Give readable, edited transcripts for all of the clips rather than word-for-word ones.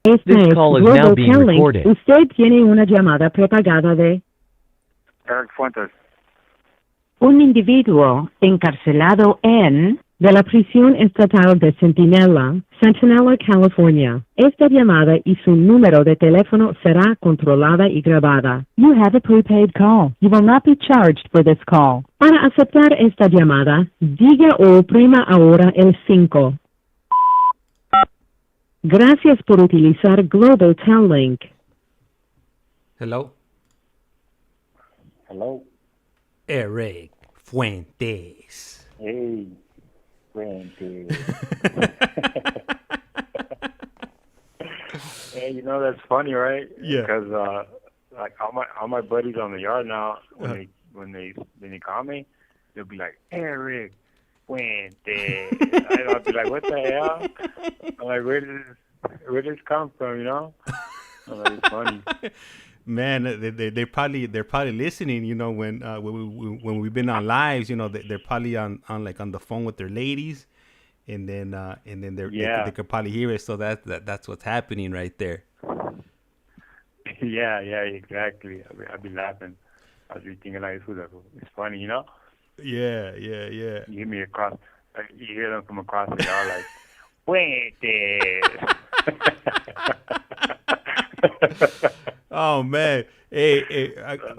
Esta This es call is now Global being Telling. recorded. Usted tiene una llamada prepagada de Eric Fuentes. un individuo encarcelado en de la prisión estatal de Centinela, California. Esta llamada y su número de teléfono será controlada y grabada. You have a prepaid call. You will not be charged for this call. Para aceptar esta llamada, diga o oprima ahora el 5. Gracias por utilizar Global Tel Link. Hello, Hello. Eric Fuentes. Hey, Wendy. Hey, you know that's funny, right? Yeah. Because like all my buddies on the yard now, when they call me, they'll be like Eric Fuentes. I'll be like, what the hell? I'm like, where did this come from? You know? I'm like, it's funny. Man, they're probably listening. You know, when we've been on lives, you know, they're probably on the phone with their ladies, and then they could probably hear it. So that's what's happening right there. Yeah, exactly. I'd be laughing. I'd be thinking like, it's funny, you know? Yeah. You hear me across, like, you hear them from across the yard, like, Fuentes. Oh man, hey,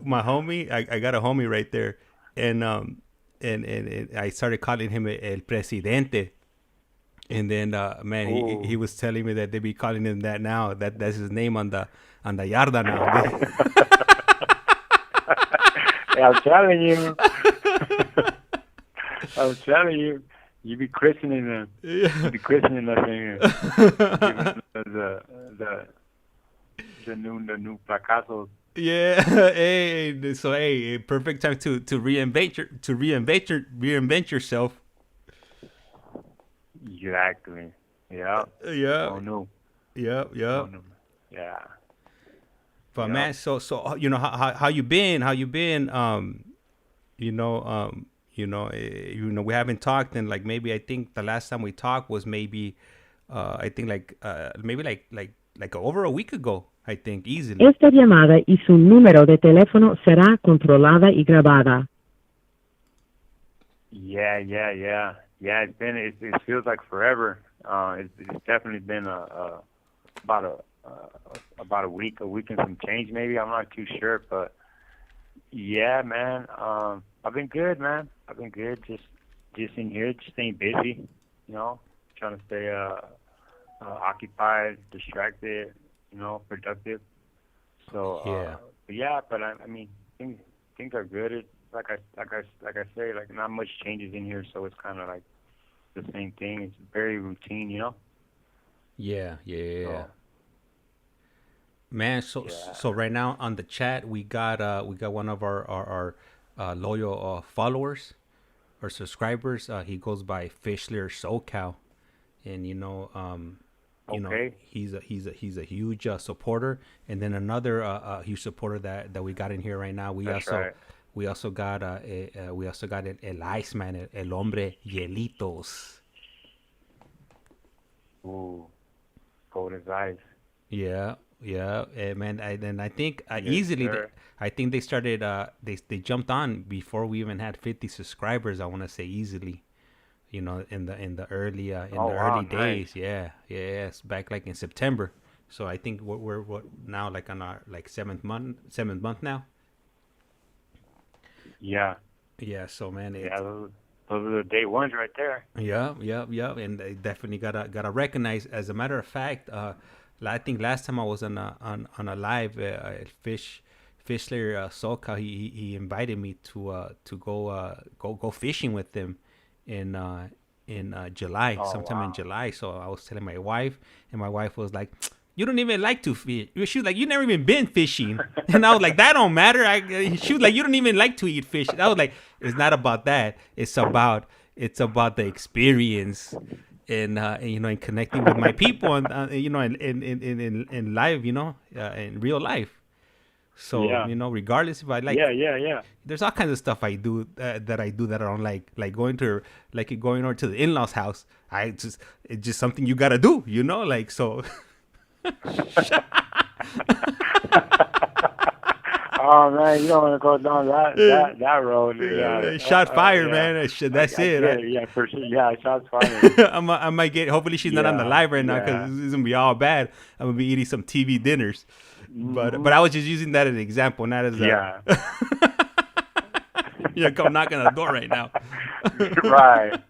my homie, I got a homie right there, and I started calling him El Presidente, and then man, he was telling me that they be calling him that now. That's his name on the yarda now. Hey, I'm telling you, you be christening them. Yeah. You be christening us in here. The new fracasos. Yeah, hey, so hey, perfect time to reinvent yourself. Exactly. Yeah. Yeah. Oh no. Yeah. Oh, no. Yeah. But Yeah. man, so you know how you been? How you been? We haven't talked, and like maybe I think the last time we talked was maybe I think like over a week ago. I think easily. Esta llamada y su número de teléfono será controlada y grabada. Yeah. It's been. It feels like forever. It's definitely been about a week and some change maybe. I'm not too sure, but yeah, man. I've been good, man. I've been good. Just in here, just staying busy. You know, trying to stay occupied, distracted. You know, productive. So but I mean, things are good. It's like I say, like not much changes in here, so it's kind of like the same thing. It's very routine, you know. Yeah. Man, so right now on the chat we got one of our loyal followers or subscribers. He goes by Fishler SoCal, and he's a huge supporter. And then another huge supporter that we got in here right now. We also got el ICEMAN, el hombre hielitos. Ooh, cold as ice. Yeah, man. I think Yes, easily. sir. I think they started. They jumped on before we even had 50 subscribers. I want to say easily. You know, in the early Nice. days. Yeah. It's back like in September. So I think we're now like on our like seventh month now. Yeah. Yeah. So man. Those are the day ones right there. Yeah, and they definitely gotta recognize. As a matter of fact, I think last time I was on a live, Fishler SoCal, he invited me to go fishing with him in July, sometime in July. So I was telling my wife, and my wife was like, "You don't even like to fish." She was like, "You never even been fishing," and I was like, "That don't matter." She was like, "You don't even like to eat fish." I was like, "It's not about that. It's about the experience." And in connecting with my people, and in live, in real life. So regardless if I like, there's all kinds of stuff I do that I don't like going over to the in-laws house. It's just something you gotta do, like so. Oh man, you don't want to go down that road. Yeah. Shot fired, Yeah. man. That's I it. get it. Yeah, for sure. Yeah, shots fired. I might get. Hopefully, she's not on the Yeah. live right now because Yeah. this is gonna be all bad. I'm gonna be eating some TV dinners. But Mhm. I was just using that as an example, not as a. Yeah. Come knocking on the door right now. Right.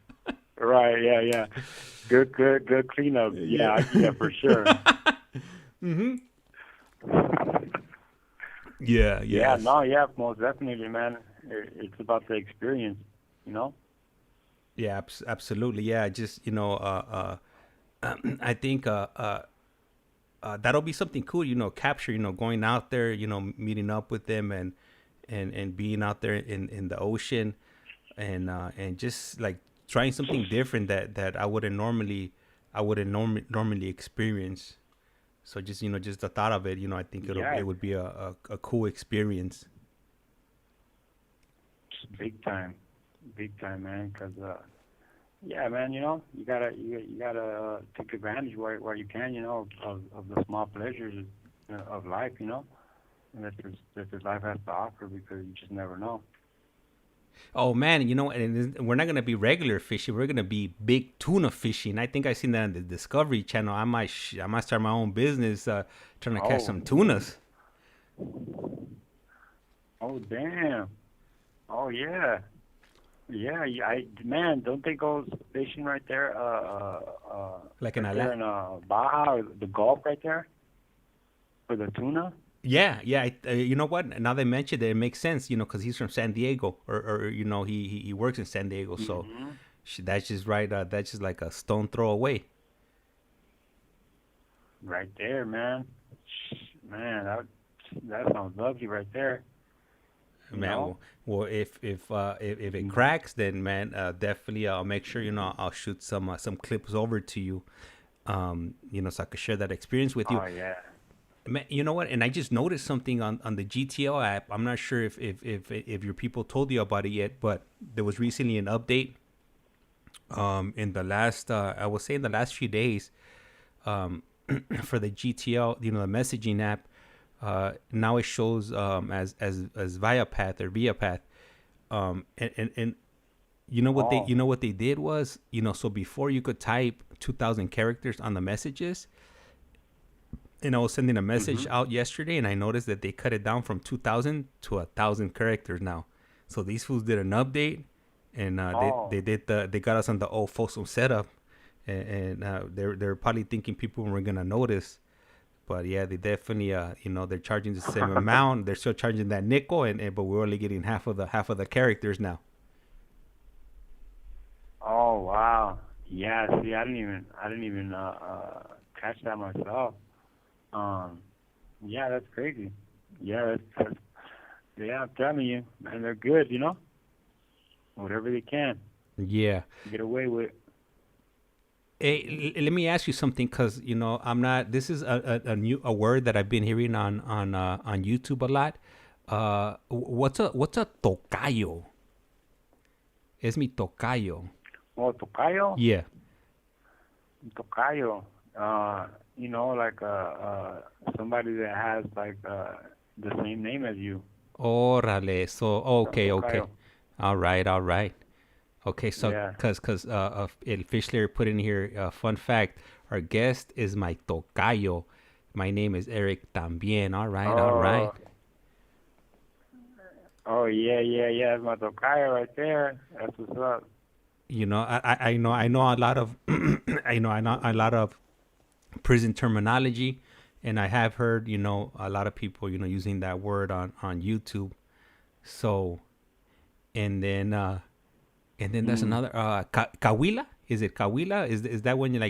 Right. Yeah. Yeah. Good cleanup. Yeah. Yeah. For sure. Yeah. Yeah. No. Yeah. Most definitely, man. It's about the experience. You know. Yeah. Absolutely. Yeah. Just I think that'll be something cool. Capture. Going out there. Meeting up with them and being out there in the ocean, and just like trying something different that I wouldn't normally experience. So just just the thought of it, I think it would be a cool experience. Big time, man. Cause yeah, man. You gotta take advantage where you can. Of the small pleasures of life. And that this life has to offer, because you just never know. Oh man, and we're not gonna be regular fishing. We're gonna be big tuna fishing. I think I seen that on the Discovery Channel. I might start my own business, trying to catch some tunas. Oh damn! Oh yeah, yeah. Man, don't they go fishing right there? Like right there in Baja, or the Gulf, right there, for the tuna. Yeah. You know what? Now they mentioned it makes sense. Because he's from San Diego, or he works in San Diego, so that's just right. That's just like a stone throw away. Right there, man. Man, that sounds lovely right there. Man, well, if it cracks, then man, definitely I'll make sure I'll shoot some clips over to you, so I could share that experience with you. Oh yeah. Man, you know what? And I just noticed something on the GTL app. I'm not sure if your people told you about it yet, but there was recently an update. In the last, I would say in the last few days, for the GTL, the messaging app. Now it shows as Viapath or Viapath, and what they did was, so before you could type 2,000 characters on the messages. And I was sending a message out yesterday, and I noticed that they cut it down from 2,000 to 1,000 characters now. So these fools did an update, and they got us on the old Folsom setup, and they're probably thinking people were gonna notice, but yeah, they definitely they're charging the same amount. They're still charging that nickel, but we're only getting half of the characters now. Oh wow, yeah. See, I didn't even catch that myself. Yeah, that's crazy. Yeah, I'm telling you, man, they're good, whatever they can. Yeah. Get away with. Hey, let me ask you something, because I'm not. This is a word that I've been hearing on YouTube a lot. What's a tocayo? Es mi tocayo. Oh, tocayo. Yeah. Tocayo. Like somebody that has like the same name as you. Órale. So okay. All right. Okay, so Yeah. because El Fishlayer put in here, fun fact, our guest is my tocayo. My name is Eric también. All right. Oh yeah. It's my tocayo right there. That's what's up. I know a lot of I know a lot of prison terminology, and I have heard a lot of people using that word on YouTube. So, and then there's another kawila. Is it kawila? Is that when you're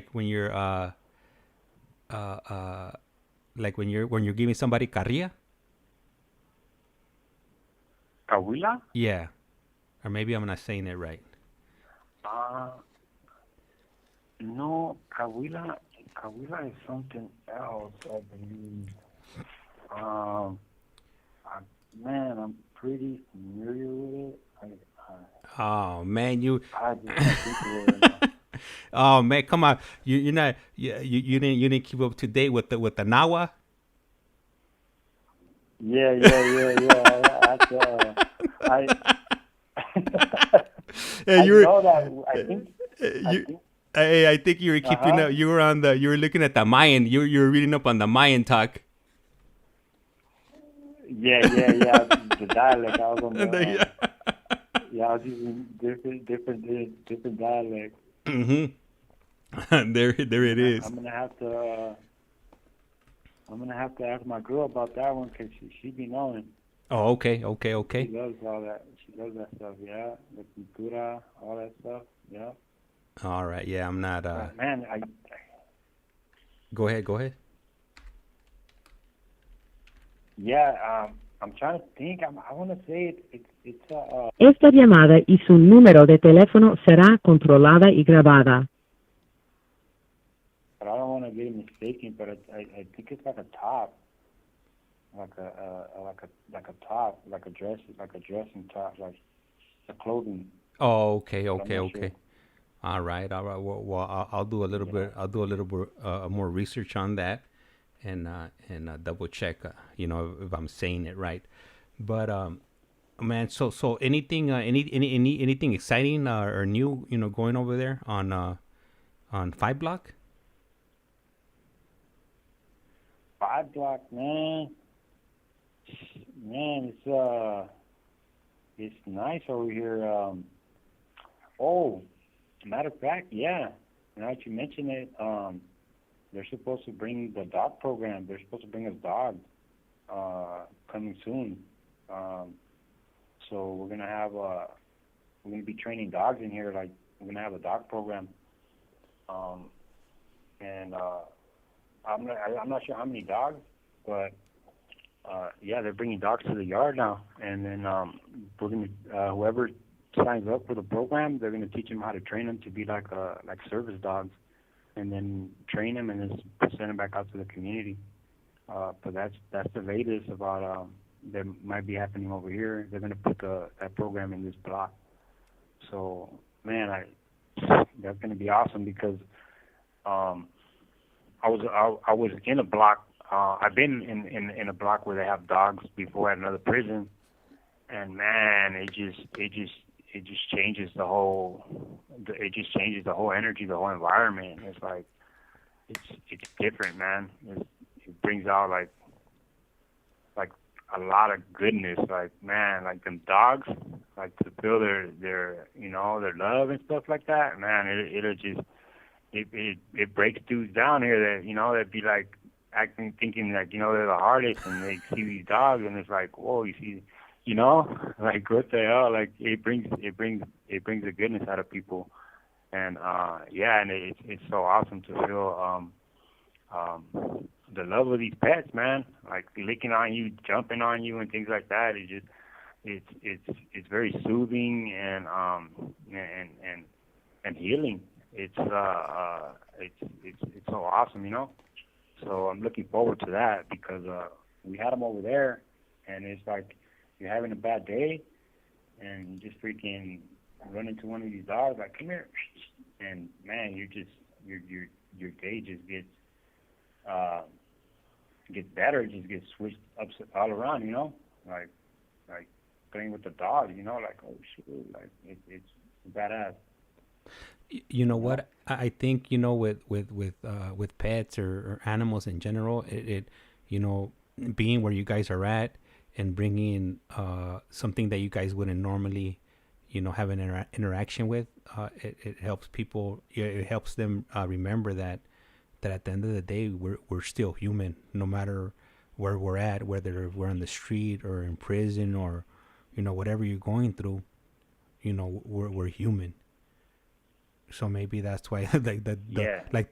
like when you're giving somebody carrilla? Kawila? Yeah, or maybe I'm not saying it right. No, kawila. Kawila is something else, I believe. Man, I'm pretty familiar with it. Oh man, you. I just can't think of it right now. Oh man, come on! You're not you didn't keep up to date with the Nawa. Yeah. I Hey, I know that. I think you were keeping up. You were you were looking at the Mayan. You were reading up on the Mayan talk. Yeah. The dialect. I was on the. Yeah. I was using different dialects. There it is. I'm gonna have to. I'm gonna have to ask my girl about that one because she be knowing. Oh, okay. She loves all that. She loves that stuff. Yeah, the cultura, all that stuff. Yeah. All right. Yeah, I'm not. Man, Go ahead. Yeah, I'm trying to think. I want to say it's Esta llamada y su número de teléfono será controlada y grabada. but I don't want to get it mistaken. But I think it's like a top, like a top, like a dressing top, like a clothing. Oh, okay. Sure. All right. Well, I'll do a little bit. I'll do a little bit more research on that, and double check. If I'm saying it right. But man, so anything anything exciting or new going over there on 5 Block? 5 Block, man, it's nice over here. Matter of fact, yeah. Now that you mention it, they're supposed to bring the dog program. They're supposed to bring us dogs coming soon. So we're gonna be training dogs in here. Like we're gonna have a dog program. I'm not sure how many dogs, but yeah, they're bringing dogs to the yard now. And then we're gonna whoever signs up for the program, they're gonna teach them how to train them to be like service dogs, and then train them and then send them back out to the community. But that's the latest about that might be happening over here. They're gonna put that program in this block. So man, that's gonna be awesome because I was in a block. I've been in a block where they have dogs before at another prison, and man, it just changes the whole. It just changes the whole energy, the whole environment. It's like it's different, man. It brings out like a lot of goodness. Like man, like them dogs, like to feel their their love and stuff like that. Man, it'll just. It breaks dudes down here that that be like thinking like they're the hardest, and they see these dogs and it's like, whoa, you see, like what the hell? Like it brings the goodness out of people, and and it's so awesome to feel the love of these pets, man. Like licking on you, jumping on you, and things like that. It's very soothing and healing. It's so awesome, So I'm looking forward to that because we had them over there, and it's like you're having a bad day, and you just freaking run into one of these dogs, like come here, and man, your day just gets better, it just gets switched up all around, like playing with the dog, like oh shoot, like it's badass. You know what? I think with pets or animals in general, it being where you guys are at and bringing something that you guys wouldn't normally have an interaction with, it helps people. It helps them remember that at the end of the day we're still human, no matter where we're at, whether we're on the street or in prison or whatever you're going through. We're human. So maybe that's why like the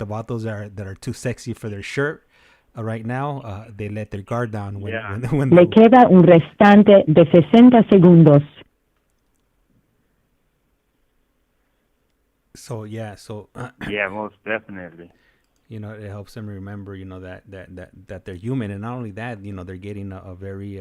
vatos that are too sexy for their shirt right now, they let their guard down when Le queda un restante de 60 segundos. So yeah, most definitely. It helps them remember, that they're human, and not only that, they're getting a very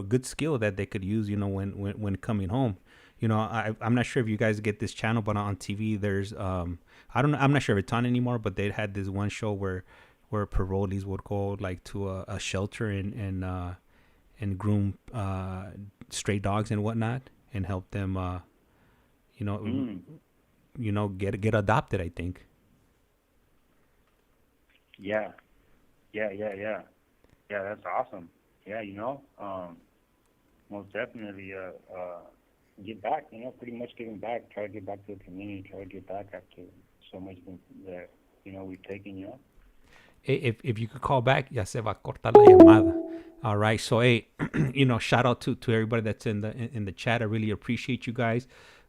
good skill that they could use, when coming home. I'm not sure if you guys get this channel, but on TV there's I don't know, I'm not sure if it's on anymore, but they had this one show where parolees would go like to a shelter and groom stray dogs and whatnot and help them get adopted, I think. Yeah, that's awesome. Yeah, most definitely get back, pretty much giving back, try to get back to the community, try to get back after so much that, we've taken, If you could call back, ya se va a cortar la llamada. All right, so hey, shout out to everybody that's in the chat. I really appreciate you guys.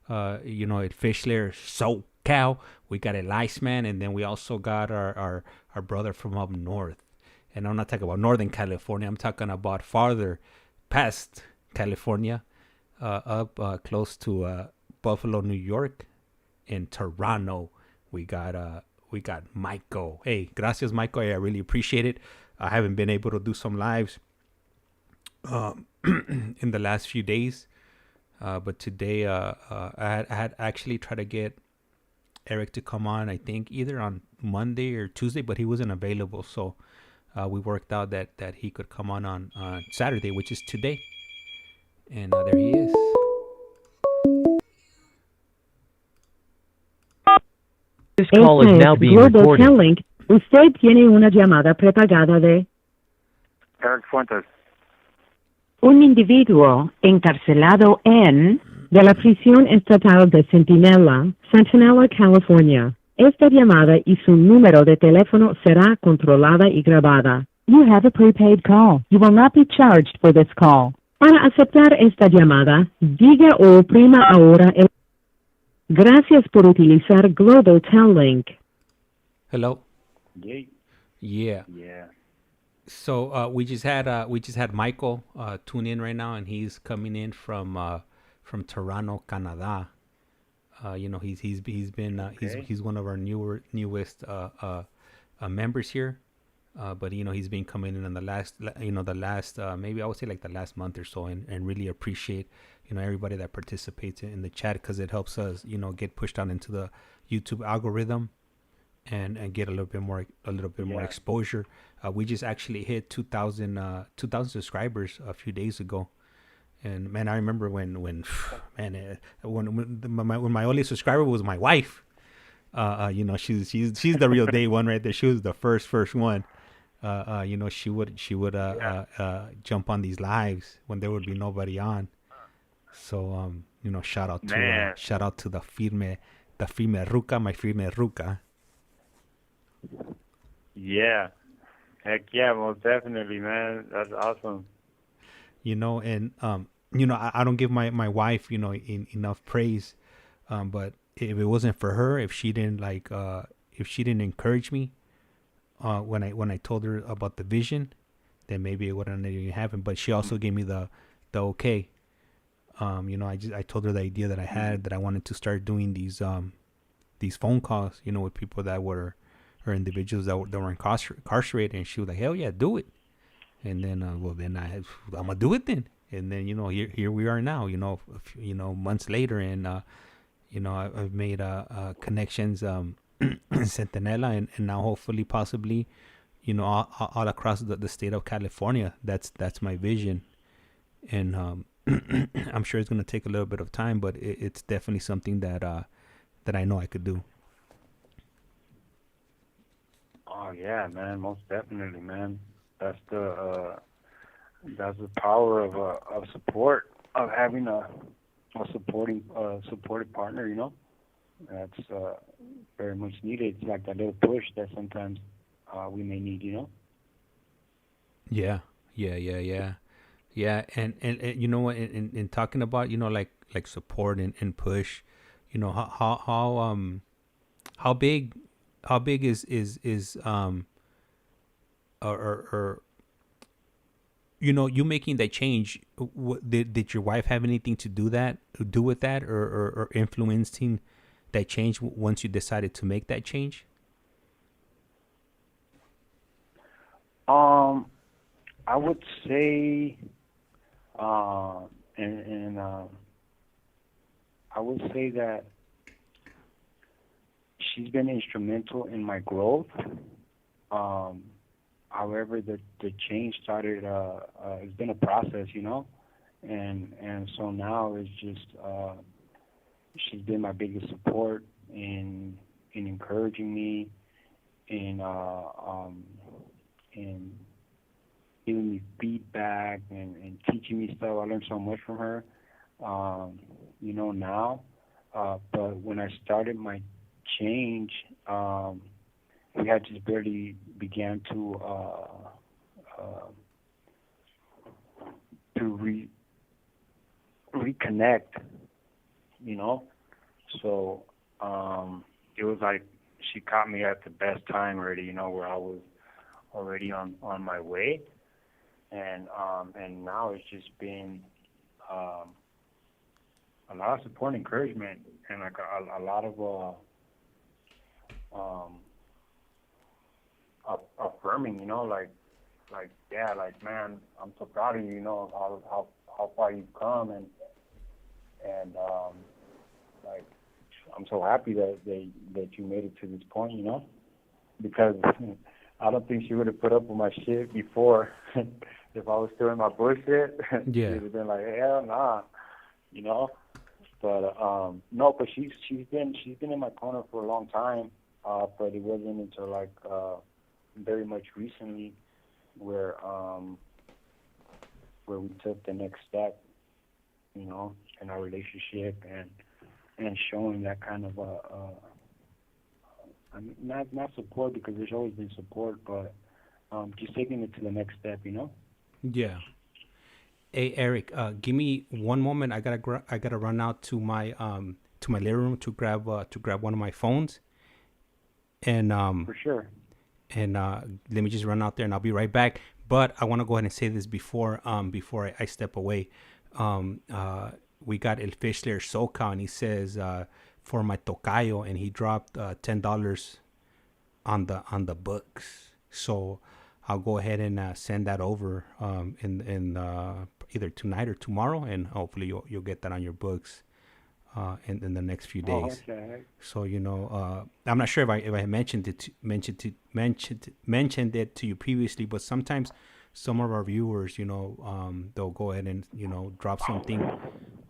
At Fishler, SoCal, we got a ICEMAN, and then we also got our brother from up north. And I'm not talking about Northern California. I'm talking about farther past California, up close to Buffalo, New York, and Toronto. We got Michael. Hey, gracias, Michael. I really appreciate it. I haven't been able to do some lives in the last few days, but today I had actually tried to get ERICK to come on. I think either on Monday or Tuesday, but he wasn't available. So we worked out that he could come on Saturday, which is today. And there he is. This call is now being recorded. Link. Usted tiene una llamada prepagada de ERICK Fuentes. Un individuo encarcelado de la prisión estatal de Centinela, California. Esta llamada y su número de teléfono será controlada y grabada. You have a prepaid call. You will not be charged for this call. Para aceptar esta llamada, diga o oprima ahora el... Gracias por utilizar Global Tel Link. Hello. Yeah. So we just had Michael tune in right now, and he's coming in from Toronto, Canada. He's been he's one of our newest members here, but he's been coming in the last maybe I would say like the last month or so, and really appreciate everybody that participates in the chat, because it helps us get pushed out into the YouTube algorithm and get a little bit more exposure. We just actually hit 2,000 subscribers a few days ago. And man, I remember when my only subscriber was my wife. She's the real day one right there. She was the first one. She would jump on these lives when there would be nobody on. So shout out to the firme ruca, my firme ruca. Yeah, heck yeah, most definitely, man. That's awesome. And I don't give my wife enough praise, but if it wasn't for her, if she didn't encourage me when I told her about the vision, then maybe it wouldn't even happen. But she also gave me the okay. I told her the idea that I had, that I wanted to start doing these phone calls with people that were, or individuals that were incarcerated, and she was like, hell yeah, do it. And then I'm gonna do it then. And then here we are now, months later, and I've made connections in Centinela, and now hopefully possibly all across the state of California. That's my vision, and I'm sure it's gonna take a little bit of time, but it's definitely something that I know I could do. Oh yeah, man, most definitely, man. That's the power of support, of having a supportive partner. That's very much needed. It's like that little push that sometimes we may need. Yeah. And you know what? In talking about like support and push, how big is or you making that change? Did your wife have anything to do with that, or influencing that change once you decided to make that change? I would say, I would say that she's been instrumental in my growth. However, the change started. It's been a process, and so now it's just she's been my biggest support in encouraging me, in giving me feedback and teaching me stuff. I learned so much from her, now. But when I started my change, we had just barely began to reconnect, So it was like she caught me at the best time already, where I was already on my way, and now it's just been a lot of support and encouragement, and like a lot of affirming, man, I'm so proud of you, how far you've come, and I'm so happy that you made it to this point, because I don't think she would have put up with my shit before. If I was still in my bullshit, she would have been like, hell nah, But no, but she's been in my corner for a long time, but it wasn't until like very much recently where we took the next step, in our relationship, and showing that kind of not support, because there's always been support, but just taking it to the next step, Yeah. Hey, Eric, give me one moment. I gotta run out to my living room to grab one of my phones, and for sure. And let me just run out there, and I'll be right back. But I want to go ahead and say this before I step away. We got El Fishler SoCal, and he says for my tocayo, and he dropped $10 on the books. So I'll go ahead and send that over in either tonight or tomorrow, and hopefully you'll get that on your books in the next few days. Oh, okay. So I'm not sure if I mentioned it to you previously, but sometimes some of our viewers, they'll go ahead and drop something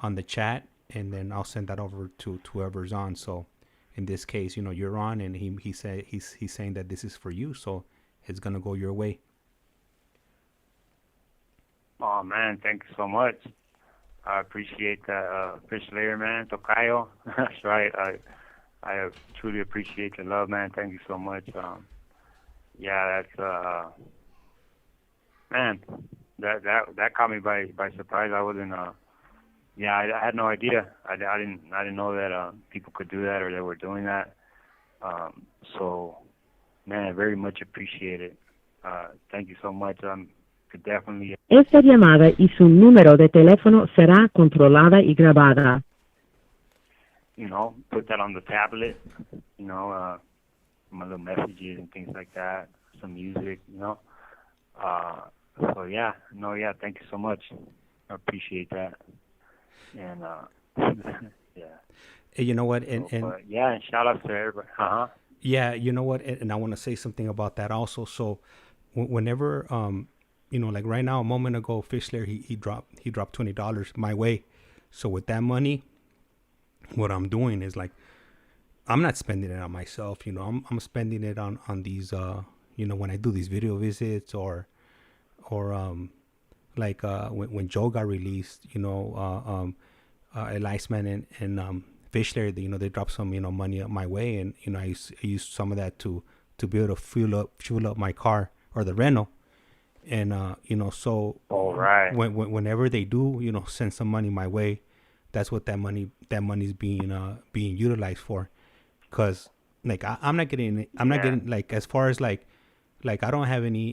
on the chat, and then I'll send that over to whoever's on. So in this case, you're on, and he said he's saying that this is for you, so it's gonna go your way. Oh man, thank you so much. I appreciate that, Fish Layer, man, Tocayo. That's right. I truly appreciate your love, man. Thank you so much. Yeah, that's man, that caught me by surprise. I wasn't. I had no idea. I didn't know that people could do that, or they were doing that. So, man, I very much appreciate it. Thank you so much. Could definitely. Esta llamada y su número de teléfono será controlada y grabada. Put that on the tablet. My little messages and things like that. Some music. So yeah, thank you so much. I appreciate that. And yeah. Hey, you know what? And yeah, and shout out to everybody. Yeah, you know what? And I want to say something about that also. So whenever like right now, a moment ago, Fischler he dropped $20 my way. So with that money, what I'm doing is like, I'm not spending it on myself. I'm spending it on these when I do these video visits, or like when Joe got released, El ICEMAN and Fischler, they dropped some money my way, and I used some of that to be able to fuel up my car or the rental. And so all right. Whenever they do send some money my way, that's what that money's being utilized for. Because like I'm not getting like, as far as like I don't have any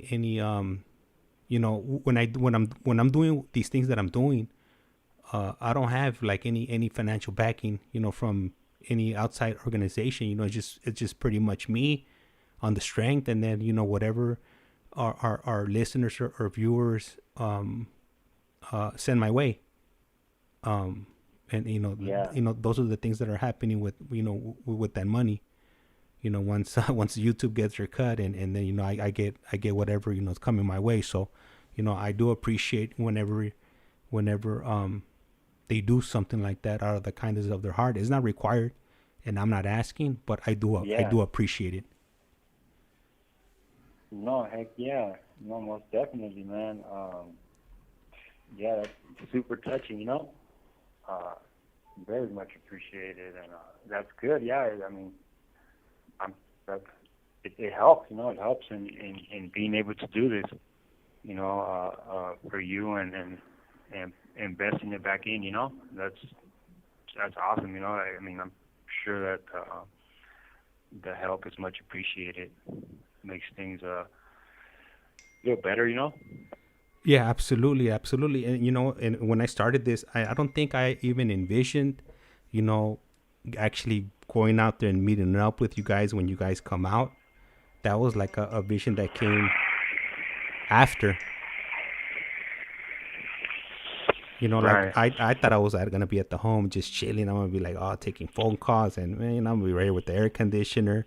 when I'm doing these things that I'm doing, I don't have like any financial backing from any outside organization. It's just pretty much me on the strength, and then whatever our listeners or viewers send my way. And Yeah. those are the things that are happening with with that money. Once once YouTube gets their cut, and then I get whatever is coming my way. So I do appreciate whenever they do something like that out of the kindness of their heart. It's not required, and I'm not asking, but I do appreciate it. No, heck yeah. No, most definitely, man. Yeah, that's super touching, very much appreciated, and that's good. Yeah, I mean, it helps, it helps in being able to do this, for you and investing it back in, that's awesome, I mean, I'm sure that the help is much appreciated. Makes things feel better, Yeah, absolutely. And and when I started this, I don't think I even envisioned, actually going out there and meeting up with you guys when you guys come out. That was like a vision that came after. Right. Like I thought I was gonna be at the home just chilling. I'm gonna be like, taking phone calls, and I'm gonna be right with the air conditioner.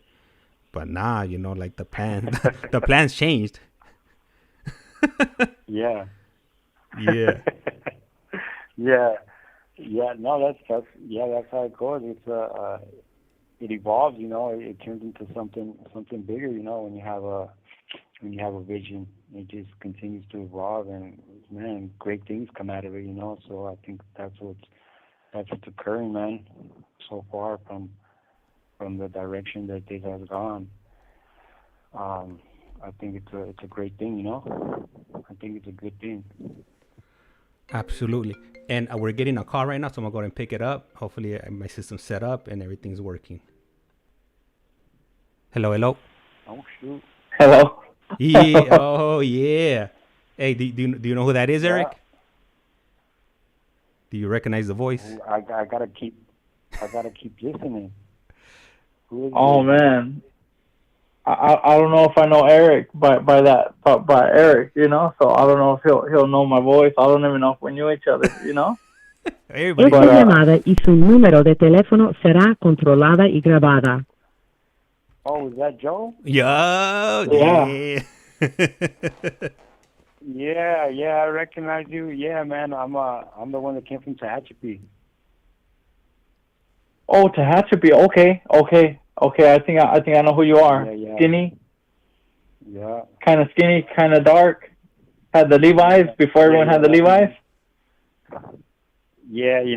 But nah, like the plan, the plans changed. Yeah. Yeah. Yeah. Yeah. No, that's how it goes. It's it evolves. It turns into something bigger. When you have a vision, it just continues to evolve, and man, great things come out of it. So I think that's what's occurring, man, so far from the direction that this has gone. I think it's a great thing, I think it's a good thing. Absolutely. And we're getting a call right now, so I'm gonna go ahead and pick it up. Hopefully, my system's set up and everything's working. Hello. Oh shoot. Hello. Yeah. Oh yeah. Hey, do you know who that is, Eric? Do you recognize the voice? I gotta keep listening. Who is Oh it? man, I don't know if I know Eric by Eric, so I don't know if he'll know my voice. I don't even know if we knew each other, Everybody. Esta llamada y su número de teléfono será controlada y grabada. Oh, is that Joe? Yo, Yeah. Yeah, I recognize you. Yeah, man, I'm the one that came from Tehachapi. Oh, Tehachapi. Okay. I think I know who you are. Yeah. Skinny. Yeah. Kind of skinny, kind of dark. Had the Levi's before everyone had the Levi's. Yeah.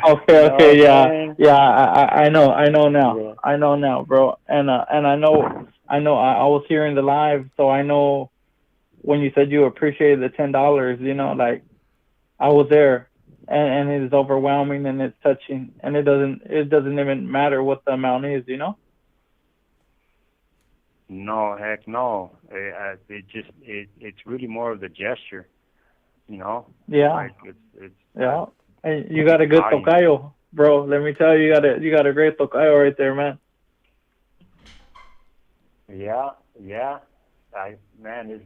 Okay, yeah, man. yeah. I know now. Yeah. I know now, bro. And I know. I was hearing the live, so I know when you said you appreciated the $10. Like I was there, and it is overwhelming and it's touching, and it doesn't even matter what the amount is, No, heck no. It's really more of the gesture, Yeah. Like it's Yeah. And you got a good tocayo, bro. Let me tell you, you got a great tocayo right there, man. Yeah.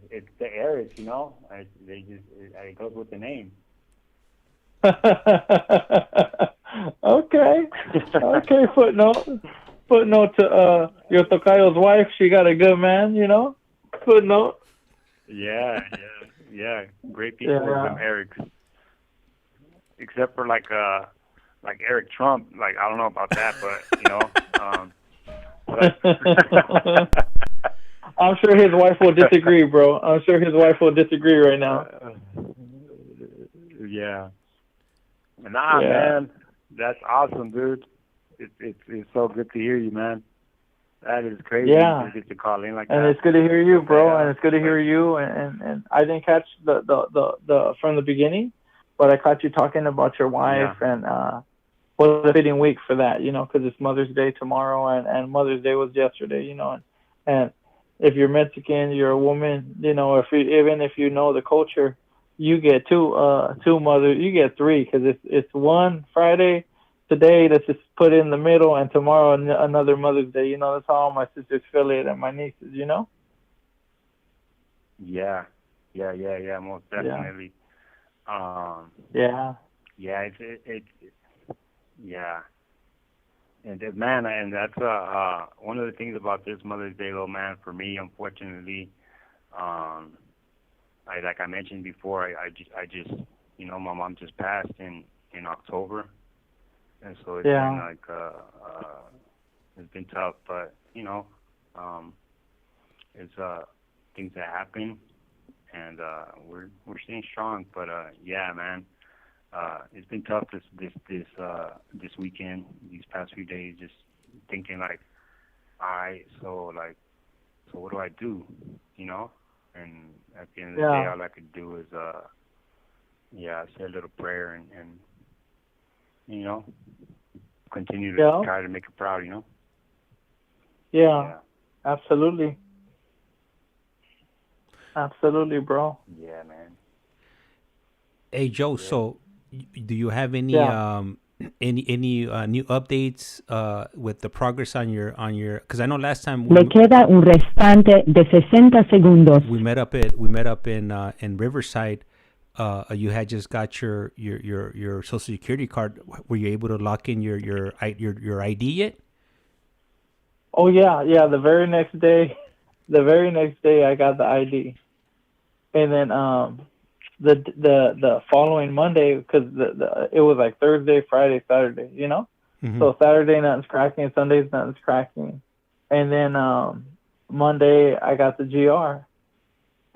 It's the ERICK, it goes with the name. Okay. Footnote to your tocayo's wife. She got a good man, Footnote. Yeah. Great people with them ERICKs. Except for like Eric Trump. Like I don't know about that, but I'm sure his wife will disagree, bro. I'm sure his wife will disagree right now. Yeah. Man, that's awesome, dude. It's so good to hear you, man. That is crazy. Yeah. You get to call in like and that. It's good to hear you, bro. And it's good to hear you. And I didn't catch the from the beginning, but I caught you talking about your wife and what a fitting week for that, because it's Mother's Day tomorrow and Mother's Day was yesterday, and if you're Mexican, you're a woman, even if you know the culture, you get two mothers, you get three, because it's one Friday today that's just put in the middle, and tomorrow another Mother's Day. That's how all my sisters feel it, and my nieces. Yeah, most definitely. Yeah. yeah, yeah. And man, and that's one of the things about this Mother's Day, little man, for me, unfortunately, like I mentioned before, I just my mom just passed in October, and so it's been like it's been tough, but it's things that happen, and we're staying strong. But yeah, man, it's been tough this weekend, these past few days, just thinking like, so what do I do, And at the end of the day, all I could do is say a little prayer and continue to try to make her proud, Yeah, absolutely. Absolutely, bro. Yeah, man. Hey, Joe, so do you have any new updates with the progress on your because I know last time Le queda un restante de 60 segundos. we met up in Riverside. You had just got your Social Security card. Were you able to lock in your ID yet? Oh yeah. The very next day I got the ID, and then the following Monday, because it was like Thursday, Friday, Saturday, Mm-hmm. So Saturday nothing's cracking, Sundays nothing's cracking, and then Monday I got the GR,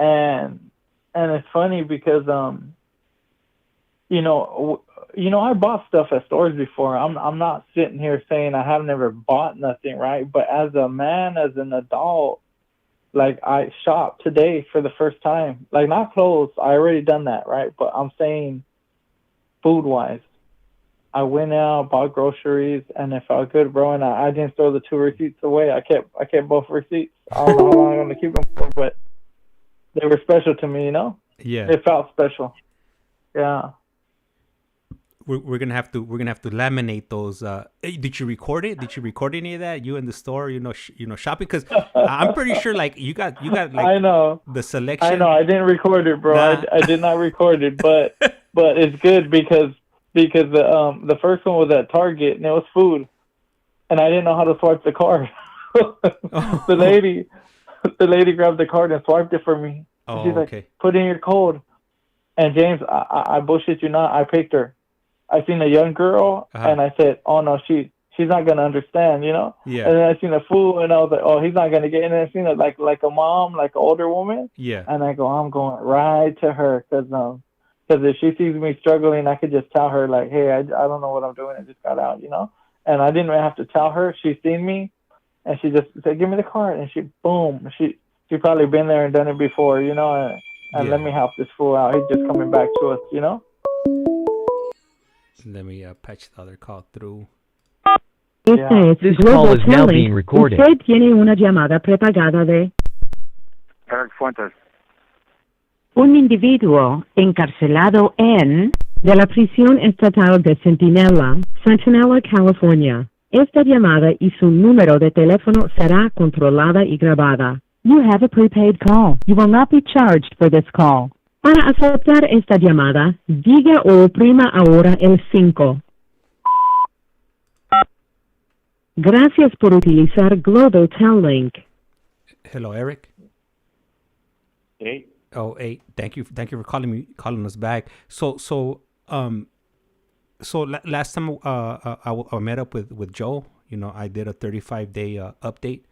and it's funny because I bought stuff at stores before. I'm not sitting here saying I have never bought nothing, right? But as a man, as an adult, like I shopped today for the first time. Like not clothes, I already done that, right? But I'm saying food wise. I went out, bought groceries, and it felt good, bro. And I didn't throw the 2 receipts away. I kept both receipts. I don't know how long I'm gonna keep them for, but they were special to me, Yeah. It felt special. Yeah. We're gonna have to laminate those. Did you record it? Did you record any of that? You in the store, shopping? Because I'm pretty sure, like you got like I know the selection. I know. I didn't record it, bro. Nah. I did not record it, but it's good because the first one was at Target and it was food, and I didn't know how to swipe the card. The lady grabbed the card and swiped it for me. Oh, she's like, okay. Put in your code. And James, I bullshit you not, I picked her. I seen a young girl, and I said, oh no, she's not gonna understand, Yeah. And then I seen a fool, and I was like, oh, he's not gonna get. And then I seen it like a mom, like an older woman. Yeah. And I go, I'm going right to her, because if she sees me struggling, I could just tell her like, hey, I don't know what I'm doing. I just got out, And I didn't have to tell her. She seen me, and she just said, give me the card, and she probably been there and done it before, and let me help this fool out. He's just coming back to us, Let me patch the other call through. This call is now being recorded. Usted tiene una llamada prepagada de Eric Fuentes. un individuo encarcelado de la prisión estatal de Centinela, California. Esta llamada y su número de teléfono será controlada y grabada. You have a prepaid call. You will not be charged for this call. Para aceptar esta llamada, diga o oprima ahora el 5. Gracias por utilizar Global Tel Link. Hello, Eric. Hey. Oh, hey. Thank you for calling us back. So last time I met up with Joe. I did a 35-day update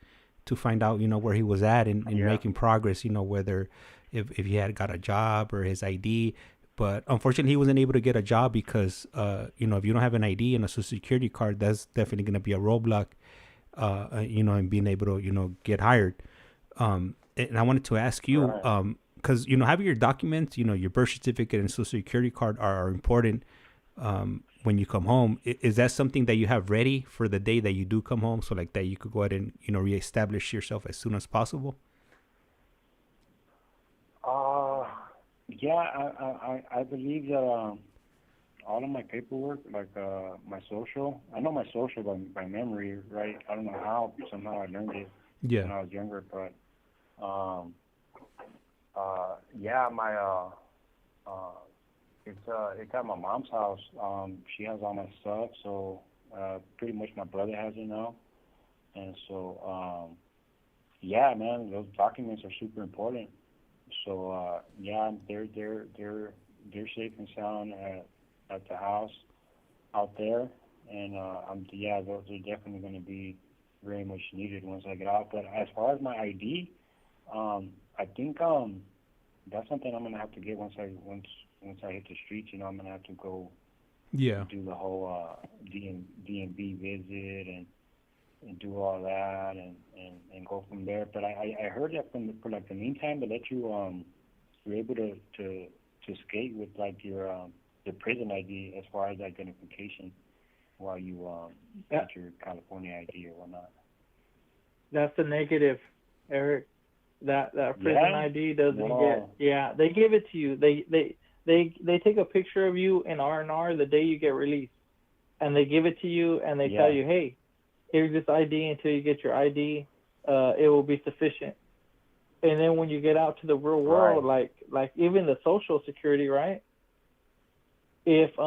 to find out where he was at in making progress. Whether if he had got a job or his ID. But unfortunately, he wasn't able to get a job because, if you don't have an ID and a Social Security card, that's definitely going to be a roadblock, in being able to, get hired. And I wanted to ask you, because, having your documents, your birth certificate and Social Security card are important when you come home. Is that something that you have ready for the day that you do come home? So like that you could go ahead and, reestablish yourself as soon as possible? Yeah, I believe that all of my paperwork, like my social, I know my social by memory, right? I don't know how, somehow I learned it when I was younger, but It's at my mom's house. She has all my stuff, so pretty much my brother has it now, and so yeah, man, those documents are super important. So yeah, they're safe and sound at the house out there, and yeah, those are definitely going to be very much needed once I get out. But as far as my ID, I think that's something I'm going to have to get once I hit the streets. You know, I'm going to have to go do the whole DMV visit and do all that and go from there. But I heard that for like the meantime, they let you you're able to skate with like your prison ID as far as identification while you get your California ID or whatnot. That's the negative, Eric. That prison ID doesn't get. They give it to you. They take a picture of you in R&R the day you get released, and they give it to you and they tell you, hey, here's this ID until you get your ID. It will be sufficient. And then when you get out to the real world, like even the Social Security, right? If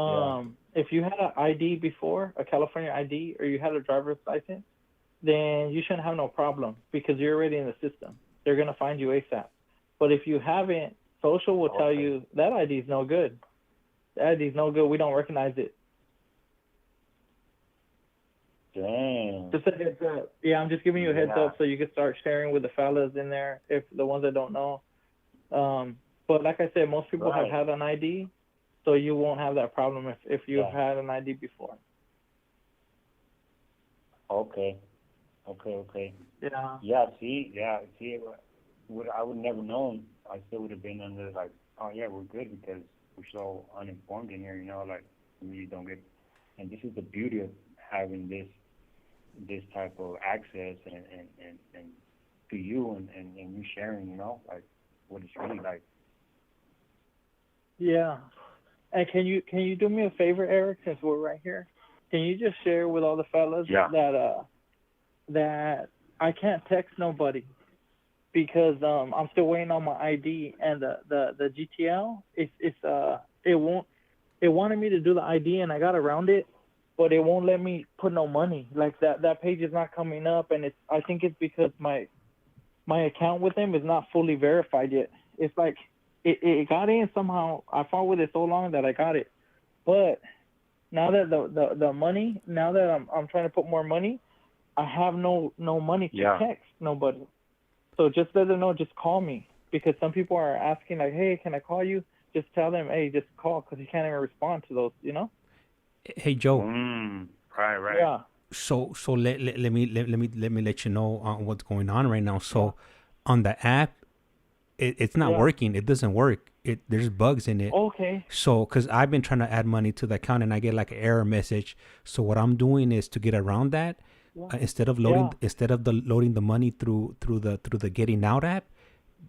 you had an ID before, a California ID, or you had a driver's license, then you shouldn't have no problem because you're already in the system. They're gonna find you ASAP. But if you haven't, Social will tell you that ID is no good. That ID is no good. We don't recognize it. Dang. Just a heads up. Yeah, I'm just giving you a heads up so you can start sharing with the fellas in there, if the ones that don't know. But like I said, most people have had an ID, so you won't have that problem if you've had an ID before. Okay. Yeah. See, I would never known. I still would have been under like, oh yeah, we're good because we're so uninformed in here. You know, like we really don't get. And this is the beauty of having this type of access and to you and you sharing, you know, like what it's really like. Yeah. And can you do me a favor, Eric, since we're right here? Can you just share with all the fellas that I can't text nobody because I'm still waiting on my ID and the GTL. It wanted me to do the ID and I got around it, but it won't let me put no money. Like that page is not coming up, and I think it's because my account with them is not fully verified yet. It's like it got in somehow. I fought with it so long that I got it, but now that the money, now that I'm trying to put more money, I have no money to text nobody. So just let them know, just call me, because some people are asking like, hey, can I call you? Just tell them, hey, just call, because you can't even respond to those, you know. Hey Joe. Right. Yeah. So let me let you know what's going on right now. So on the app, it's not working. It doesn't work. There's bugs in it. Okay. So because I've been trying to add money to the account and I get like an error message. So what I'm doing is to get around that, instead of loading the money through the Getting Out app,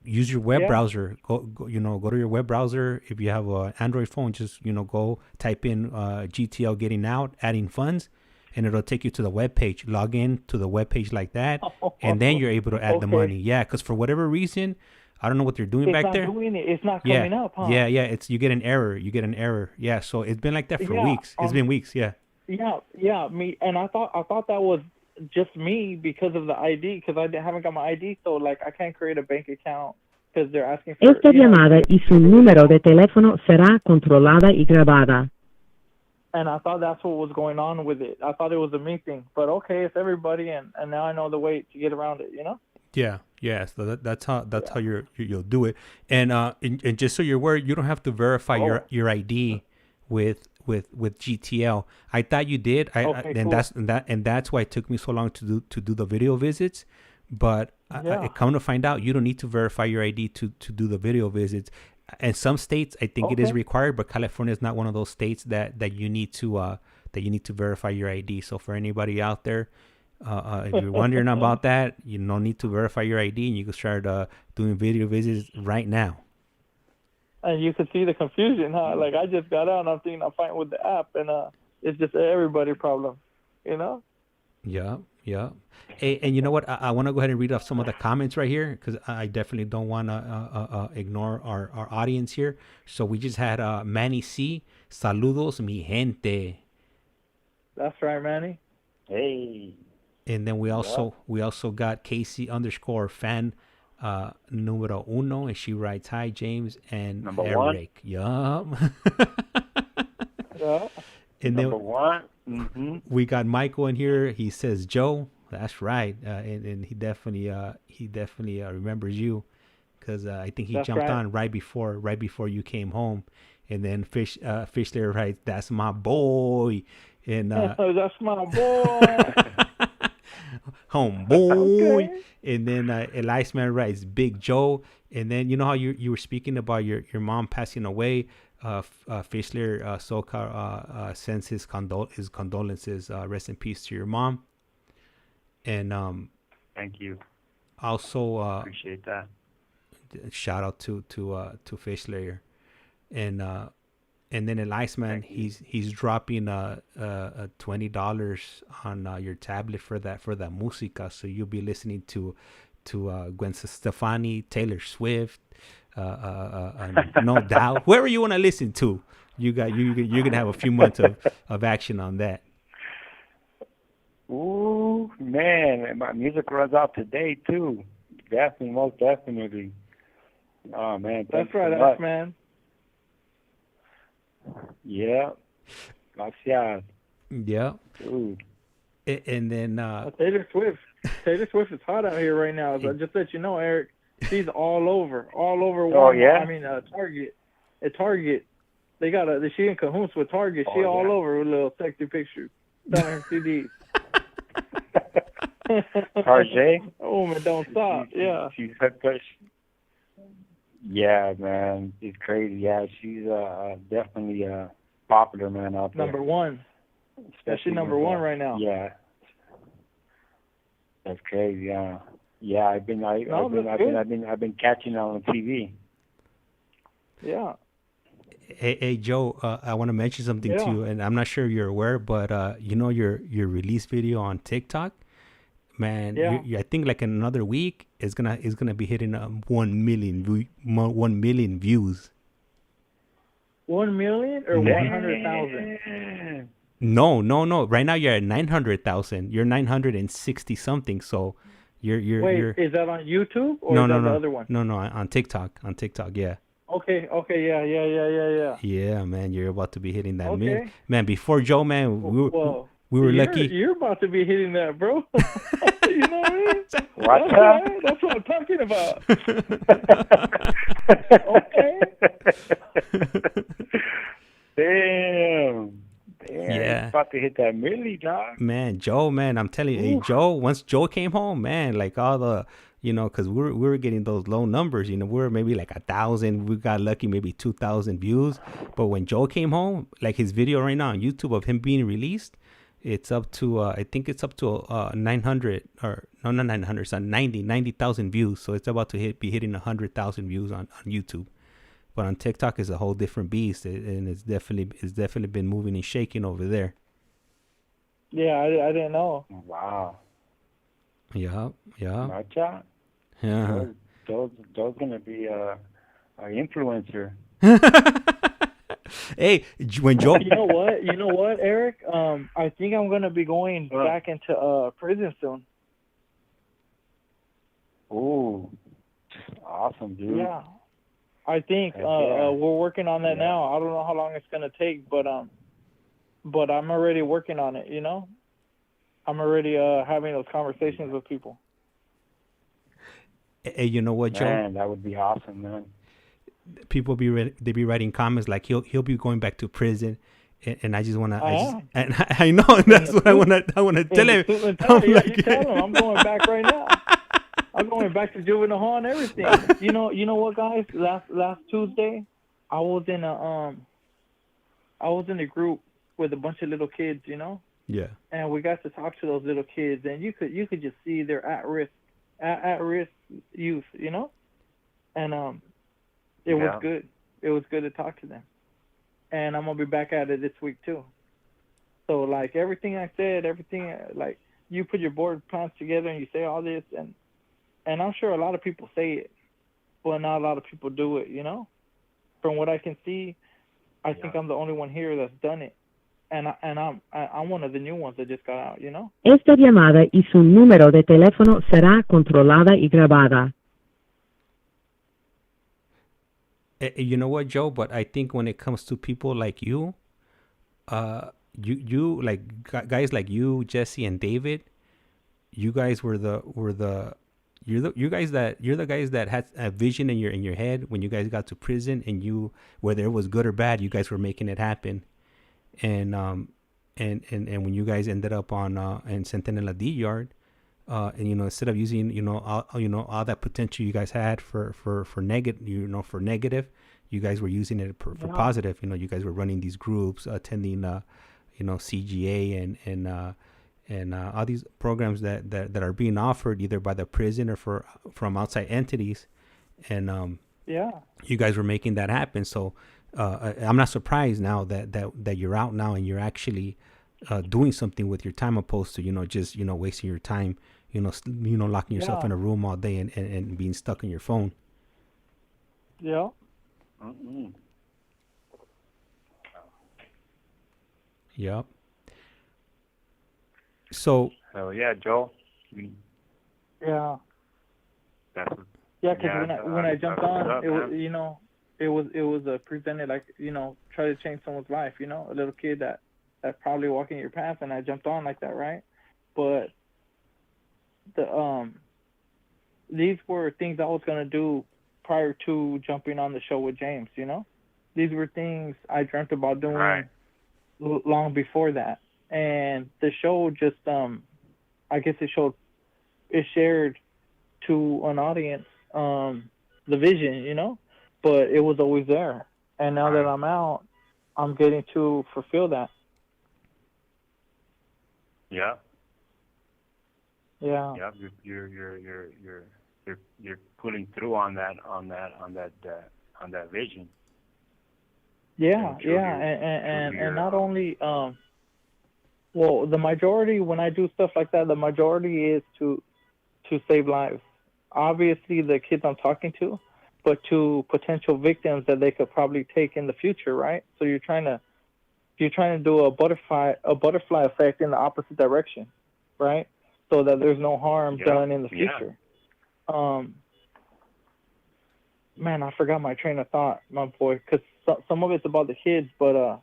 use your web browser. Go to your web browser. If you have an Android phone, just go type in GTL Getting Out, adding funds, and it'll take you to the web page. Log in to the web page like that, and then you're able to add the money. Yeah, because for whatever reason, I don't know what they're doing back there. It's not coming up, huh? Yeah. You get an error. Yeah, so it's been like that for weeks. It's been weeks. Yeah. Yeah. Me, and I thought that was just me because of the ID, because I haven't got my ID, so like I can't create a bank account because they're asking for. Esta llamada y su número de teléfono será controlada y grabada. And I thought that's what was going on with it. I thought it was a me thing, but okay, it's everybody, and now I know the way to get around it. Yeah. So that's how you'll do it. And just so you're aware, you don't have to verify your ID with GTL. I thought you did. Cool. That's why it took me so long to do the video visits. But I come to find out, you don't need to verify your ID to do the video visits. And some states, I think it is required, but California is not one of those states that you need to verify your ID. So for anybody out there, if you're wondering about that, you don't need to verify your ID, and you can start doing video visits right now. And you can see the confusion, huh? Like I just got out and I'm fighting with the app, and it's just an everybody problem, you know? Yeah. Yeah. Hey, and you know what? I want to go ahead and read off some of the comments right here because I definitely don't want to ignore our audience here. So we just had Manny C. Saludos, mi gente. That's right, Manny. Hey. And then we also got Casey _ fan numero uno, and she writes, "Hi James and Number Eric." Yup. Yeah. And Number then one. Mm-hmm. we got Michael in here. He says, "Joe." That's right, and he definitely remembers you because I think he jumped on right before you came home, and then Fischler writes, "That's my boy," and that's my boy, homeboy. Okay. And then ICEMAN writes, "Big Joe," and then you know how you were speaking about your mom passing away. Fischler SoCal sends his condolences. Rest in peace to your mom. And thank you. Also, appreciate that. Shout out to Fischler, and then ICEMAN, he's dropping $20 on your tablet for that música, so you'll be listening to Gwen Stefani, Taylor Swift, No Doubt, whoever you want to listen to. You're gonna have a few months of action on that. Ooh, man, my music runs out today too. Definitely, most definitely. Oh man, that's right, man. Yeah, gracias. Yeah. Dude. And then Taylor Swift is hot out here right now. So just let you know, Eric, she's all over. Walmart. Oh yeah. I mean, Target. At Target, they got she in cahoots with Target. She all over with little sexy pictures, selling her CDs. Target. Oh man, don't stop. Yeah. She's such. Yeah, man, she's crazy. Yeah, she's definitely popular, man, out there. Number one. Especially number one right now. Yeah. That's crazy. Yeah. Yeah, I've been catching her on TV. Yeah. Hey Joe, I want to mention something to you, and I'm not sure you're aware, but you know your release video on TikTok, man. I think like in another week is gonna be hitting 1 million views. 1 million or 100,000? No. Right now you're at 900,000. You're 960 something. So you're. Is that on YouTube or is that the other one? No, on TikTok. Yeah. Okay, yeah. Yeah, man, you're about to be hitting that million. Man, before Joe, man, we were lucky. You're about to be hitting that, bro. You know what I mean? Watch out. That's what I'm talking about. Okay. Damn. Yeah. About to hit that million, dog. Man, Joe, man, I'm telling you, hey, Joe, once Joe came home, man, like all the, you know, because we were getting those low numbers, you know, we were maybe like 1,000. We got lucky, maybe 2,000 views. But when Joe came home, like his video right now on YouTube of him being released, it's up to, I think it's up to 900, or no, not 900, it's 90,000 views. So it's about to be hitting 100,000 views on YouTube. But on TikTok is a whole different beast, and it's definitely been moving and shaking over there. Yeah, I didn't know. Wow. Yeah. Watch out. Yeah. Joe's gonna be an influencer. Hey, when Joe. You know what, Eric? I think I'm gonna be going back into prison soon. Ooh, awesome, dude. Yeah. I think we're working on that now. I don't know how long it's gonna take, but I'm already working on it. You know, I'm already having those conversations with people. Hey, you know what, Joe? Man, that would be awesome, man. People be writing comments like he'll be going back to prison, and I just wanna. I know, and that's what I wanna tell him. You tell him I'm going back right now. I'm going back to juvenile hall and everything. You know what, guys? Last Tuesday, I was in a group with a bunch of little kids, you know. Yeah. And we got to talk to those little kids, and you could just see they're at risk youth, you know. And it was good. It was good to talk to them. And I'm gonna be back at it this week too. So like everything I said, everything like you put your board plans together and you say all this, and I'm sure a lot of people say it, but not a lot of people do it, you know? From what I can see, I think I'm the only one here that's done it. And I'm one of the new ones that just got out, you know? Esta llamada y su número de teléfono será controlada y grabada. You know what, Joe? But I think when it comes to people like you, you like guys like you, Jesse, and David, you guys you're the guys that had a vision in your head when you guys got to prison, and you, whether it was good or bad, you guys were making it happen. And when you guys ended up on in Centinela D yard, and instead of using all that potential you guys had for negative, you guys were using it for positive. You guys were running these groups, attending CGA and all these programs that are being offered either by the prison or from outside entities, and you guys were making that happen. So I'm not surprised now that you're out now and you're actually doing something with your time, opposed to just wasting your time, locking yourself in a room all day and being stuck on your phone. Yeah. Mm-hmm. Yep. So. So yeah, Joel. Yeah. Because when I jumped on, it was it was presented like try to change someone's life, a little kid that probably walking your path, and I jumped on like that, right? But these were things I was gonna do prior to jumping on the show with James. These were things I dreamt about doing long before that, and the show just I guess it shared to an audience the vision, but it was always there. And now that I'm out, I'm getting to fulfill that. Yeah. Yeah. Yeah. You're pulling through on that vision. Yeah. And not only well, the majority, when I do stuff like that, the majority is to save lives. Obviously, the kids I'm talking to, but to potential victims that they could probably take in the future, right? So you're trying to do a butterfly effect in the opposite direction, right? So that there's no harm done in the future. Man, I forgot my train of thought, my boy, because some of it's about the kids, but I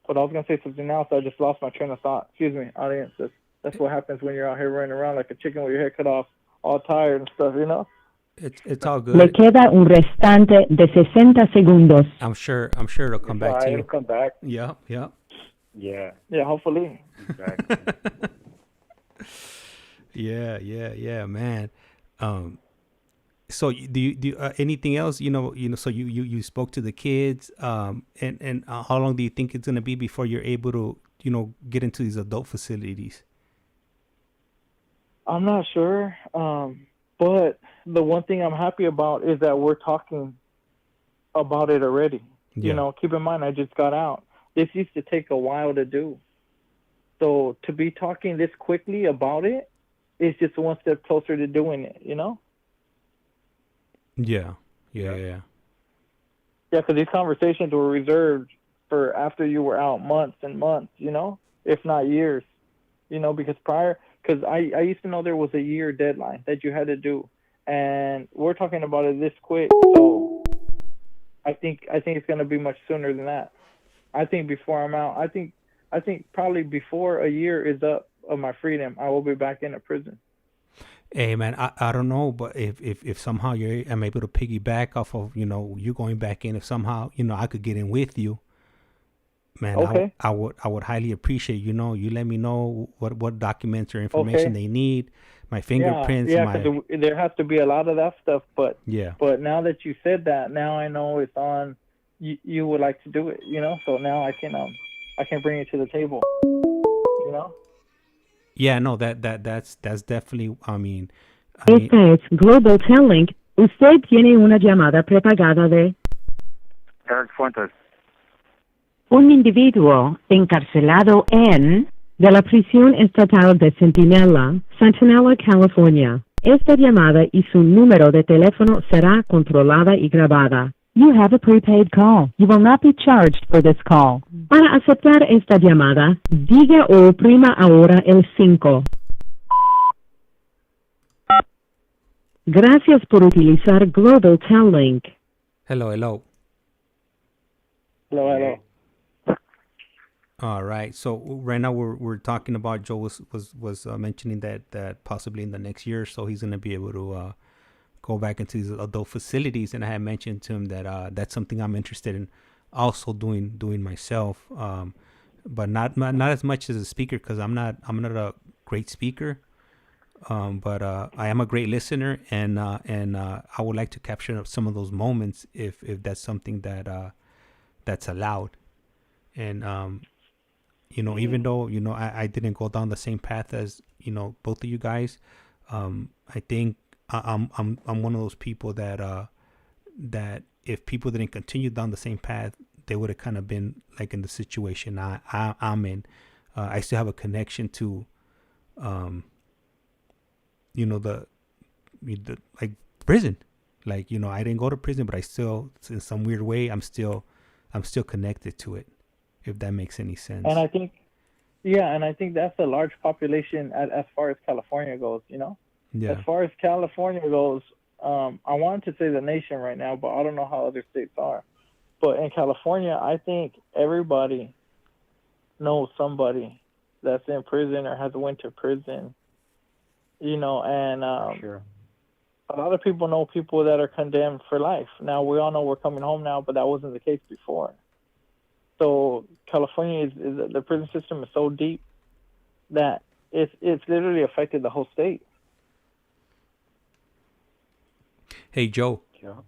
was gonna say something else. I just lost my train of thought. Excuse me, audience. That's what happens when you're out here running around like a chicken with your head cut off, all tired and stuff, It's all good. Le queda un restante de 60 segundos. I'm sure it'll come back to you. It'll come back. Yeah. Yeah, hopefully. Exactly. Yeah, man. So do you anything else? So you spoke to the kids. And how long do you think it's gonna be before you're able to get into these adult facilities? I'm not sure. But the one thing I'm happy about is that we're talking about it already. Yeah. Keep in mind, I just got out. This used to take a while to do. So to be talking this quickly about it is just one step closer to doing it, Yeah. Yeah, because these conversations were reserved for after you were out months and months, if not years, because because I used to know there was a year deadline that you had to do, and we're talking about it this quick, so I think it's going to be much sooner than that. I think before I'm out, I think probably before a year is up of my freedom, I will be back in a prison. Hey man, I don't know, but if somehow I'm able to piggyback off of you going back in, if somehow I could get in with you, man, okay. I would highly appreciate you let me know what documents or information they need, my fingerprints. Because there has to be a lot of that stuff, but yeah. But now that you said that, now I know it's on. You would like to do it, so now I can bring it to the table, Yeah, no, that's definitely. I mean, Esta es Global Telling. Usted tiene una llamada prepagada de Eric Fuentes. un individuo encarcelado en de la prisión estatal de Centinela, California. Esta llamada y su número de teléfono será controlada y grabada. You have a prepaid call. You will not be charged for this call. Para aceptar esta llamada, diga o oprima ahora el 5. Gracias por utilizar Global Tel Link. Hello. Hello. All right. So right now we're talking about Joe was mentioning that possibly in the next year or so he's going to be able to go back into these adult facilities, and I had mentioned to him that that's something I'm interested in also doing myself, but not as much as a speaker, because I'm not a great speaker, but I am a great listener, and I would like to capture some of those moments if that's something that's allowed. And even though I didn't go down the same path as both of you guys, I think I'm one of those people that if people didn't continue down the same path, they would have kind of been like in the situation I'm in. I still have a connection to the like prison. Like I didn't go to prison, but I still, in some weird way, I'm still connected to it, if that makes any sense. And I think that's a large population as far as California goes, Yeah. As far as California goes, I wanted to say the nation right now, but I don't know how other states are. But in California, I think everybody knows somebody that's in prison or has went to prison, and Sure. a lot of people know people that are condemned for life. Now, we all know we're coming home now, but that wasn't the case before. So California is the prison system is so deep that it's literally affected the whole state. Hey, Joe. Yeah.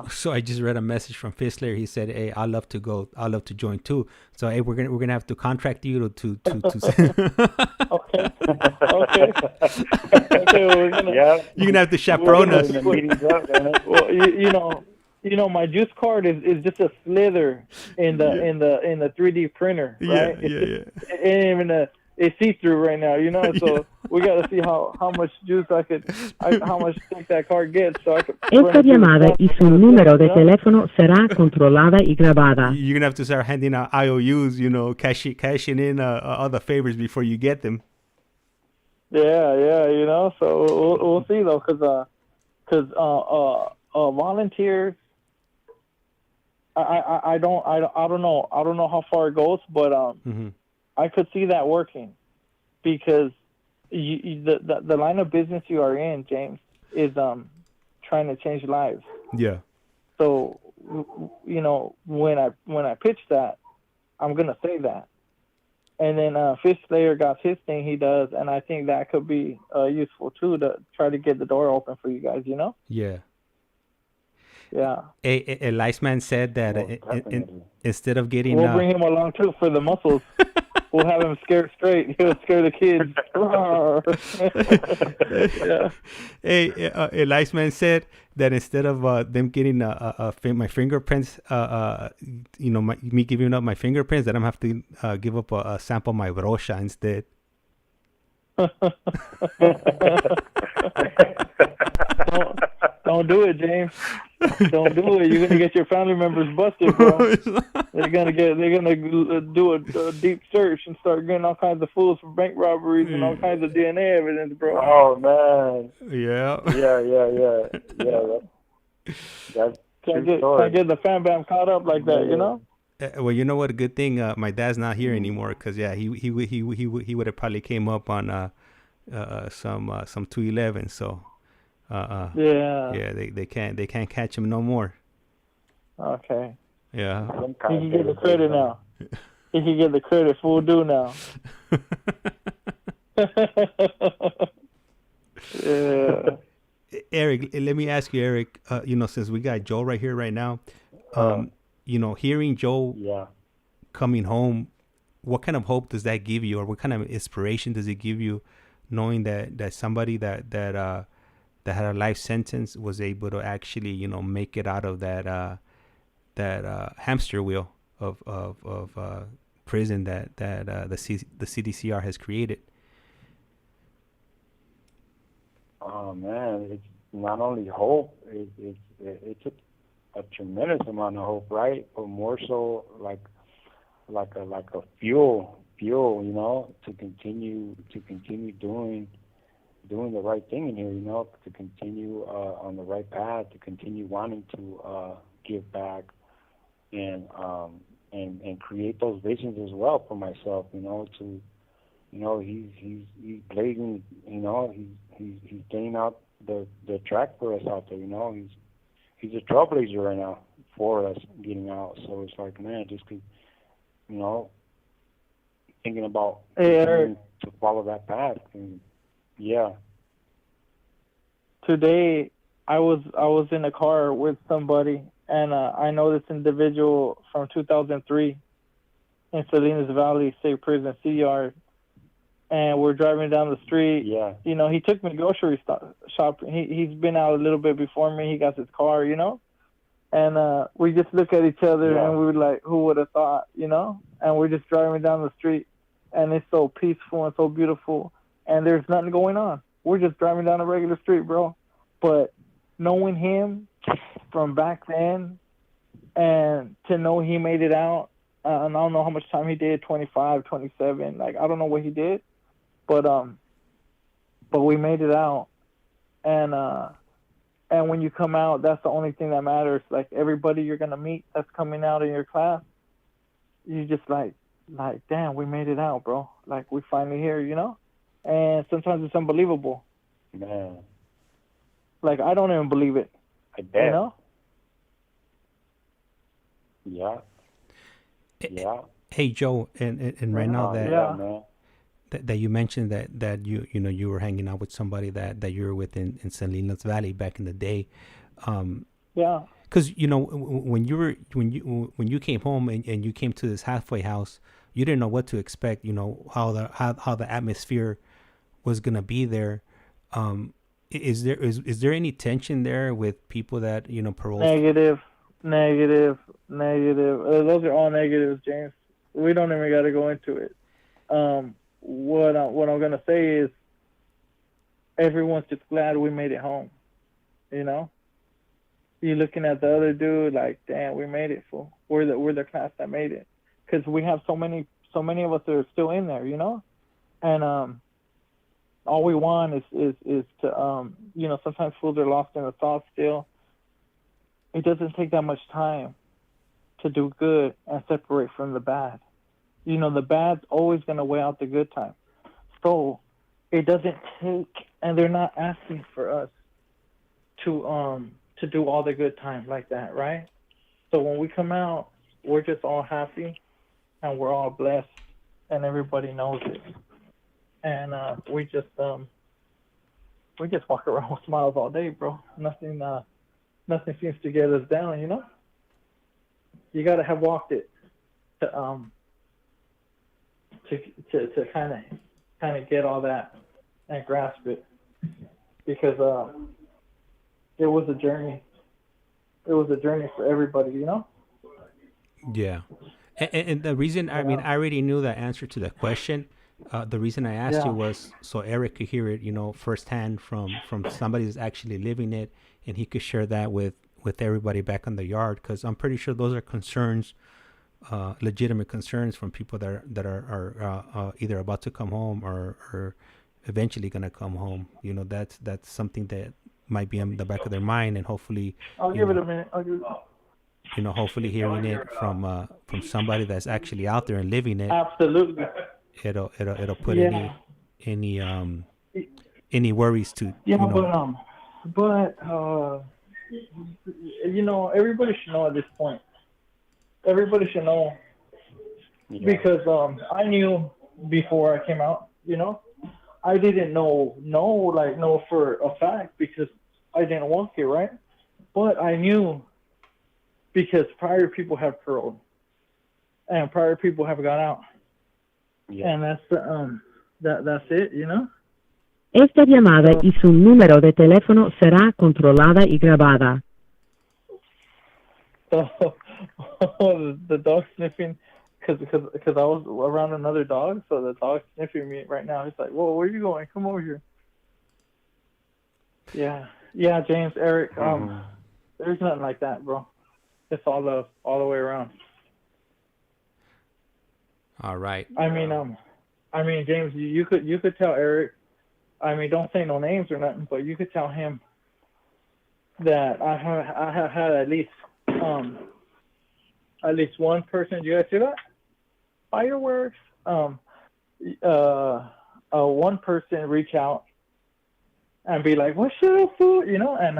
So I just read a message from Fistler. He said, "Hey, I'd love to go. I'd love to join too. So hey, we're gonna have to contract you to." Okay. Well, you're gonna have to chaperone us. Well, my juice card is just a slither in the 3D printer, right? Yeah. It ain't even it's see-through right now, So we got to see how much juice how much thick that card gets, so I could. Esta llamada y su número de teléfono será controlada y grabada. You're gonna have to start handing out IOUs, cashing in all the favors before you get them. Yeah, So we'll see though, because volunteers. I don't know how far it goes, but I could see that working, because the line of business you are in, James, is trying to change lives. Yeah. So when I pitch that, I'm gonna say that, and then Fish Slayer got his thing he does, and I think that could be useful too, to try to get the door open for you guys. Yeah. Yeah. A ICEMAN said that instead of getting... We'll bring him along, too, for the muscles. We'll have him scared straight. He'll scare the kids. Yeah. Hey, a ICEMAN said that instead of them getting my fingerprints, me giving up my fingerprints, that I'm going to have to give up a sample of my brocha instead. Don't do it, James. Don't do it. You're gonna get your family members busted, bro. They're gonna do a deep search and start getting all kinds of fools for bank robberies and all kinds of DNA evidence, bro. Oh man. Yeah. Can't get the fam bam caught up like that, Well, you know what? A good thing my dad's not here anymore, because he would have probably came up on some 211. So. Yeah, they can't catch him no more. Okay. Yeah. He can get the credit now. He can get the credit full due now. Yeah. Eric, let me ask you, Eric. Since we got Joe right here right now, hearing Joe coming home, what kind of hope does that give you, or what kind of inspiration does it give you, knowing that somebody that had a life sentence was able to actually, make it out of that hamster wheel of prison that the CDCR has created. Oh man, it's not only hope. It's a tremendous amount of hope, right? But more so like a fuel, you know, to continue doing the right thing in here, you know, to continue on the right path, to continue wanting to give back and create those visions as well for myself, you know, to, you know, he's blazing, you know, he's laying out the track for us out there, you know, he's a trailblazer right now for us getting out. So it's like, man, just keep, you know, thinking about to follow that path. And yeah. Today, I was in a car with somebody, and I know this individual from 2003 in Salinas Valley State Prison C-Yard, and we're driving down the street. Yeah. You know, he took me grocery shopping. He's been out a little bit before me. He got his car, you know, and we just look at each other and we were like, who would have thought, you know? And we're just driving down the street, and it's so peaceful and so beautiful, and there's nothing going on. We're just driving down a regular street, bro. But knowing him from back then, and to know he made it out, and I don't know how much time he did, 25, 27, like I don't know what he did, but we made it out, and when you come out, that's the only thing that matters. Like everybody you're gonna meet that's coming out in your class, you just like damn, we made it out, bro. Like we finally here, you know. And sometimes it's unbelievable. Man. Like I don't even believe it. I bet. You know. Yeah. Yeah. Hey Joe, and right now that you mentioned that you were hanging out with somebody that you were with in Salinas Valley back in the day, yeah. Because you know when you came home and you came to this halfway house, you didn't know what to expect. You know how the atmosphere was gonna be there. Is there any tension there with people that parole? Negative. Those are all negatives, James. We don't even got to go into it. What I'm gonna say is, everyone's just glad we made it home. You know, you're looking at the other dude like, damn, we made it, fool. We're the class that made it, because we have so many of us that are still in there. You know, and all we want is to sometimes fools are lost in the thoughts still. It doesn't take that much time to do good and separate from the bad. You know, the bad's always going to weigh out the good time. So it doesn't take, and they're not asking for us to do all the good time like that, right? So when we come out, we're just all happy and we're all blessed, and everybody knows it. And we just walk around with smiles all day, bro. Nothing seems to get us down, you know? You got to have walked it to kind of get all that and grasp it, because it was a journey. It was a journey for everybody, you know? Yeah. And the reason, I mean, I already knew the answer to that question. The reason I asked you was so Eric could hear it, firsthand from somebody who's actually living it, and he could share that with everybody back on the yard, because I'm pretty sure those are concerns, legitimate concerns from people that are either about to come home or eventually gonna come home. That's something that might be in the back of their mind, and hopefully I'll give it a minute. Hopefully hearing it from somebody that's actually out there and living it. Absolutely. It'll put any worries to but everybody should know at this point. Everybody should know, because I knew before I came out. I didn't know for a fact, because I didn't work here, right? But I knew, because prior people have paroled and prior people have got out. Yeah. And that's it, Esta llamada y su número de teléfono será controlada y grabada. The dog sniffing because I was around another dog, so the dog's sniffing me right now. He's like, "Whoa, where are you going? Come over here." Yeah, James, Eric. There's nothing like that, bro. It's all love, all the way around. All right. I mean, James, you could tell Eric. I mean, don't say no names or nothing, but you could tell him that I have had at least one person. Do you guys see that? Fireworks. One person reach out and be like, "What should I do?" You know, and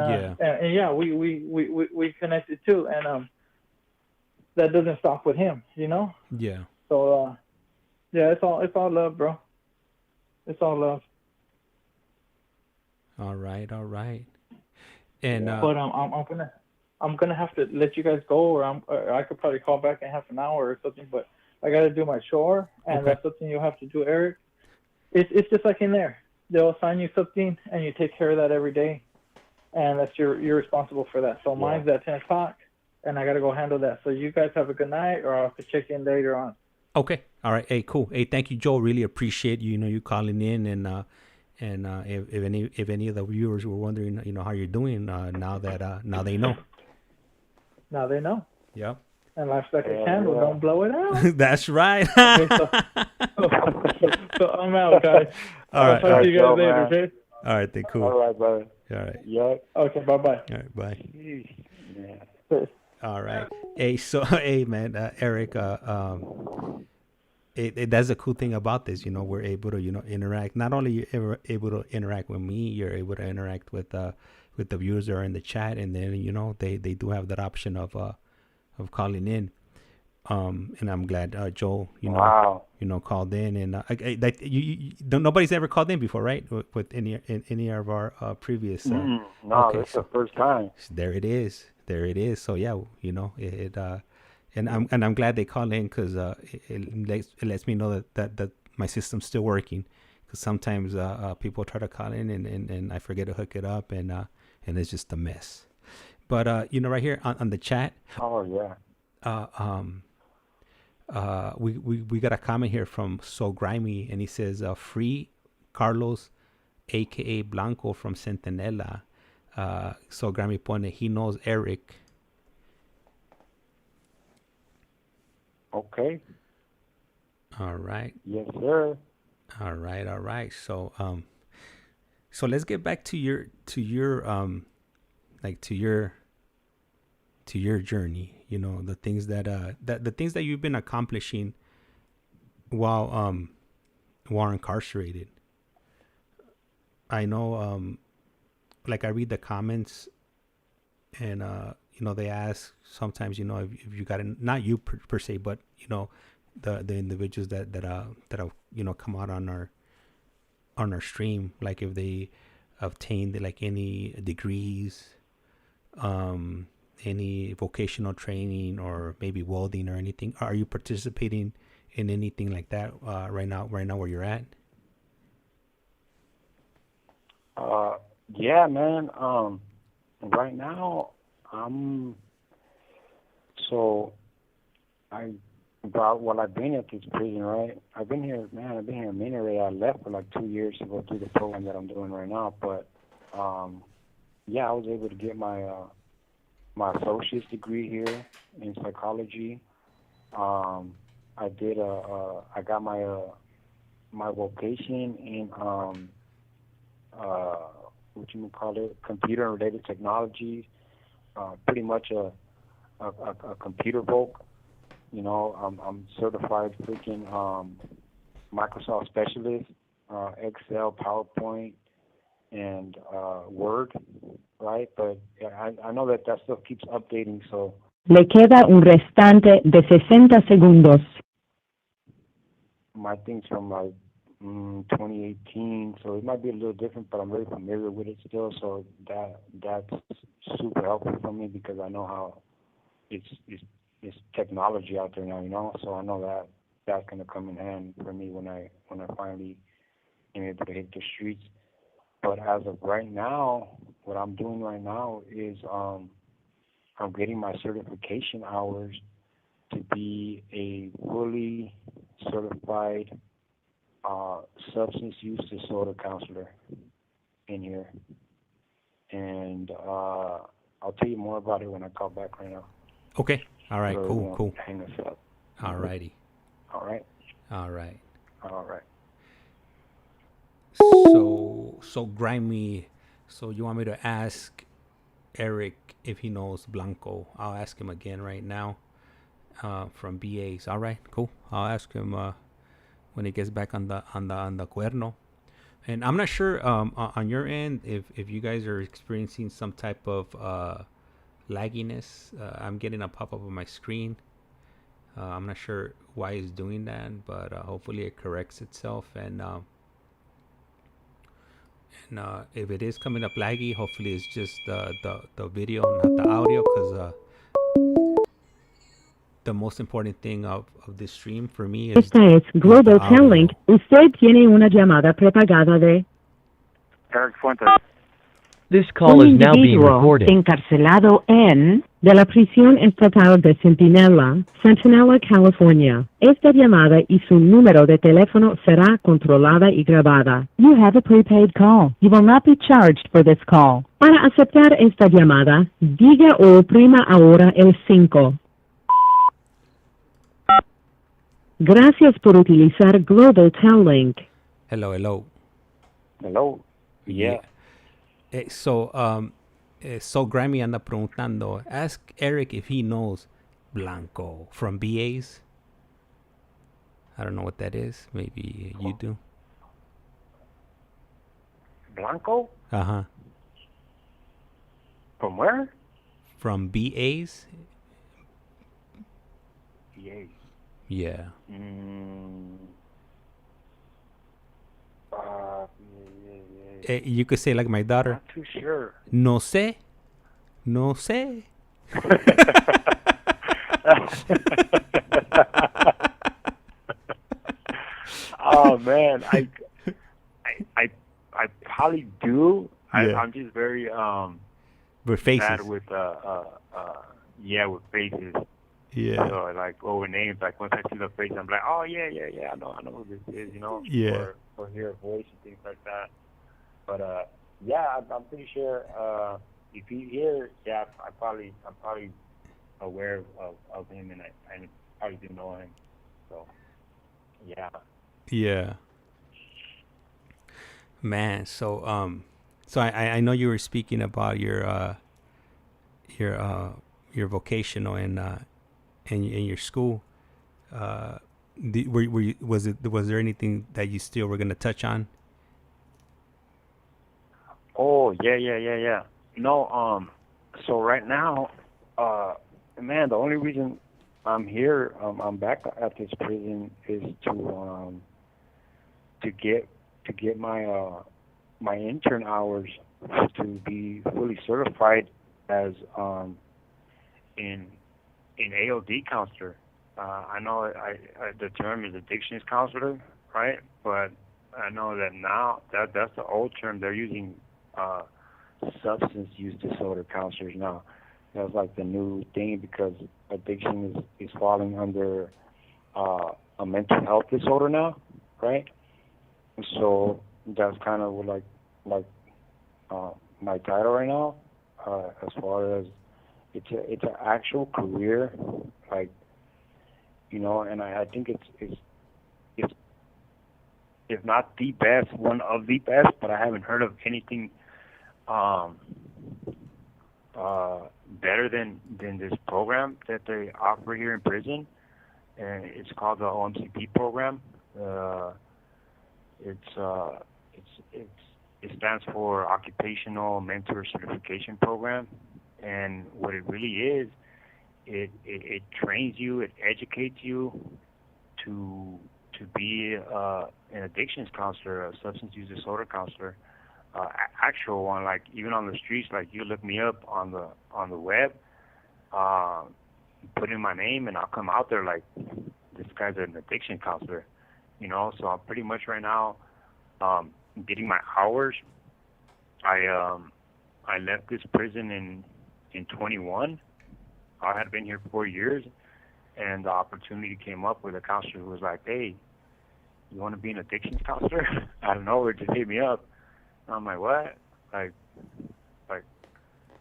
we connected too, and that doesn't stop with him, you know. Yeah. So it's all love, bro. It's all love. All right. And but I'm gonna have to let you guys go, or I could probably call back in half an hour or something. But I gotta do my chore, and that's something you'll have to do, Eric. It's just like in there. They'll assign you something, and you take care of that every day, and that's you're responsible for that. So mine's at 10 o'clock, and I gotta go handle that. So you guys have a good night, or I'll have to check in later on. Okay. All right. Hey, cool. Hey, thank you, Joe. Really appreciate you calling in, and if any of the viewers were wondering, how you're doing, now they know. Now they know. Yep. And life's like a candle, don't blow it out. That's right. Okay, so I'm out, guys. I'll talk to you guys later, okay? All right, then cool. All right, brother. All right. Yeah. Okay, bye-bye. All right, bye. Yeah. All right. Hey, so man, Eric, that's the cool thing about this. We're able to interact. Not only you're able to interact with me, you're able to interact with the viewers that are in the chat, and then they do have that option of calling in. And I'm glad Joel, called in, and nobody's ever called in before, right? With any of our previous. No, that's the first time. There it is. So yeah, and I'm glad they called in, because it lets me know that my system's still working. Because sometimes people try to call in and I forget to hook it up, and it's just a mess. But right here on the chat. Oh yeah. We got a comment here from So Grimy, and he says, "Free Carlos, aka Blanco from Centinela." So Grimy pointed, he knows Eric. Okay. All right. Yes, sir. All right. So let's get back to your journey. The things that the things that you've been accomplishing while incarcerated. I know, like I read the comments, and they ask sometimes, if you got not you per se, but the individuals that come out on our stream, like if they obtained like any degrees, any vocational training, or maybe welding or anything. Are you participating in anything like that right now where you're at? Yeah, man. Right now, I've been at this prison, right? I've been here a minute already. I left for like 2 years to go through the program that I'm doing right now. But, I was able to get my associate's degree here in psychology. I got my vocation in, computer-related technologies, pretty much a computer voc. I'm certified freaking Microsoft specialist, Excel, PowerPoint, and Word, right? But I know that stuff keeps updating, so... Le queda un restante de 60 segundos. My thing's from like 2018, so it might be a little different, but I'm very familiar with it still, so that's super helpful for me, because I know how it's technology out there now, so I know that's going to come in hand for me when I finally am able to hit the streets. But as of right now, what I'm doing right now is I'm getting my certification hours to be a fully certified substance use disorder counselor in here. And I'll tell you more about it when I call back right now. Okay. All right. So Cool. Hang us up. All righty. All right. All right. All right. So grimy. So you want me to ask Eric if he knows Blanco? I'll ask him again right now. From BAs. All right. Cool. I'll ask him when he gets back on the cuerno. And I'm not sure on your end if you guys are experiencing some type of lagginess. I'm getting a pop-up on my screen. I'm not sure why it's doing that, but hopefully it corrects itself. And if it is coming up laggy, hopefully it's just the video, not the audio, because the most important thing of this stream for me is Esta es Global Talent. Usted tiene una llamada prepagada de Eric Fuentes. This call is now being recorded. Encarcelado en de la prisión estatal de Centinela, California. Esta llamada y su número de teléfono será controlada y grabada. You have a prepaid call. You will not be charged for this call. Para aceptar esta llamada, diga o oprima ahora el 5. Gracias por utilizar Global Talent. Hello. Hello. Yeah. So Grammy anda preguntando. Ask Eric if he knows Blanco from BAs. I don't know what that is. Maybe you do. Blanco? Uh-huh. From where? From BAs? BAs. Yeah. You could say like my daughter. Not too sure. No sé. Oh man, I probably do. Yeah. I'm just very With faces. bad with with faces. Yeah. So like over names, like once I see the face, I'm like, oh yeah, I know who this is, you know. Yeah. Or hear a voice and things like that. But yeah, I'm pretty sure if you hear, I'm probably aware of him, and I probably do know him. So yeah. Yeah. Man, so I know you were speaking about your vocational and in your school. Was there anything that you still were gonna touch on? Oh yeah. No, so right now, man, the only reason I'm here, I'm back at this prison is to get my intern hours to be fully certified as in AOD counselor. I know the term is addictions counselor, right? But I know that now that's the old term. They're using substance use disorder counselors now. That's like the new thing because addiction is falling under a mental health disorder now, right? So that's kind of like my title right now, as far as it's an actual career, like, you know, and I think it's if not the best, one of the best, but I haven't heard of anything better than this program that they offer here in prison, and it's called the OMCP program. It stands for Occupational Mentor Certification Program, and what it really is, it trains you, it educates you to be an addictions counselor, a substance use disorder counselor, actual one, like even on the streets, like you look me up on the web, put in my name, and I'll come out there like this guy's an addiction counselor, you know. So I'm pretty much right now getting my hours. I left this prison in 21. I had been here 4 years, and the opportunity came up with a counselor who was like, hey, you want to be an addictions counselor? Out of nowhere, just hit me up. And I'm like, what? Like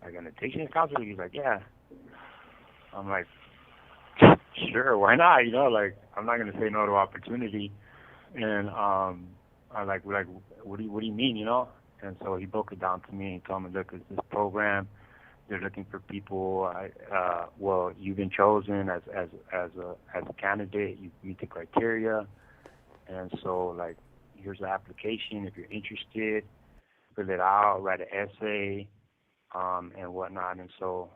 an addictions counselor? He's like, yeah. I'm like, sure, why not? You know, like, I'm not gonna say no to opportunity. And I'm like, what do you mean? You know? And so he broke it down to me and told me, look, it's this program. They're looking for people. Well, you've been chosen as a candidate. You meet the criteria, and so like, here's the application. If you're interested, fill it out, write an essay, and whatnot. And so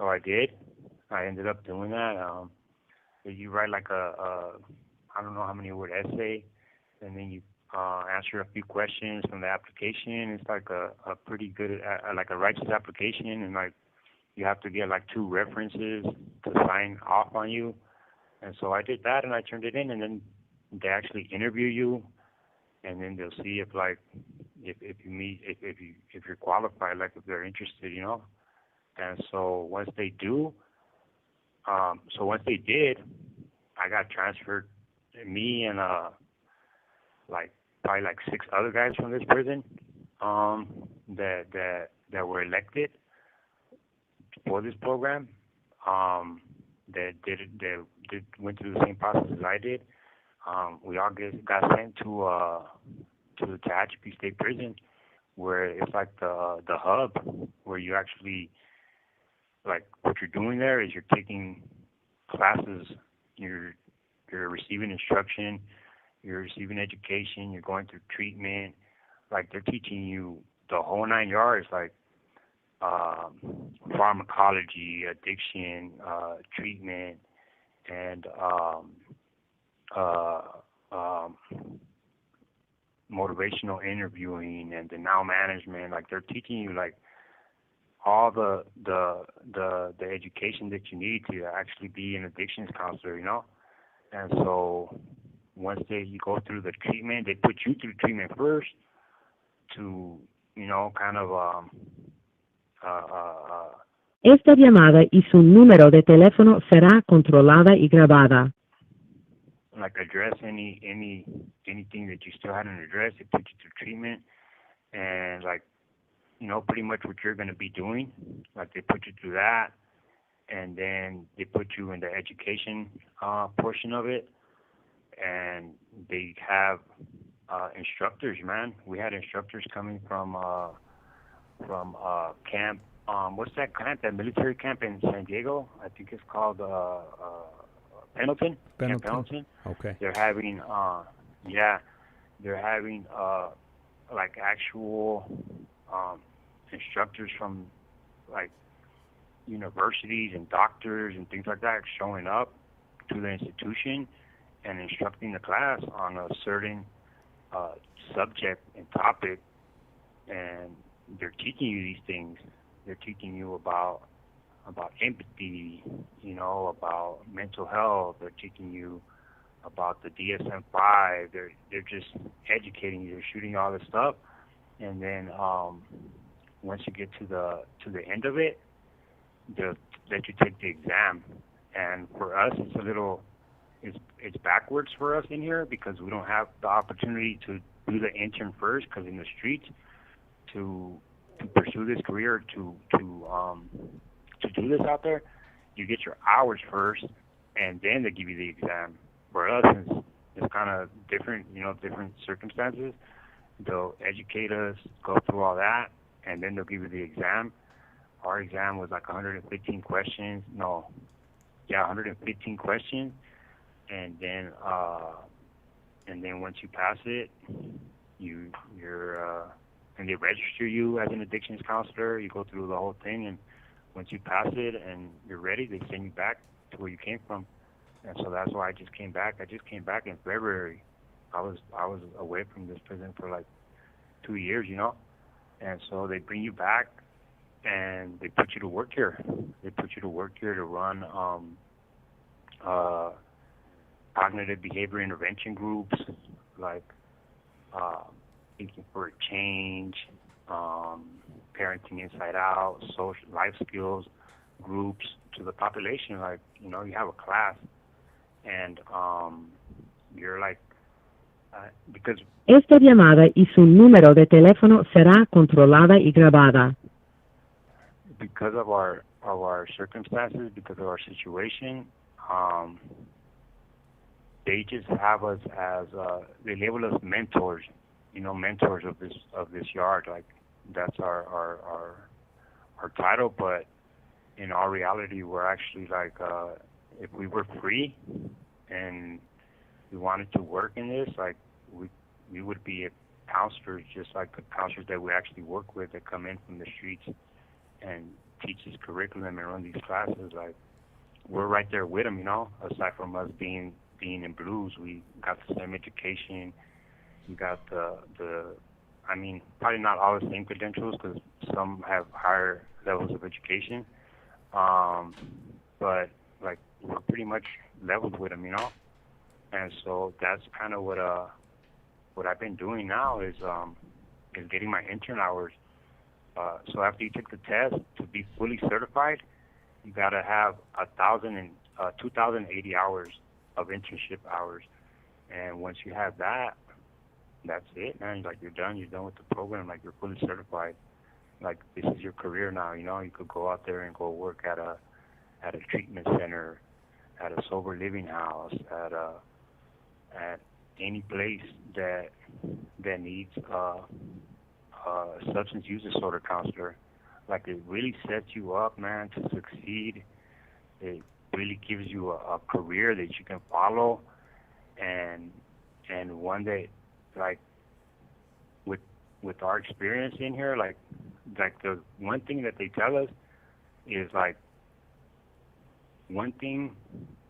I did. I ended up doing that. You write like a I don't know how many word essay, and then you answer a few questions from the application. It's like a pretty good, like a righteous application, and like you have to get like 2 references to sign off on you. And so I did that, and I turned it in, and then they actually interview you, and then they'll see if like if you meet if you're qualified, like if they're interested, you know. And so once they do, once they did, I got transferred. Me and like probably like 6 other guys from this prison that were elected for this program, that went through the same process as I did. We all got sent to Tehachapi State Prison, where it's like the hub where you actually, like, what you're doing there is you're taking classes, you're receiving instruction, you're receiving education, you're going through treatment. Like, they're teaching you the whole 9 yards, like pharmacology, addiction, treatment, and motivational interviewing and denial management. Like, they're teaching you like all the education that you need to actually be an addictions counselor, you know. And so once you go through the treatment, they put you through treatment first to, you know, kind of Esta llamada y su número de teléfono será controlada y grabada. like address anything that you still hadn't addressed. They put you through treatment, and like, you know, pretty much what you're going to be doing. Like, they put you through that, and then they put you in the education portion of it, and they have instructors, man. We had instructors coming from camp. What's that camp? That military camp in San Diego? I think it's called Pendleton. Camp Pendleton. Okay. They're having like actual instructors from like universities and doctors and things like that showing up to the institution and instructing the class on a certain subject and topic, and they're teaching you these things. They're teaching you about empathy, you know, about mental health. They're teaching you about the DSM-5. They're just educating you. They're shooting all this stuff, and then once you get to the end of it, they'll let you take the exam. And for us, it's backwards for us in here because we don't have the opportunity to do the intern first, because in the streets to pursue this career, to do this out there, you get your hours first, and then they give you the exam. For us, it's kind of different, you know, different circumstances. They'll educate us, go through all that, and then they'll give you the exam. Our exam was like 115 questions. 115 questions, and then once you pass it, you're and they register you as an addictions counselor. You go through the whole thing, and once you pass it and you're ready, they send you back to where you came from. And so that's why I just came back. I just came back in February. I was away from this prison for like 2 years, you know. And so they bring you back, and they put you to work here. They put you to work here to run cognitive behavior intervention groups, like thinking for a change, parenting inside out, social life skills groups to the population. Like, you know, you have a class and you're like because Esta llamada y su número de teléfono será controlada y grabada. Because of our circumstances, because of our situation, they just have us as they label us mentors, mentors of this yard. Like that's our title, but in our reality, we're actually like if we were free and we wanted to work in this, like we would be counselors, just like the counselors that we actually work with that come in from the streets and teach this curriculum and run these classes. Like we're right there with them, aside from us being in blues, we got the same education. We got I mean, probably not all the same credentials because some have higher levels of education, but like we're pretty much leveled with them, and so that's kind of what I've been doing now is getting my intern hours. So after you take the test to be fully certified, you gotta have 2,080 hours of internship hours, and once you have that, that's it, man. Like you're done with the program. Like you're fully certified. Like this is your career now. You could go out there and go work at a treatment center, at a sober living house, at any place that needs a substance use disorder counselor. Like it really sets you up, man, to succeed. It really gives you a career that you can follow, and one day, like with our experience in here, like the one thing that they tell us is like one thing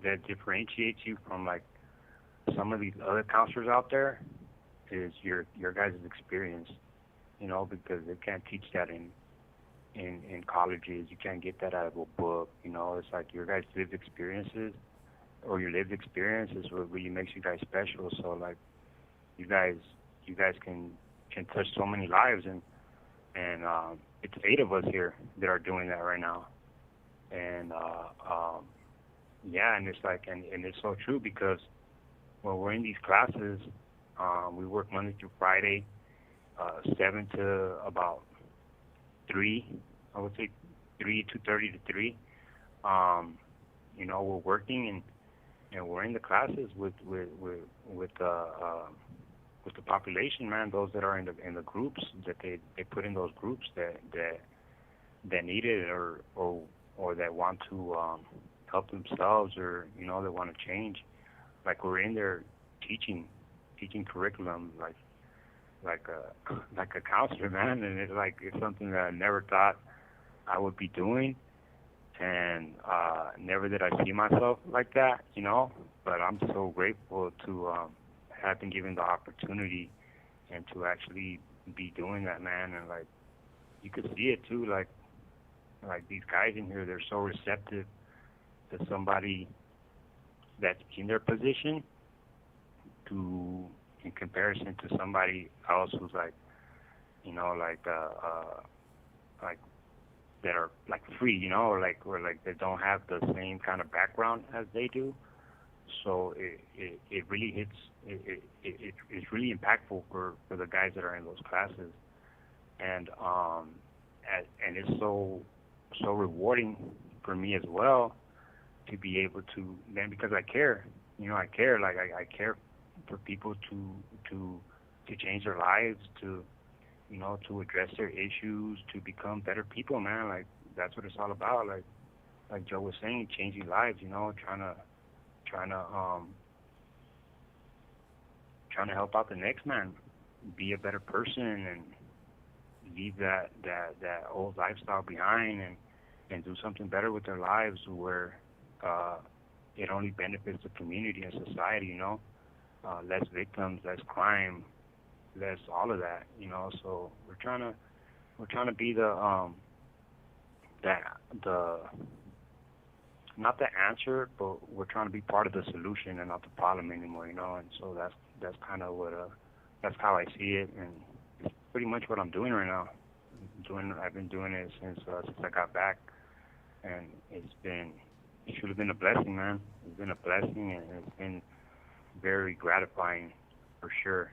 that differentiates you from like some of these other counselors out there is your guys' experience, because they can't teach that in colleges. You can't get that out of a book. It's like your guys' lived experiences, or your lived experience is what really makes you guys special. So like you guys can touch so many lives, and it's 8 of us here that are doing that right now, and yeah, and it's like and it's so true because when we're in these classes, we work Monday through Friday, 7 to about 3. I would say 2:30 to 3. We're working and we're in the classes with the population, man. Those that are in the groups that they put in those groups that need it or that want to help themselves, or they want to change. Like we're in there teaching curriculum like a counselor, man, and it's something that I never thought I would be doing, and never did I see myself like that, but I'm so grateful to have been given the opportunity and to actually be doing that, man. And like you could see it too, like these guys in here, they're so receptive to somebody that's in their position in comparison to somebody else who's like that are like free, or like they don't have the same kind of background as they do. So it really hits. It's really impactful for the guys that are in those classes, and it's so rewarding for me as well to be able to, man, because I care. I care. Like I care for people to change their lives, to to address their issues, to become better people, man. Like that's what it's all about. Like Joe was saying, changing lives. Trying to help out the next man, be a better person, and leave that old lifestyle behind, and do something better with their lives, where it only benefits the community and society. Less victims, less crime, less all of that. So we're trying to be the not the answer, but we're trying to be part of the solution and not the problem anymore, and so that's kind of what that's how I see it, and it's pretty much what I'm doing right now. I've been doing it since I got back, and it's been should have been a blessing, man. It's been a blessing, and it's been very gratifying, for sure.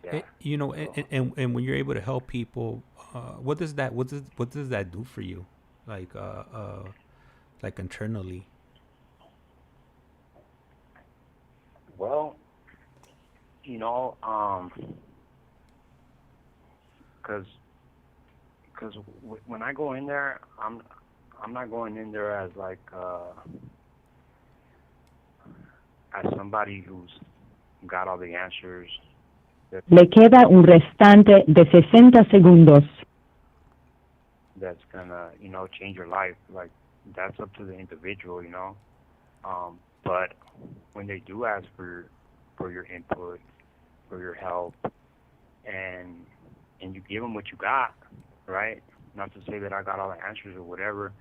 Yeah. You know, and when you're able to help people, what does that do for you, like internally? Well, you know, because when I go in there, I'm not going in there as like as somebody who's got all the answers. Le queda un restante de 60 segundos. That's gonna, you know, change your life. Like, that's up to the individual, you know. But when they do ask for your input, for your help, and you give them what you got, right? Not to say that I got all the answers or whatever,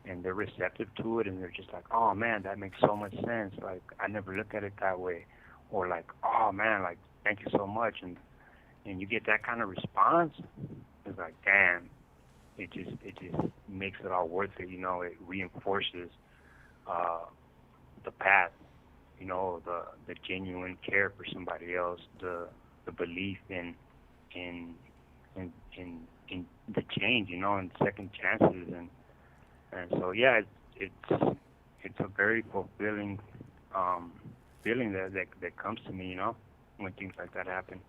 and they're receptive to it, and they're just like, oh man, that makes so much sense. Like, I never looked at it that way, or like, oh man, like, thank you so much, and you get that kind of response. It's like, damn, it just makes it all worth it. You know, it reinforces the path. You know, the genuine care for somebody else, the belief in the change, you know, and second chances, and so yeah, it's a very fulfilling feeling that comes to me, you know, when things like that happen.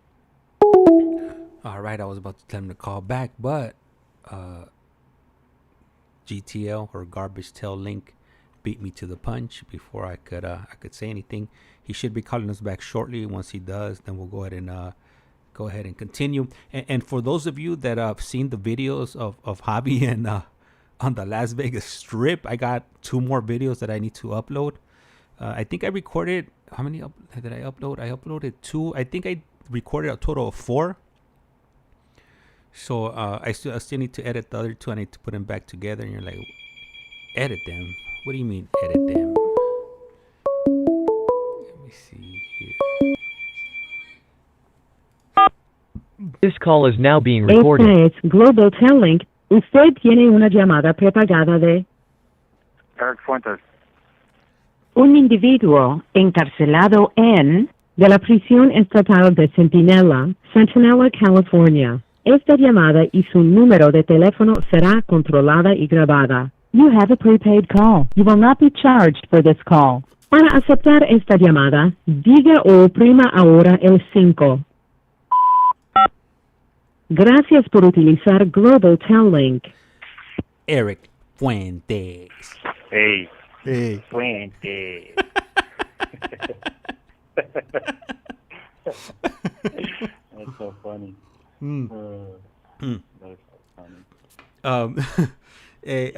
All right, I was about to tell him to call back, but GTL or Garbage Tail Link beat me to the punch before I could say anything. He should be calling us back shortly. Once he does, then we'll go ahead and continue. And for those of you that have seen the videos of Javi and on the Las Vegas Strip, I got 2 more videos that I need to upload. I think I recorded, how many did I upload? I uploaded 2. I think I recorded a total of 4. So I still need to edit the other 2. I need to put them back together. And you're like, edit them? What do you mean edit them? Let me see here. This call is now being recorded. Esta es Global Tel Link. Usted tiene una llamada prepagada de Eric Fuentes. un individuo encarcelado en de la prisión estatal de Centinela, California. Esta llamada y su número de teléfono será controlada y grabada. You have a prepaid call. You will not be charged for this call. Para aceptar esta llamada, diga o oprima ahora el 5. Gracias por utilizar Global Tel Link. Eric Fuentes. Hey. Hey. Fuentes. That's so funny. That's so funny. Hey,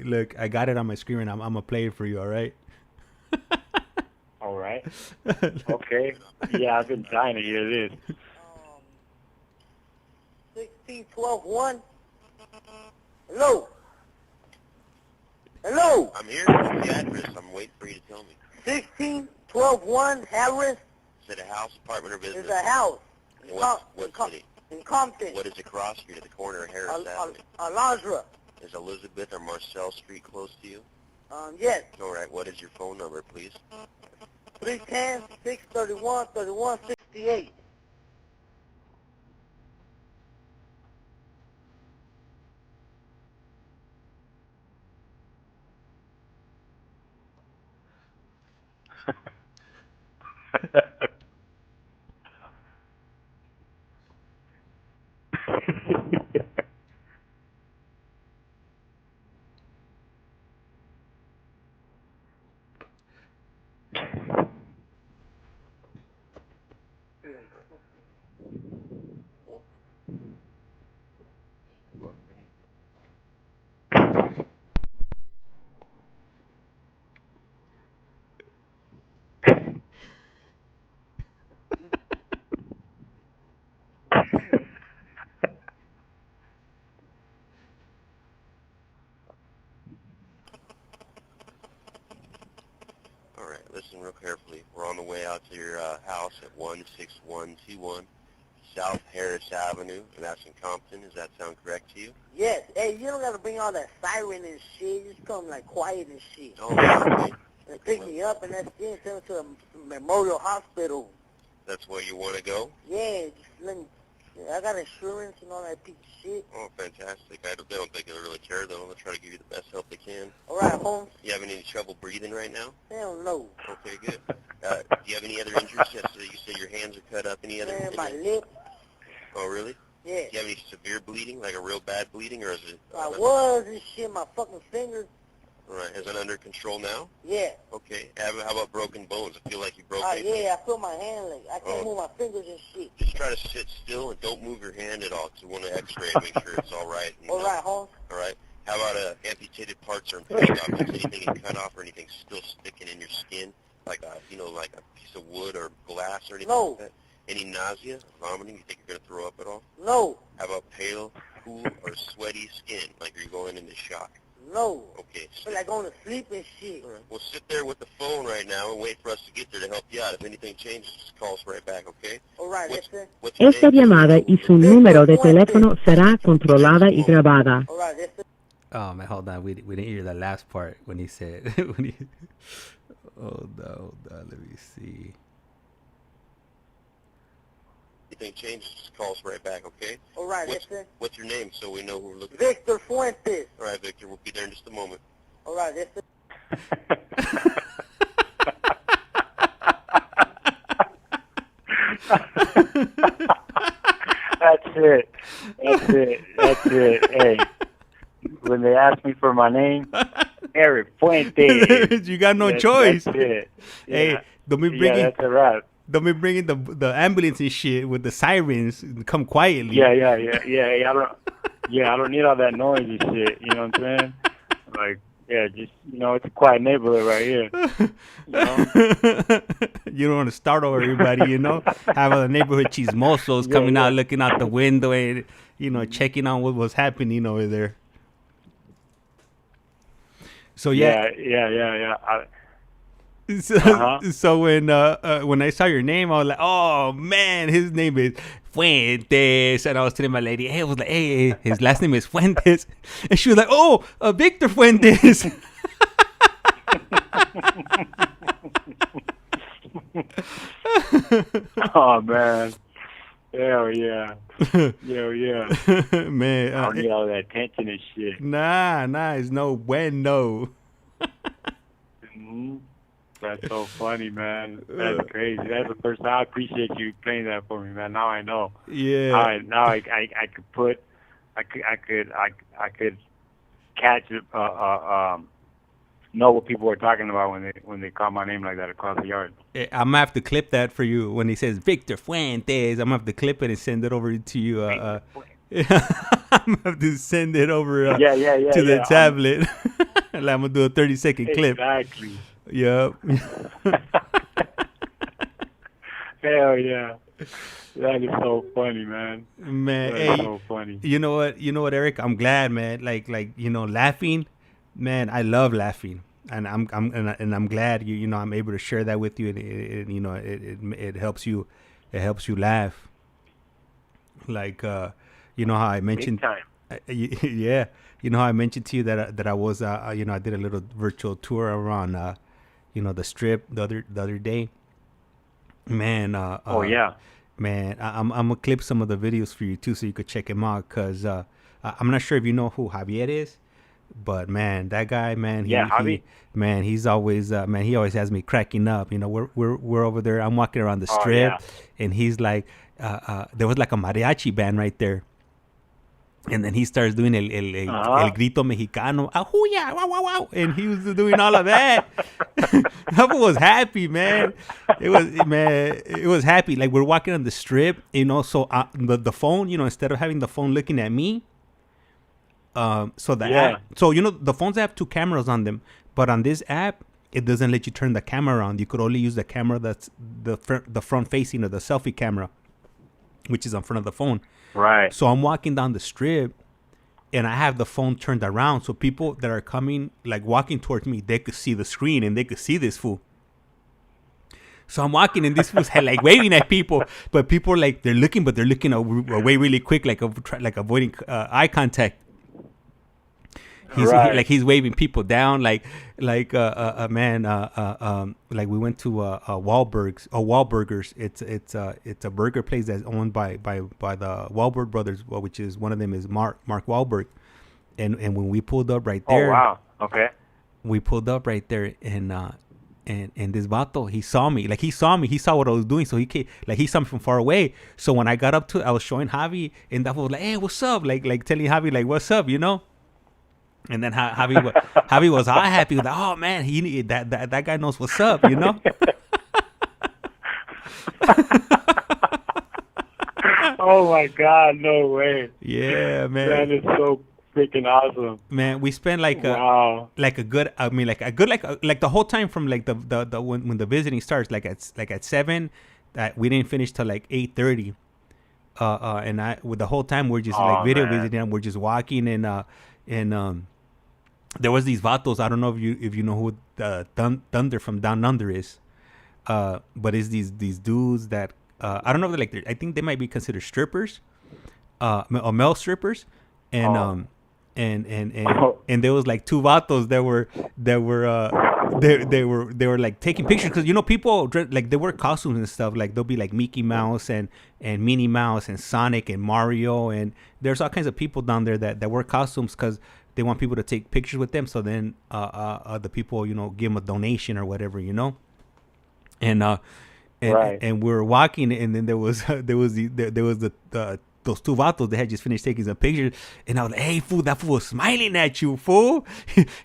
look, I got it on my screen, and I'm gonna play it for you, all right? All right. Okay. Yeah, I've been dying to hear this. 16-12-1. Hello. Hello. I'm here. What's the address? I'm waiting for you to tell me. 16-12-1 Harris. Is it a house, apartment, or business? There's a house. What city? In Compton. What is the cross street at the corner of Harris Avenue? Alondra. Is Elizabeth or Marcel Street close to you? Yes. All right. What is your phone number, please? 310-631-3168. All right. Listen real carefully. We're on the way out to your house at 16121 South Harris Avenue, and that's in Compton. Does that sound correct to you? Yes. Hey, you don't gotta bring all that siren and shit. Just come like quiet and shit. Oh, yeah, okay. And pick me up and that's it. Send me to a Memorial Hospital. That's where you want to go? Yeah, just let me. I got insurance and all that piece of shit. Oh, fantastic. They don't think they'll really care, though. They'll try to give you the best help they can. All right, Holmes. You having any trouble breathing right now? Hell no. Okay, good. Do you have any other injuries? Yes, so you say your hands are cut up. Any other? Man, my lip. Oh, really? Yeah. Do you have any severe bleeding, like a real bad bleeding, or is it? I was and shit, my fucking fingers. All right. Is it under control now? Yeah. Okay. How about broken bones? I feel like you broke anything. Yeah, I feel my hand like I can't move my fingers and shit. Just try to sit still and don't move your hand at all, because we want to x-ray and make sure it's all right. All right, Holmes. All right. How about amputated parts or impaled objects? Anything you cut off or anything still sticking in your skin, like a piece of wood or glass or anything like that? Any nausea, vomiting? You think you're gonna throw up at all? No. How about pale, cool, or sweaty skin, like you're going into shock? No. Okay. I feel like going to sleep and shit. All right. Well, sit there with the phone right now and wait for us to get there to help you out. If anything changes, just call us right back, okay? All right, listen. Esta llamada y su número de teléfono será controlada y grabada. All right, listen. Oh man, hold on. We didn't hear that last part when he said. Hold on. Let me see. Anything changes, just call us right back, okay? All right, listen. What's your name so we know who we're looking Victor Fuentes. All right, Victor, we'll be there in just a moment. All right, listen. That's it. Hey, when they ask me for my name, Eric Fuentes. You got no choice. That's it. Yeah. Hey, don't be bringing. That's a wrap. Don't be bringing the ambulance and shit with the sirens. Come quietly. Yeah. I don't need all that noise and shit. You know what I'm saying? Like, yeah, just it's a quiet neighborhood right here. You don't want to startle everybody. Have the neighborhood chismosos coming out, looking out the window, and checking on what was happening over there. So yeah. So when I saw your name, I was like, oh man, his name is Fuentes, and I was telling my lady, hey, his last name is Fuentes, and she was like, oh, Victor Fuentes. Oh man, hell yeah. Man, I don't need all that attention and shit. Nah, it's no bueno. That's so funny, man. That's crazy. That's the first time. I appreciate you playing that for me, man. Now I know. Yeah. Now I could catch it. Know what people were talking about when they call my name like that across the yard. I'm gonna have to clip that for you when he says Victor Fuentes. I'm gonna have to clip it and send it over to you. I'm gonna have to send it over to the tablet. I'm gonna do a 30-second clip. Exactly. Yep. Hell yeah. That is so funny, man. Man, that is so funny. You know what, Eric? I'm glad, man. Like laughing, man. I love laughing, and I'm glad I'm able to share that with you, and it helps you. It helps you laugh. Like how I mentioned. Big time. Yeah. How I mentioned to you that I was I did a little virtual tour around the strip the other day. Man. Oh yeah. Man, I'm gonna clip some of the videos for you too, so you could check him out. Cause I'm not sure if you know who Javier is, but man, that guy, man, he's always he always has me cracking up. We're over there. I'm walking around the strip, and he's like, there was like a mariachi band right there. And then he starts doing el grito mexicano, ahuya, wow, wow, wow, and he was doing all of that. That was happy, man. It was happy. Like we're walking on the strip, so the phone, instead of having the phone looking at me, app, the phones have two cameras on them, but on this app, it doesn't let you turn the camera on. You could only use the camera that's the front facing of the selfie camera, which is in front of the phone. Right. So I'm walking down the strip, and I have the phone turned around, so people that are coming, like walking towards me, they could see the screen and they could see this fool. So I'm walking, and this was like waving at people, but people are like they're looking away really quick, like avoiding eye contact. He's waving people down, like we went to Wahlburgers. It's a burger place that's owned by the Wahlberg brothers, which is one of them is Mark Wahlberg, and when we pulled up right there, oh wow, okay, we pulled up right there, and this vato, he saw me, he saw what I was doing, so he came, he saw me from far away. So when I got up to it, I was showing Javi, and that was like, hey, what's up, like telling Javi like what's up, you know. And then Javi was all happy. He was like, oh man, that guy knows what's up, you know. Oh my God, no way. Yeah, man. That is so freaking awesome. Man, we spent the whole time from the when the visiting starts, at 7, that we didn't finish till 8:30. And with the whole time we're just video visiting, we're just walking, and there was these vatos. I don't know if you know who Thunder from Down Under is, but it's these dudes that I don't know if I think they might be considered strippers, or male strippers, and there was two vatos that were taking pictures, because people they wear costumes and stuff, they'll be Mickey Mouse and Minnie Mouse and Sonic and Mario, and there's all kinds of people down there that wear costumes because they want people to take pictures with them, so then the people give them a donation or whatever, and and we were walking, and then there was those two vatos that had just finished taking some pictures, and I was like, hey fool, that fool was smiling at you, fool.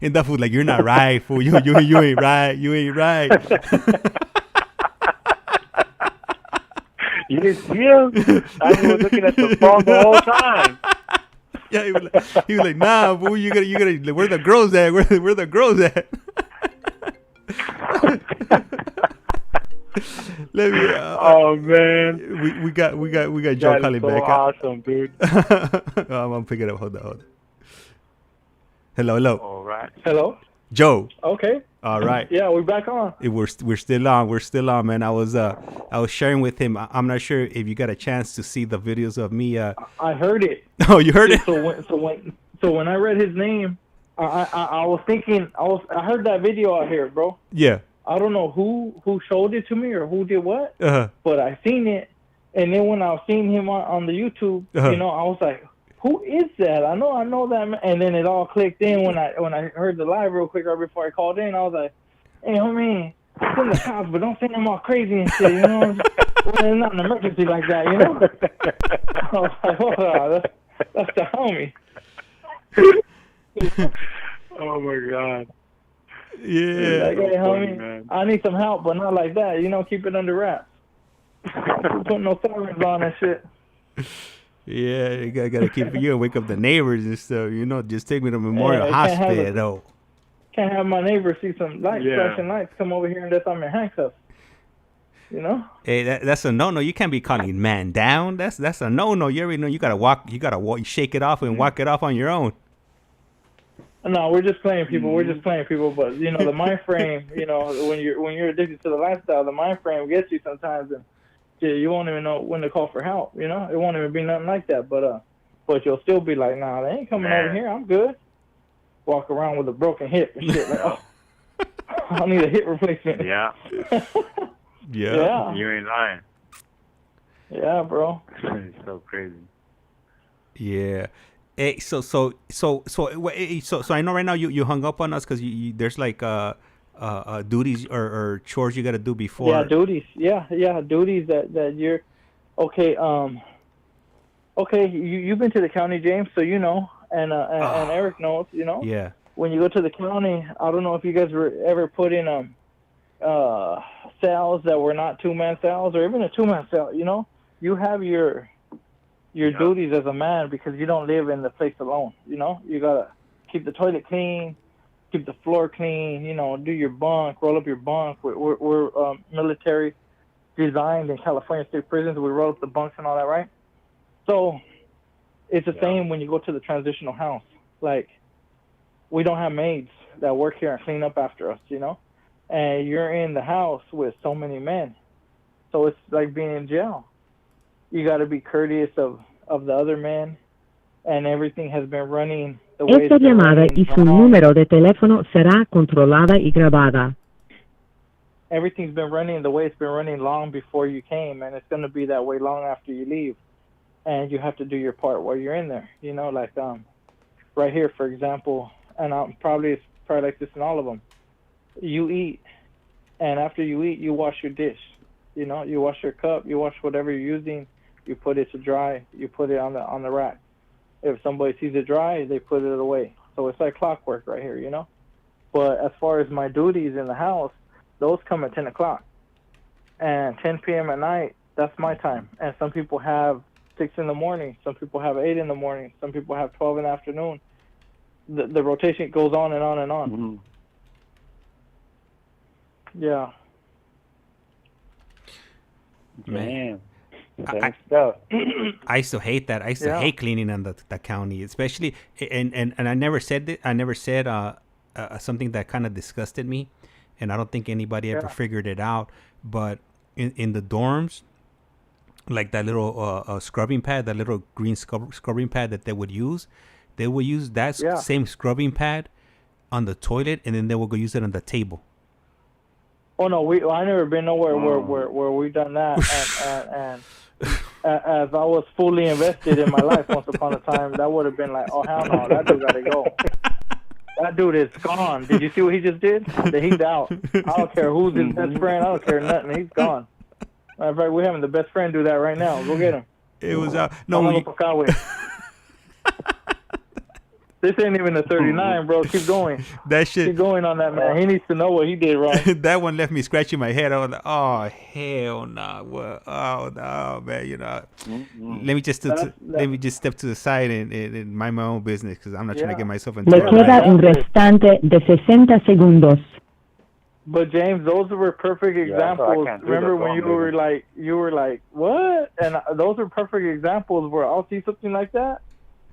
And that fool was like, you're not right, fool, you ain't right, you ain't right. You didn't see him? I was looking at the phone the whole time. Yeah, he was like, nah, fool, you gotta, where the girls at? Where the girls at? Let me. Oh man, we got Joe calling back. Awesome, dude. I'm gonna pick it up. Hold on. Hello. All right. Hello. Joe. Okay. All right. Yeah, we're back on. We're still on. We're still on, man. I was sharing with him. I'm not sure if you got a chance to see the videos of me. I heard it. Oh, you heard it? So when I read his name, I was thinking, I heard that video out here, bro. Yeah. I don't know who showed it to me or who did what, but I seen it, and then when I was seeing him on the YouTube, I was like, who is that? I know that man. And then it all clicked in when I heard the live real quick right before I called in. I was like, hey, homie, send the cops, but don't send them all crazy and shit, Well, it's not an emergency like that, I was like, hold on, that's the homie. Oh my God. Yeah. Like, hey, homie, I need some help, but not like that. Keep it under wraps. Put no sirens on and shit. Yeah, you gotta keep you wake up the neighbors and stuff. Just take me to Memorial Hospital. Can't have my neighbors see some flashing lights, come over here and that's I'm in handcuffs. Hey, that's a no. You can't be calling man down. That's a no. You already know you gotta walk. You shake it off and walk it off on your own. No, we're just playing people. But the mind frame, when you're addicted to the lifestyle, the mind frame gets you sometimes, and you won't even know when to call for help. It won't even be nothing like that. But you'll still be like, nah, they ain't coming over here. I'm good. Walk around with a broken hip and shit. Like, I need a hip replacement. Yeah. Yeah. You ain't lying. Yeah, bro. It's so crazy. Yeah. Hey, so I know right now you hung up on us because there's duties or chores you got to do before. Yeah, duties. Yeah, duties that you're okay. Okay, you've been to the county, James, so and Eric knows. Yeah. When you go to the county, I don't know if you guys were ever put in cells that were not 2-man cells or even a 2-man cell. You have your duties as a man because you don't live in the place alone. You gotta keep the toilet clean, keep the floor clean. Do your bunk, roll up your bunk. We're military designed in California state prisons. We roll up the bunks and all that, right? So it's the same when you go to the transitional house. We don't have maids that work here and clean up after us, and you're in the house with so many men. So it's like being in jail. You got to be courteous of the other men, and everything has been running the way Esta it's been llamada running y su long. número de teléfono será controlada y grabada. Everything's been running the way it's been running long before you came, and it's going to be that way long after you leave. And you have to do your part while you're in there. You know, like right here, for example, and it's probably like this in all of them. You eat, and after you eat, you wash your dish. You know, you wash your cup, you wash whatever you're using, you put it to dry, you put it on the rack. If somebody sees it dry, they put it away. So it's like clockwork right here, you know. But as far as my duties in the house, those come at 10 o'clock. And 10 p.m. at night, that's my time. And some people have 6 in the morning, some people have 8 in the morning, some people have 12 in the afternoon. The rotation goes on and on and on. Mm-hmm. Yeah. Man. I used to hate that. I used to hate cleaning on the county, especially, and I never said it. I never said something that kind of disgusted me, and I don't think anybody ever figured it out. But in the dorms, like that little scrubbing pad, that little green scrubbing pad that they would use that same scrubbing pad on the toilet, and then they would go use it on the table. Oh no, I never been nowhere where we done that, and as I was fully invested in my life once upon a time, that would have been like, oh hell no, that dude gotta go. That dude is gone. Did you see what he just did? He's out. I don't care who's his best friend. I don't care nothing. He's gone. Matter of fact, we're having the best friend do that right now. Go get him. It was out. This ain't even a 39, bro. Keep going. That shit. Keep going on that, man. He needs to know what he did wrong. That one left me scratching my head. I was like, oh, hell nah. What? Oh, no, man. You know, let me just step to the side and mind my own business because I'm not trying to get myself into Le queda un restante de 60 segundos. But James, those were perfect examples. Remember when you were like, what? And those are perfect examples where I'll see something like that,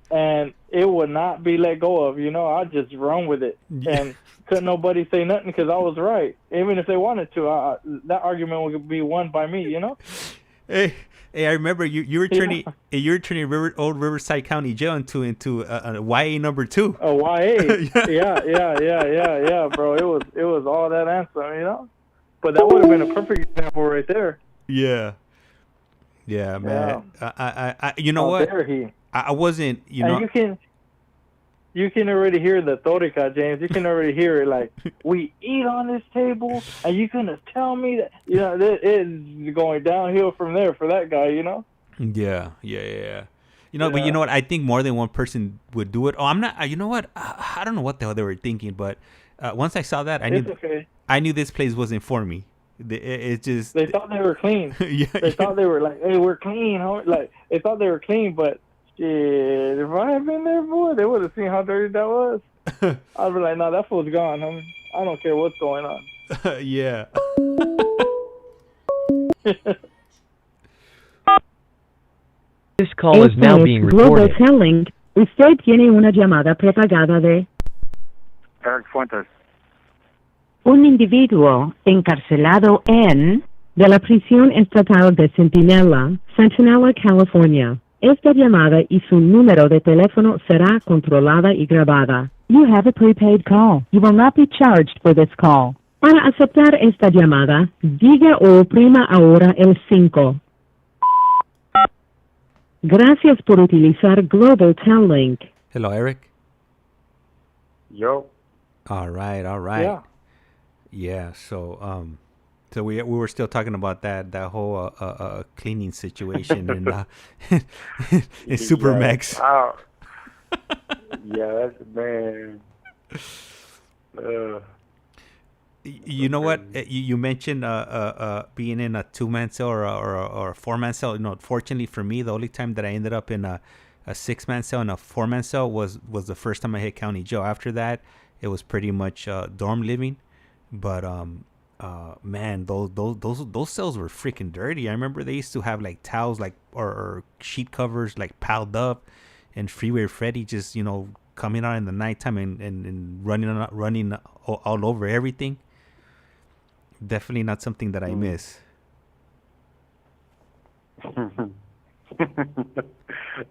and it would not be let go of. You know, I'd just run with it, and couldn't nobody say nothing because I was right. Even if they wanted to, that argument would be won by me. You know. Hey, I remember you were turning old Riverside County Jail into a YA number 2. A YA, yeah, bro. It was all that answer, you know. But that would have been a perfect example right there. Yeah, man. Yeah. I you know what? I wasn't, you know. And you can already hear the torica, James. You can already hear it, like, we eat on this table, and you gonna tell me that, you know, it's going downhill from there for that guy, you know? Yeah. You know, but you know what? I think more than one person would do it. Oh, I'm not, you know what? I don't know what the hell they were thinking, but once I saw that, I knew this place wasn't for me. It just... They thought they were clean. They thought they were like, hey, we're clean. Like, they thought they were clean, but... Shit, if I had been there, boy, they would have seen how dirty that was. I'd be like, no, that fool's gone, homie. I don't care what's going on. Yeah. This call is now being recorded. Telling, usted tiene una llamada prepagada de Eric Fuentes. Un individuo encarcelado de la prisión estatal de Centinela, California. Esta llamada y su número de teléfono será controlada y grabada. You have a prepaid call. You will not be charged for this call. Para aceptar esta llamada, diga o oprima ahora el 5. Gracias por utilizar Global Tel Link. Hello, Eric. Yo. All right. Yeah. So we were still talking about that whole cleaning situation in Supermax. Yeah, that's man. You know what? You mentioned being in a 2-man cell or a 4-man cell. You know, fortunately for me, the only time that I ended up in a 6-man cell and a 4-man cell was the first time I hit county jail. After that, it was pretty much dorm living. But man, those cells were freaking dirty. I remember they used to have like towels, like or sheet covers, like piled up, and Freeway Freddy just, you know, coming out in the nighttime and running all over everything. Definitely not something that I miss.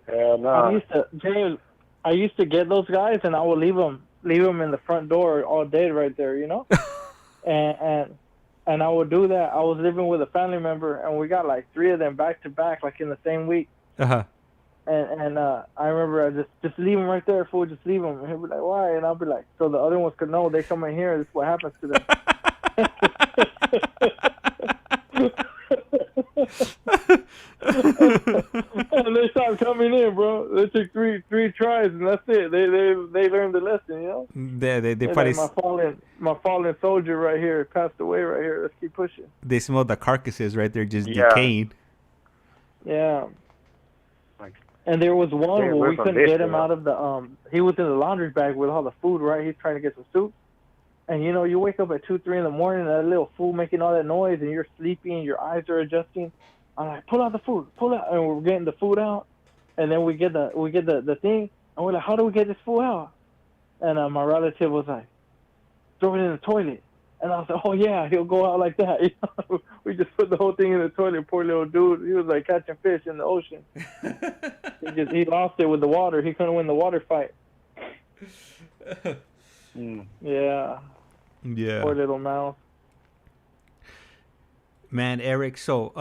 No. I used to get those guys, and I would leave them in the front door all day right there, you know. and I would do that. I was living with a family member, and we got like 3 of them back to back, like in the same week. Uh-huh. And I remember I just leave them right there, fool. Just leave them. And he'll be like, why? And I'll be like, so the other ones could know they come in here. This is what happens to them. And they stopped coming in, bro. They took three tries, and that's it. They learned the lesson, you know. They probably like my fallen soldier right here passed away right here. Let's keep pushing. They smell the carcasses right there, just decaying. Yeah. And there was one where we couldn't get him out of the he was in the laundry bag with all the food, right? He's trying to get some soup. And you know, you wake up at 2, 3 in the morning, and that little fool making all that noise, and you're sleepy, and your eyes are adjusting. I'm like, pull out the food, pull out, and we're getting the food out, and then we get the thing, and we're like, how do we get this food out? And my relative was like, throw it in the toilet, and I was like, oh yeah, he'll go out like that. You know? We just put the whole thing in the toilet. Poor little dude, he was like catching fish in the ocean. he lost it with the water. He couldn't win the water fight. Yeah. Yeah. Poor little mouse. Man, Eric. So,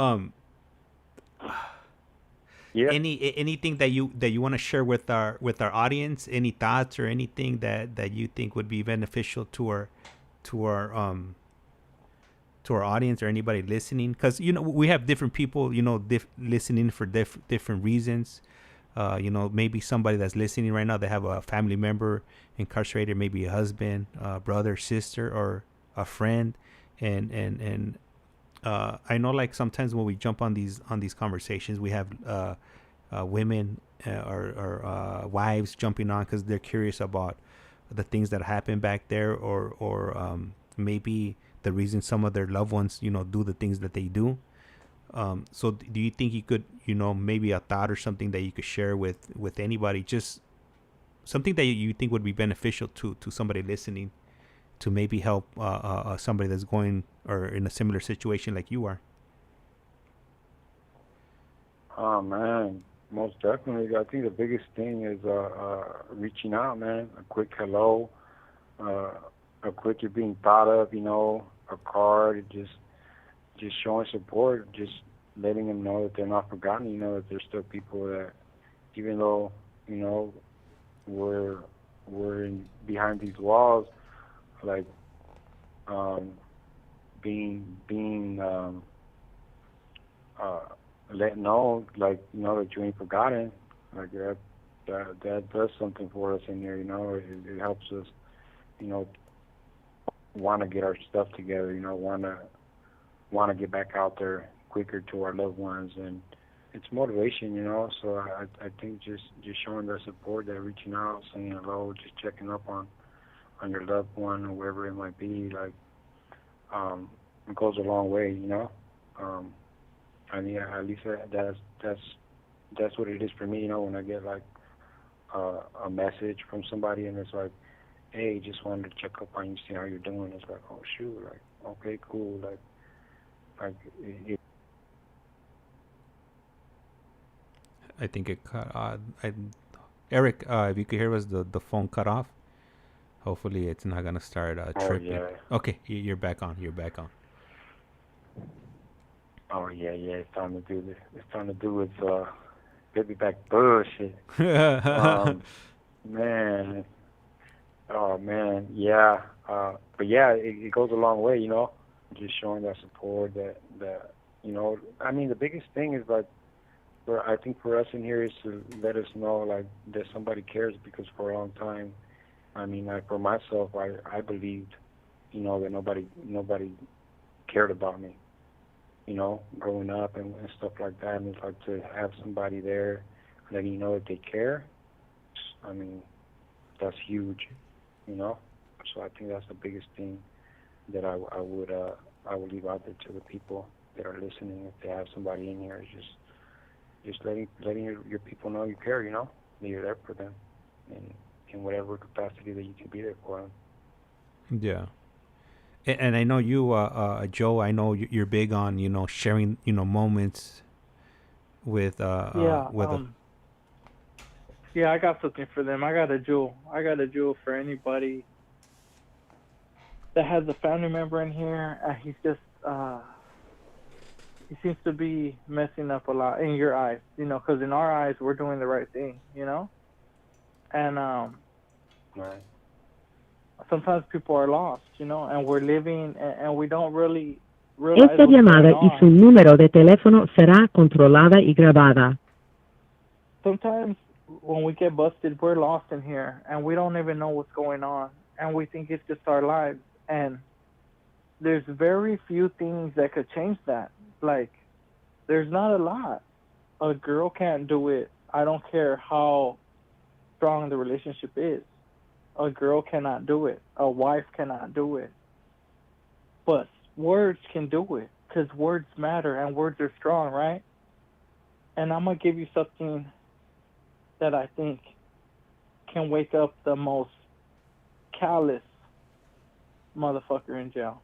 yeah. Anything that you want to share with our audience? Any thoughts or anything that you think would be beneficial to our audience or anybody listening? Because you know we have different people, you know, listening for different reasons. You know, maybe somebody that's listening right now, they have a family member incarcerated, maybe a husband, brother, sister, or a friend, and I know like sometimes when we jump on these conversations, we have women or wives jumping on because they're curious about the things that happen back there, or maybe the reason some of their loved ones, you know, do the things that they do. So do you think you could, you know, maybe a thought or something that you could share with anybody, just something that you think would be beneficial to somebody listening to maybe help somebody that's going or in a similar situation like you are? Oh man, most definitely. I think the biggest thing is reaching out, man. A quick hello, a quick you're being thought of, you know, a card, just showing support, just letting them know that they're not forgotten, you know, that there's still people that, even though, you know, we're behind these walls, like, being let know, like, you know, that you ain't forgotten, like that does something for us in here, you know. It helps us, you know, want to get our stuff together, you know, want to get back out there quicker to our loved ones, and it's motivation, you know. So I think just showing their support, that reaching out, saying hello, just checking up on your loved one or wherever it might be, like, it goes a long way, you know. I mean, at least that's what it is for me, you know. When I get like a message from somebody and it's like, hey, just wanted to check up on you, see how you're doing. It's like, oh shoot, like, okay, cool, like I think it cut. Eric, if you could hear us, the phone cut off. Hopefully, it's not gonna start tripping. Yeah. Okay, you're back on. You're back on. Oh yeah, it's time to do this. It's time to do its baby back bullshit. Man. Oh man, yeah. But yeah, it goes a long way, you know. Just showing that support, that you know. I mean, the biggest thing is like, I think for us in here is to let us know like that somebody cares, because for a long time, I mean, for myself, I believed, you know, that nobody cared about me, you know, growing up and stuff like that. And it's like to have somebody there letting you know that they care. I mean, that's huge, you know. So I think that's the biggest thing that I would leave out there to the people that are listening. If they have somebody in here, is just letting your people know you care, you know, that you're there for them, and in whatever capacity that you can be there for them. Yeah. And I know you, Joe. I know you're big on sharing moments with Yeah. Yeah, I got something for them. I got a jewel. For anybody that has a family member in here. He's just he seems to be messing up a lot in your eyes, because in our eyes we're doing the right thing, and Right. sometimes people are lost, and we're living and we don't really realize Esta what's llamada going y on. su número de teléfono será controlada y grabada. Sometimes when we get busted, we're lost in here and we don't even know what's going on, and we think it's just our lives, and there's very few things that could change that. Like, there's not a lot. A girl can't do it. I don't care how strong the relationship is. A girl cannot do it. A wife cannot do it. But words can do it, because words matter and words are strong, right? And I'm going to give you something that I think can wake up the most callous motherfucker in jail.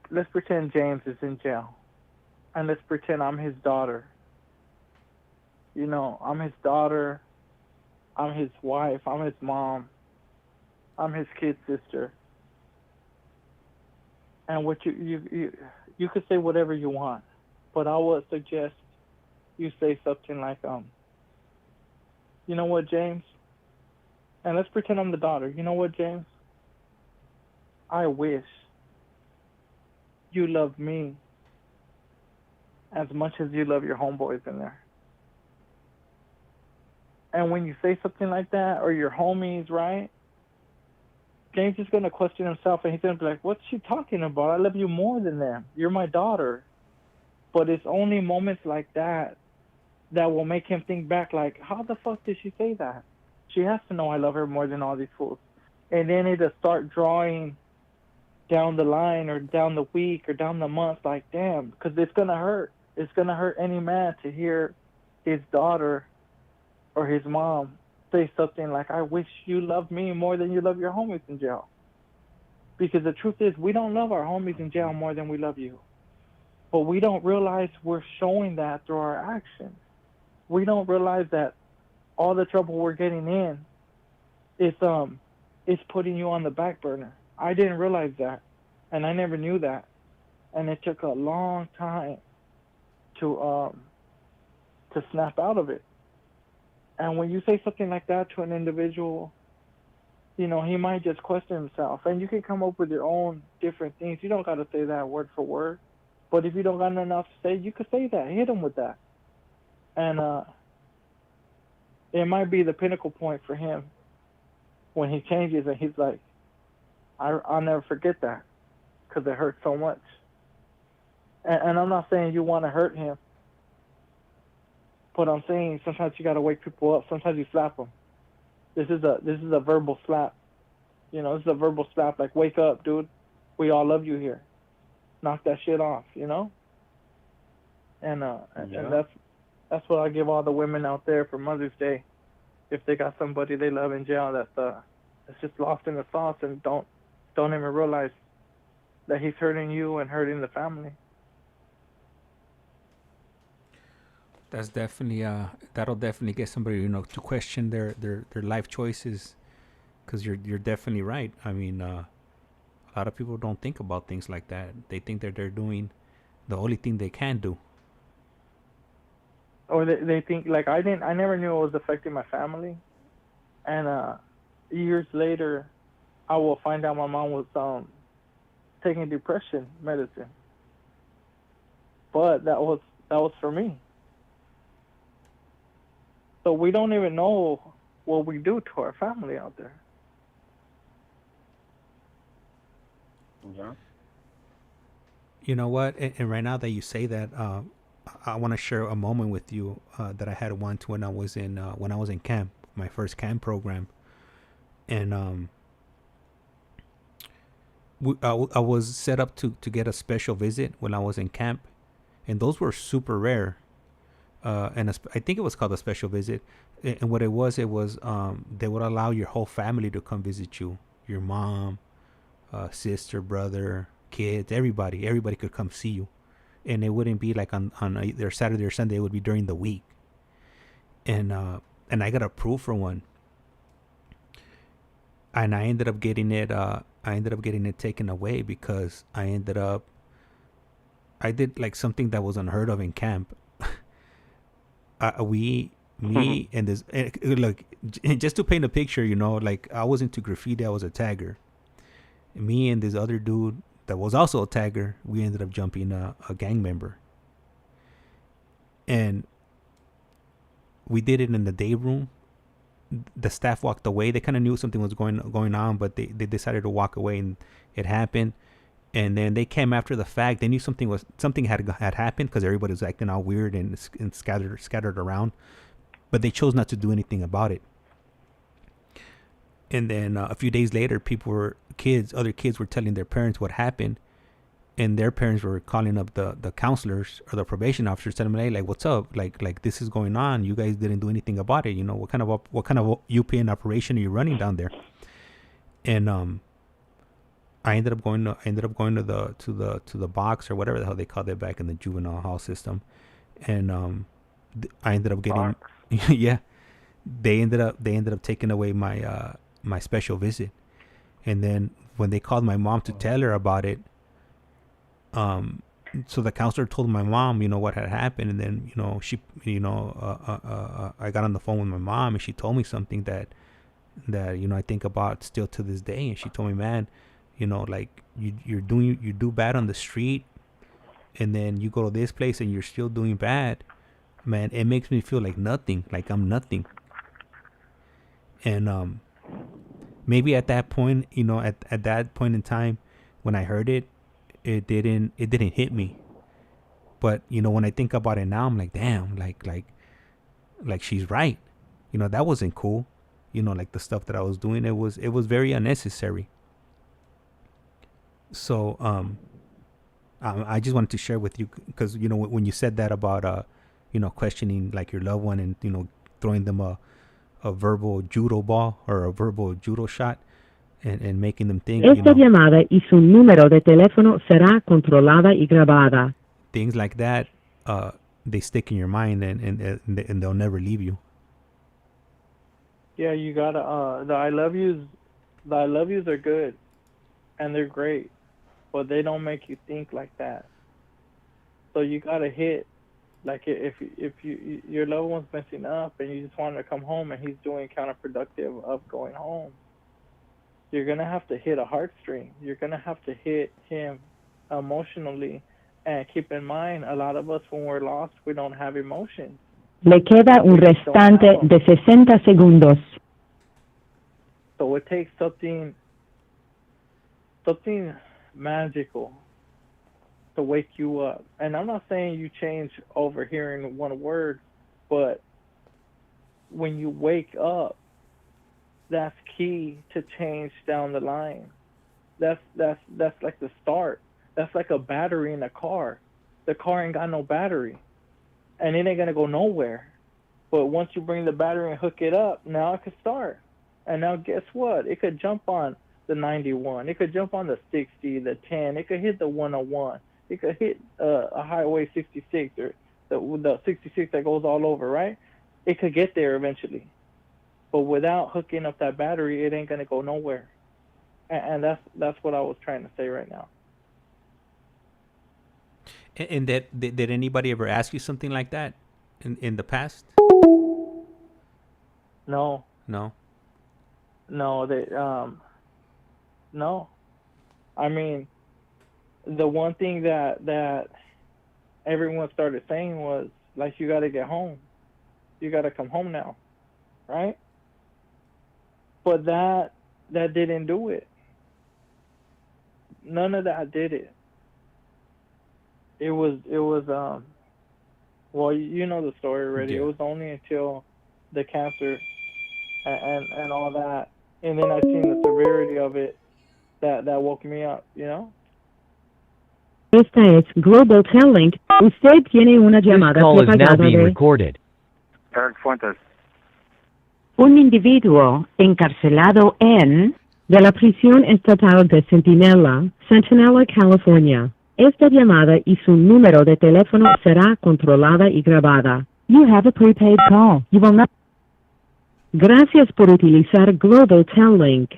Let's pretend James is in jail, and let's pretend I'm his daughter. I'm his daughter, I'm his wife, I'm his mom, I'm his kid's sister. And what you could say whatever you want, but I would suggest you say something like, you know what, James? And let's pretend I'm the daughter. You know what, James? I wish you love me as much as you love your homeboys in there. And when you say something like that, or your homies, right? James is going to question himself, and he's going to be like, what's she talking about? I love you more than them. You're my daughter. But it's only moments like that that will make him think back, like, how the fuck did she say that? She has to know I love her more than all these fools. And then it'll start drawing down the line, or down the week, or down the month, like, damn, because it's going to hurt. It's going to hurt any man to hear his daughter or his mom say something like, I wish you loved me more than you love your homies in jail. Because the truth is, we don't love our homies in jail more than we love you. But we don't realize we're showing that through our actions. We don't realize that all the trouble we're getting in is putting you on the back burner. I didn't realize that, and I never knew that. And it took a long time to snap out of it. And when you say something like that to an individual, he might just question himself. And you can come up with your own different things. You don't got to say that word for word. But if you don't got enough to say, you could say that. Hit him with that. And it might be the pinnacle point for him when he changes and he's like, I'll never forget that, because it hurt so much. And I'm not saying you want to hurt him. But I'm saying sometimes you gotta wake people up. Sometimes you slap them. This is a verbal slap. This is a verbal slap. Like, wake up, dude. We all love you here. Knock that shit off. And that's what I give all the women out there for Mother's Day. If they got somebody they love in jail that's just lost in the sauce and don't even realize that he's hurting you and hurting the family. That's definitely that'll definitely get somebody to question their life choices, because you're definitely right. I mean, a lot of people don't think about things like that. They think that they're doing the only thing they can do. Or they think, like, I never knew it was affecting my family, and years later, I will find out my mom was taking depression medicine. But that was for me. So we don't even know what we do to our family out there. Yeah. You know what? And right now that you say that, I want to share a moment with you that I had once when I was in camp, my first camp program, and I was set up to get a special visit when I was in camp, and those were super rare. I think it was called a special visit. And what it was they would allow your whole family to come visit you, your mom, sister, brother, kids, everybody could come see you, and it wouldn't be like on either Saturday or Sunday. It would be during the week, and I got approved for one, and I ended up getting it. I ended up getting it taken away because I did like something that was unheard of in camp. Me and this, look, just to paint a picture, like I was into graffiti. I was a tagger. Me and this other dude that was also a tagger, we ended up jumping a gang member. And we did it in the day room. The staff walked away. They kind of knew something was going on, but they decided to walk away, and it happened. And then they came after the fact. They knew something had happened because everybody was acting all weird and scattered around. But they chose not to do anything about it. And then a few days later, other kids were telling their parents what happened, and their parents were calling up the counselors or the probation officers, telling them, "Hey, like, what's up? Like this is going on. You guys didn't do anything about it. What kind of UPN operation are you running down there?" And I ended up going to the box or whatever the hell they called it back in the juvenile hall system, and I ended up getting yeah. They ended up taking away my special visit. And then when they called my mom to tell her about it, so the counselor told my mom, what had happened. And then, she, I got on the phone with my mom, and she told me something that I think about still to this day. And she told me, man, like you do bad on the street, and then you go to this place and you're still doing bad. Man, it makes me feel like nothing, like I'm nothing. And maybe at that point, at that point in time, when I heard it, it didn't hit me. But when I think about it now, I'm like, damn, like she's right. That wasn't cool. Like the stuff that I was doing, it was very unnecessary. So I just wanted to share with you, because when you said that about questioning like your loved one, and throwing them a verbal judo ball or a verbal judo shot, and making them think Esta llamada y su número de teléfono será controlada y grabada. Things like that, they stick in your mind, and they'll never leave you. Yeah, you gotta the I love yous are good, and they're great, but they don't make you think like that. So you gotta hit. Like if your loved one's messing up and you just want to come home and he's doing counterproductive of going home, you're gonna have to hit a heartstring. You're gonna have to hit him emotionally. And keep in mind, a lot of us, when we're lost, we don't have emotions. Le queda un restante de 60 segundos. So it takes something magical to wake you up. And I'm not saying you change over hearing one word, but when you wake up, that's key to change down the line. That's like the start. That's like a battery in a car. The car ain't got no battery, and it ain't gonna go nowhere. But once you bring the battery and hook it up, now it could start. And now guess what? It could jump on the 91. It could jump on the 60, the 10. It could hit the 101. It could hit a highway 66 or the 66 that goes all over, right? It could get there eventually. But without hooking up that battery, it ain't going to go nowhere. And that's what I was trying to say right now. And did anybody ever ask you something like that in the past? No. No? No, no. I mean, the one thing that everyone started saying was, like, you got to get home. You got to come home now, right? But that didn't do it. None of that did it. It was well, you know the story already. Yeah. It was only until the cancer and all that, and then I seen the severity of it that woke me up, you know? Esta es Global Tel Link. Usted tiene una This llamada call is now prepagada being de recorded. Eric Fuentes. un individuo encarcelado en de la prisión estatal de Centinela, California. Esta llamada y su número de teléfono será controlada y grabada. You have a prepaid call. You will not... Gracias por utilizar Global Tel Link.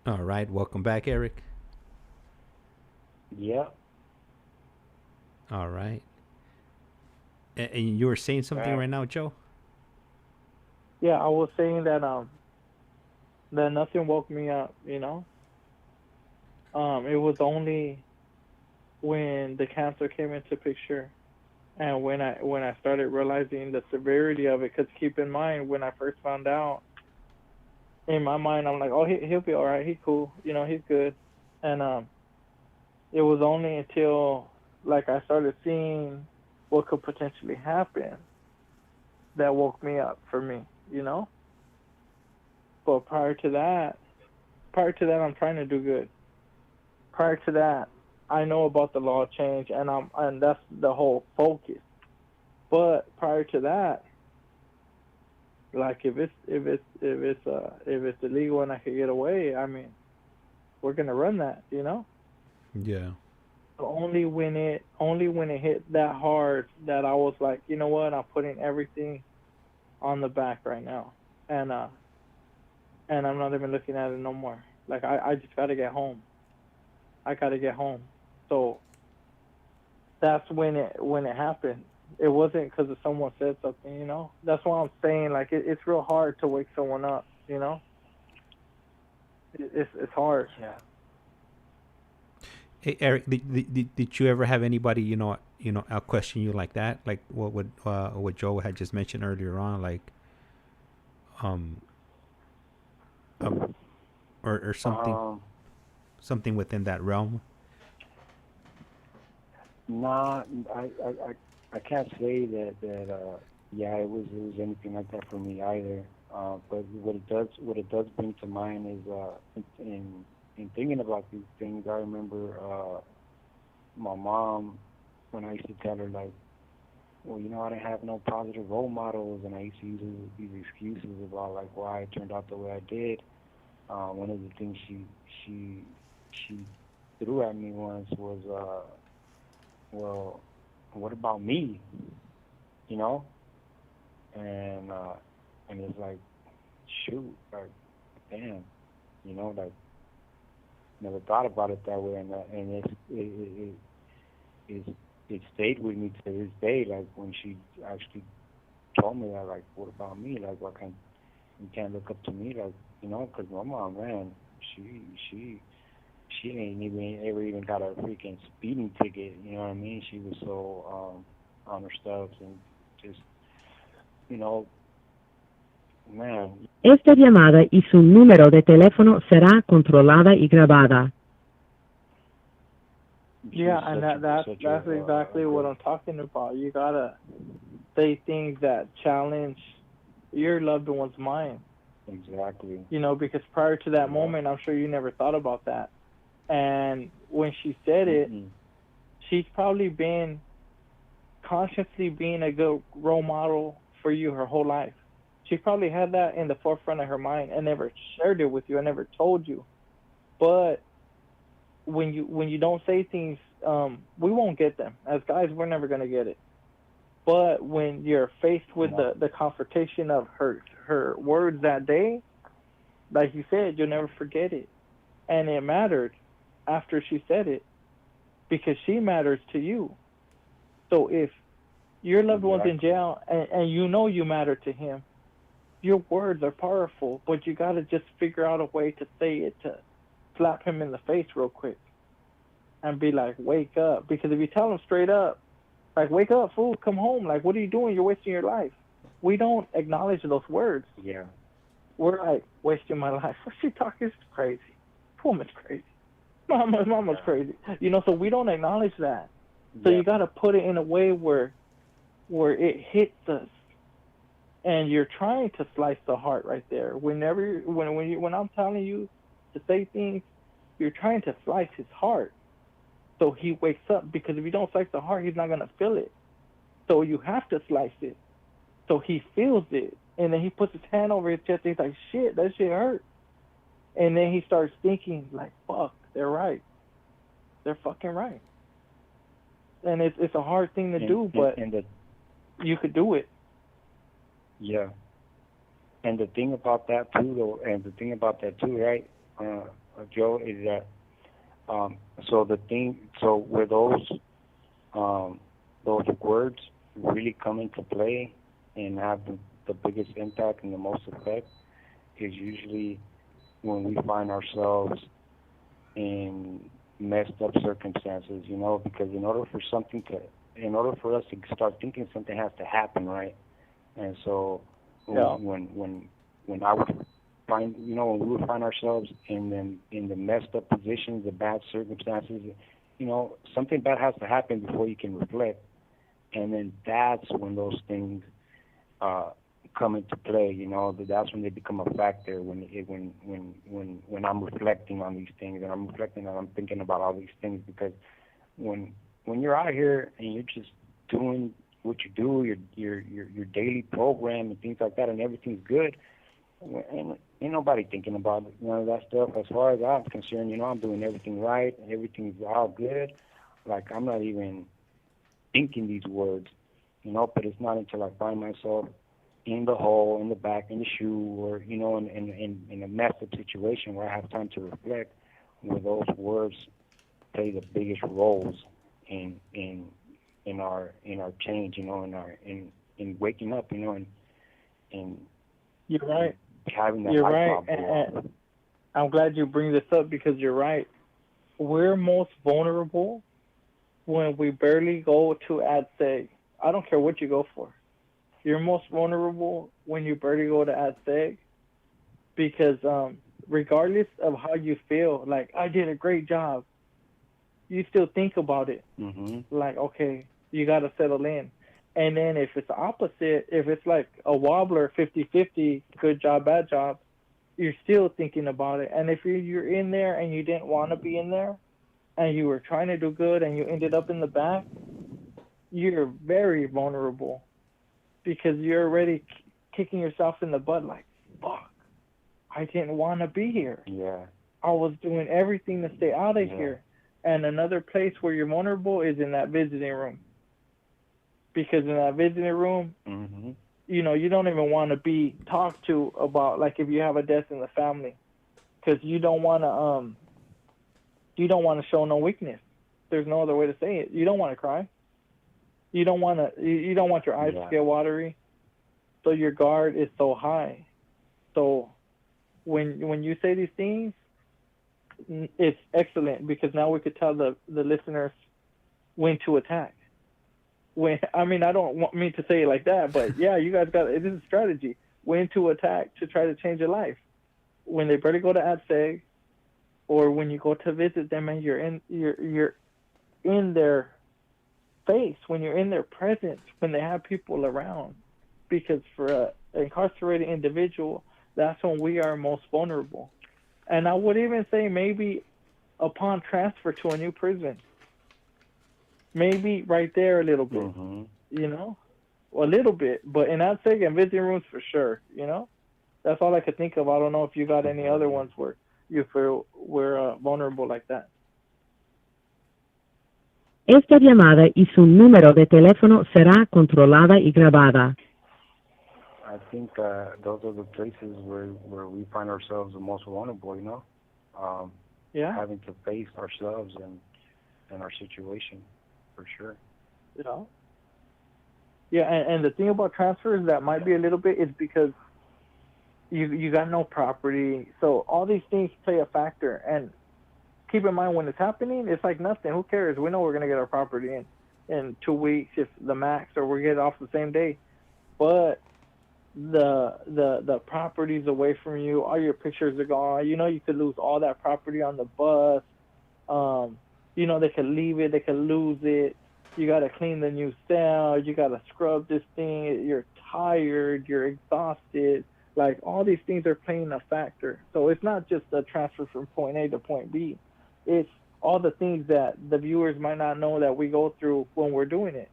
All right, welcome back, Eric. Yeah. All right. And you were saying something right now, Joe? Yeah, I was saying that nothing woke me up, you know. It was only when the cancer came into picture, and when I started realizing the severity of it. Because keep in mind, when I first found out, in my mind, I'm like, oh, he'll be all right. He's cool, you know, he's good. And it was only until like I started seeing what could potentially happen that woke me up for me, you know. But prior to that, I'm trying to do good. Prior to that, I know about the law change, and that's the whole focus. But prior to that, like if it's illegal and I could get away, I mean, we're gonna run that, you know. Yeah. Only when it hit that hard that I was like, you know what, I'm putting everything on the back right now, and I'm not even looking at it no more. Like I just gotta get home. I gotta get home. So that's when it happened. It wasn't because of someone said something, you know. That's why I'm saying, like, it's real hard to wake someone up, you know. It's hard. Yeah. Hey, Eric, did you ever have anybody, you know, question you like that? Like what Joe had just mentioned earlier on, like, or something within that realm? Nah, I can't say that yeah, it was anything like that for me either. But what it does bring to mind is in thinking about these things, I remember my mom, when I used to tell her, like, well, you know, I didn't have no positive role models, and I used to use these excuses about like why I turned out the way I did. One of the things she threw at me once was, well, what about me? You know? And it's like, shoot, like, damn, you know, like, never thought about it that way, and it stayed with me to this day. Like when she actually told me that, like, what about me? Like, you can't look up to me, like, you know, because my mom, man, she ain't even got a freaking speeding ticket. You know what I mean? She was so on her stuff and just, you know, man. Esta llamada y su número de teléfono será controlada y grabada. Yeah, and that's exactly what I'm talking about. You gotta say things that challenge your loved one's mind. Exactly. You know, because prior to that moment, I'm sure you never thought about that. And when she said it, she's probably been consciously being a good role model for you her whole life. She probably had that in the forefront of her mind and never shared it with you and never told you. But when you don't say things, we won't get them. As guys, we're never going to get it. But when you're faced with the confrontation of her words that day, like you said, you'll never forget it. And it mattered after she said it because she matters to you. So if your loved one's in jail and you know you matter to him, your words are powerful, but you got to just figure out a way to say it, to slap him in the face real quick and be like, wake up. Because if you tell him straight up, like, wake up, fool, come home. Like, what are you doing? You're wasting your life. We don't acknowledge those words. Yeah. We're like, wasting my life. What she talking is crazy. Woman's crazy. Mama's crazy. You know, so we don't acknowledge that. So you got to put it in a way where it hits us. And you're trying to slice the heart right there. When I'm telling you to say things, you're trying to slice his heart. So he wakes up, because if you don't slice the heart, he's not going to feel it. So you have to slice it. So he feels it. And then he puts his hand over his chest and he's like, shit, that shit hurt. And then he starts thinking, like, fuck, they're right. They're fucking right. And it's a hard thing to do, but you could do it. Yeah. And the thing about that too, right, Joe, is that so where those words really come into play and have the biggest impact and the most effect is usually when we find ourselves in messed up circumstances, you know, because in order for us to start thinking, something has to happen, right? And so when I would find, you know, when we would find ourselves in the messed up positions, the bad circumstances, you know, something bad has to happen before you can reflect. And then that's when those things come into play, you know. That's when they become a factor, when I'm reflecting on these things, and I'm thinking about all these things, because when you're out here and you're just doing what you do, your daily program and things like that, and everything's good, and ain't nobody thinking about none of that stuff. As far as I'm concerned, you know, I'm doing everything right, and everything's all good. Like, I'm not even thinking these words, you know. But it's not until I find myself in the hole, in the back, in the shoe, or, you know, in a messed up situation where I have time to reflect, where those words play the biggest roles in our change, you know, in waking up, you know, and you're right. Having that you're right, and I'm glad you bring this up, because you're right. We're most vulnerable when we barely go to ad seg. I don't care what you go for. You're most vulnerable when you barely go to ad seg, because regardless of how you feel, like, I did a great job, you still think about it. Mm-hmm. Like, okay, you got to settle in. And then if it's the opposite, if it's like a wobbler, 50-50, good job, bad job, you're still thinking about it. And if you're in there and you didn't want to be in there, and you were trying to do good and you ended up in the back, you're very vulnerable, because you're already kicking yourself in the butt, like, fuck, I didn't want to be here. Yeah. I was doing everything to stay out of here. And another place where you're vulnerable is in that visiting room. Because in that visiting room, mm-hmm. you know, you don't even want to be talked to about, like, if you have a death in the family, because you don't want to show no weakness. There's no other way to say it. You don't want to cry. You don't want your eyes to get watery. So your guard is so high. So when you say these things, it's excellent, because now we could tell the listeners when to attack. I don't want me to say it like that, but yeah, you guys got it. This is a strategy. When to attack to try to change your life. When they better go to AdSeg, or when you go to visit them and you're in their face, when you're in their presence, when they have people around. Because for an incarcerated individual, that's when we are most vulnerable. And I would even say maybe upon transfer to a new prison. Maybe right there a little bit, mm-hmm. you know, a little bit. But in AdSeg and visiting rooms, for sure, you know. That's all I could think of. I don't know if you got any other ones where you feel we're vulnerable like that. Esta llamada y su número de teléfono será controlada y grabada. I think those are the places where we find ourselves the most vulnerable, you know. Having to face ourselves and our situation, for sure. You know? Yeah, and the thing about transfers that might be a little bit is because you got no property. So all these things play a factor. And keep in mind, when it's happening, it's like nothing. Who cares? We know we're going to get our property in 2 weeks, if the max, or we get it off the same day. But the property's away from you. All your pictures are gone. You know, you could lose all that property on the bus. You know, they could leave it. They could lose it. You got to clean the new cell. You got to scrub this thing. You're tired. You're exhausted. Like, all these things are playing a factor. So it's not just a transfer from point A to point B. It's all the things that the viewers might not know that we go through when we're doing it.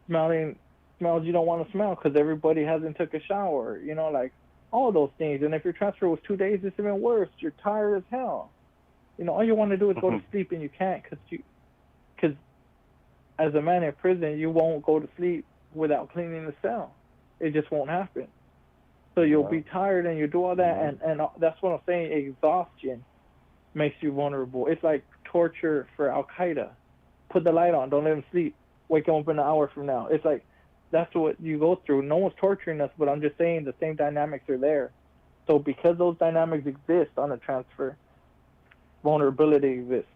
Smelling smells you don't want to smell because everybody hasn't took a shower, you know, like all those things. And if your transfer was 2 days, it's even worse. You're tired as hell. You know, all you want to do is go to sleep, and you can't because as a man in prison, you won't go to sleep without cleaning the cell. It just won't happen. So you'll be tired and you do all that, and that's what I'm saying. Exhaustion makes you vulnerable. It's like torture for Al-Qaeda. Put the light on. Don't let them sleep. Wake them up in an hour from now. It's like that's what you go through. No one's torturing us, but I'm just saying the same dynamics are there. So because those dynamics exist on a transfer, vulnerability exists.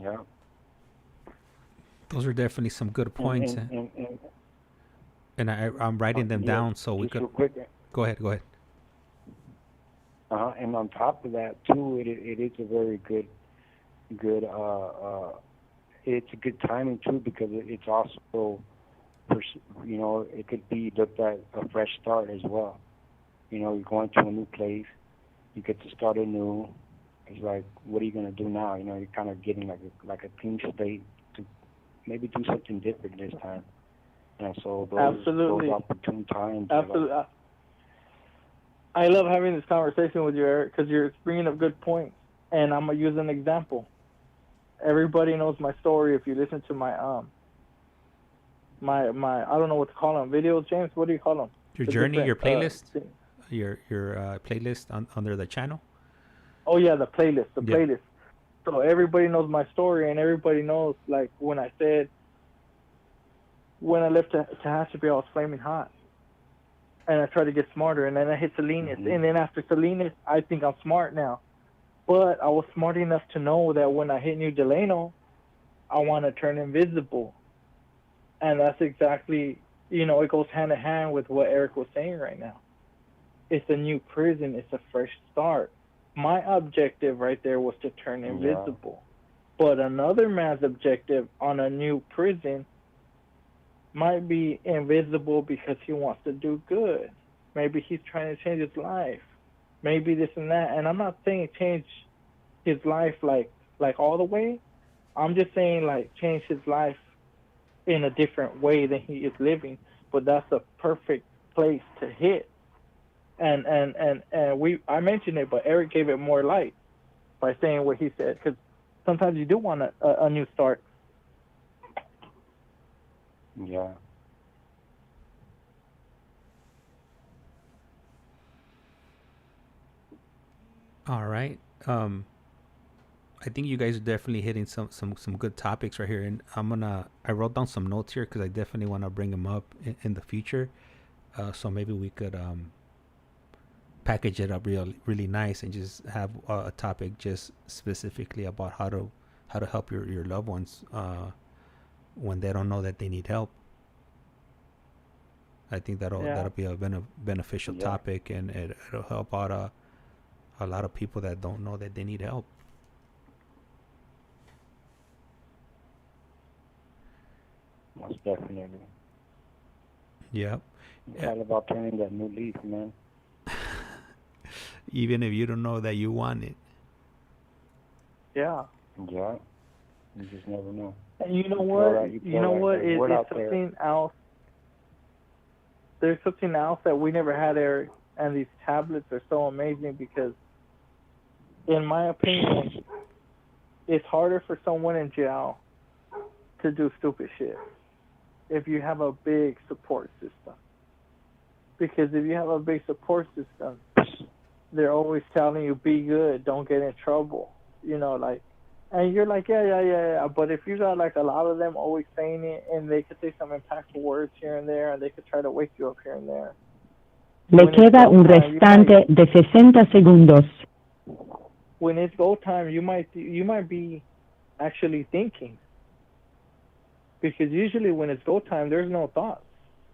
Yeah. Those are definitely some good points. And I'm writing them down so we could. Quick, go ahead. And on top of that too, it is a very good. It's a good timing too because it's also, you know, it could be looked at a fresh start as well. You know, you're going to a new place, you get to start anew. It's like, what are you gonna do now? You know, you're kind of getting like a clean slate to maybe do something different this time. And so those opportune times. Absolutely. I love having this conversation with you, Eric, because you're bringing up good points. And I'm gonna use an example. Everybody knows my story if you listen to my I don't know what to call them, videos, James. What do you call them? Your journey, your playlist, your playlist under the channel. Oh yeah, the playlist. So everybody knows my story, and everybody knows like when I said when I left Tehachapi, I was flaming hot, and I tried to get smarter, and then I hit Salinas, and then after Salinas, I think I'm smart now. But I was smart enough to know that when I hit New Delano, I want to turn invisible. And that's exactly, you know, it goes hand in hand with what Eric was saying right now. It's a new prison. It's a fresh start. My objective right there was to turn invisible. But another man's objective on a new prison might be invisible because he wants to do good. Maybe he's trying to change his life. Maybe this and that, and I'm not saying change his life like all the way. I'm just saying like change his life in a different way than he is living. But that's a perfect place to hit. And I mentioned it, but Eric gave it more light by saying what he said, because sometimes you do want a new start. Yeah. All right. I think you guys are definitely hitting some good topics right here, and I wrote down some notes here because I definitely want to bring them up in the future. So maybe we could package it up really nice and just have a topic just specifically about how to help your loved ones when they don't know that they need help. I think that'll be a beneficial topic, and it'll help out a lot of people that don't know that they need help. Most definitely. Yep. It's all about turning that new leaf, man. Even if you don't know that you want it. Yeah. Yeah. You just never know. And you know what? You know what? It's something else. There's something else that we never had, Eric. And these tablets are so amazing because, in my opinion, it's harder for someone in jail to do stupid shit if you have a big support system. Because if you have a big support system, they're always telling you, be good, don't get in trouble. You know, like, and you're like, yeah. But if you got like a lot of them always saying it, and they could say some impactful words here and there, and they could try to wake you up here and there. Le queda un restante de 60 segundos. When it's go time, you might be actually thinking. Because usually when it's go time, there's no thoughts.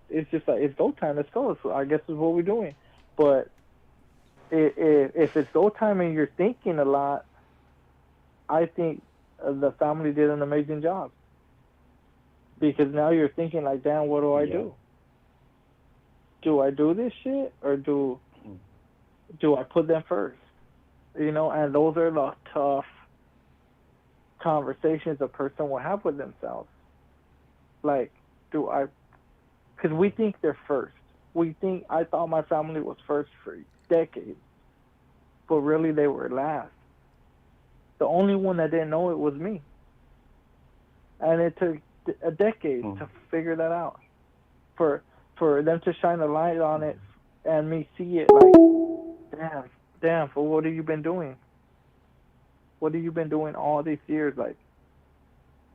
It's just like, it's go time, let's go. So I guess that's what we're doing. But if it's go time and you're thinking a lot, I think the family did an amazing job. Because now you're thinking like, damn, what do I do? Do I do this shit or do do I put them first? You know, and those are the tough conversations a person will have with themselves. Like, because we think they're first. We think, I thought my family was first for decades, but really they were last. The only one that didn't know it was me. And it took a decade to figure that out. For them to shine a light on it and me see it like, damn, for what have you been doing? What have you been doing all these years? Like,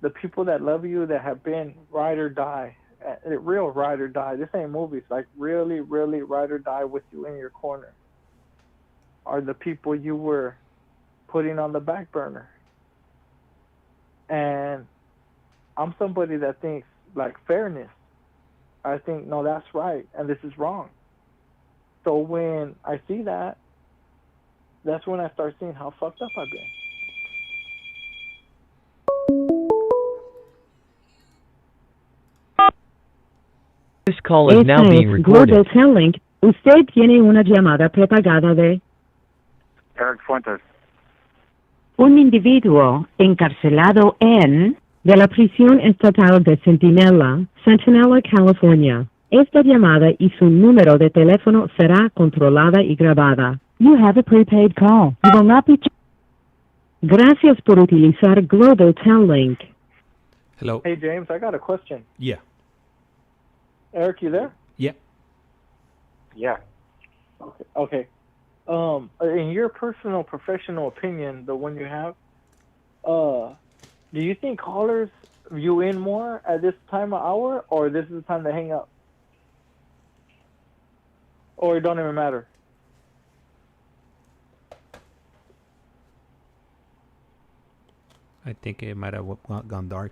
the people that love you, that have been ride or die, real ride or die, this ain't movies, like really, really ride or die with you in your corner, are the people you were putting on the back burner. And I'm somebody that thinks like fairness. I think, no, that's right, and this is wrong. So when I see that, that's when I start seeing how fucked up I've been. This call is now being recorded. Global Telling. Usted tiene una llamada prepagada de Eric Fuentes. un individuo encarcelado en de la prisión estatal de Centinela, California. Esta llamada y su número de teléfono será controlada y grabada. You have a prepaid call. You will not be... Gracias por utilizar Global Telling. Hello. Hey, James, I got a question. Yeah. Eric, you there? Yeah. Yeah. Okay. In your personal professional opinion, the one you have, do you think callers view in more at this time of hour, or this is the time to hang up? Or it don't even matter? I think it might have gone dark.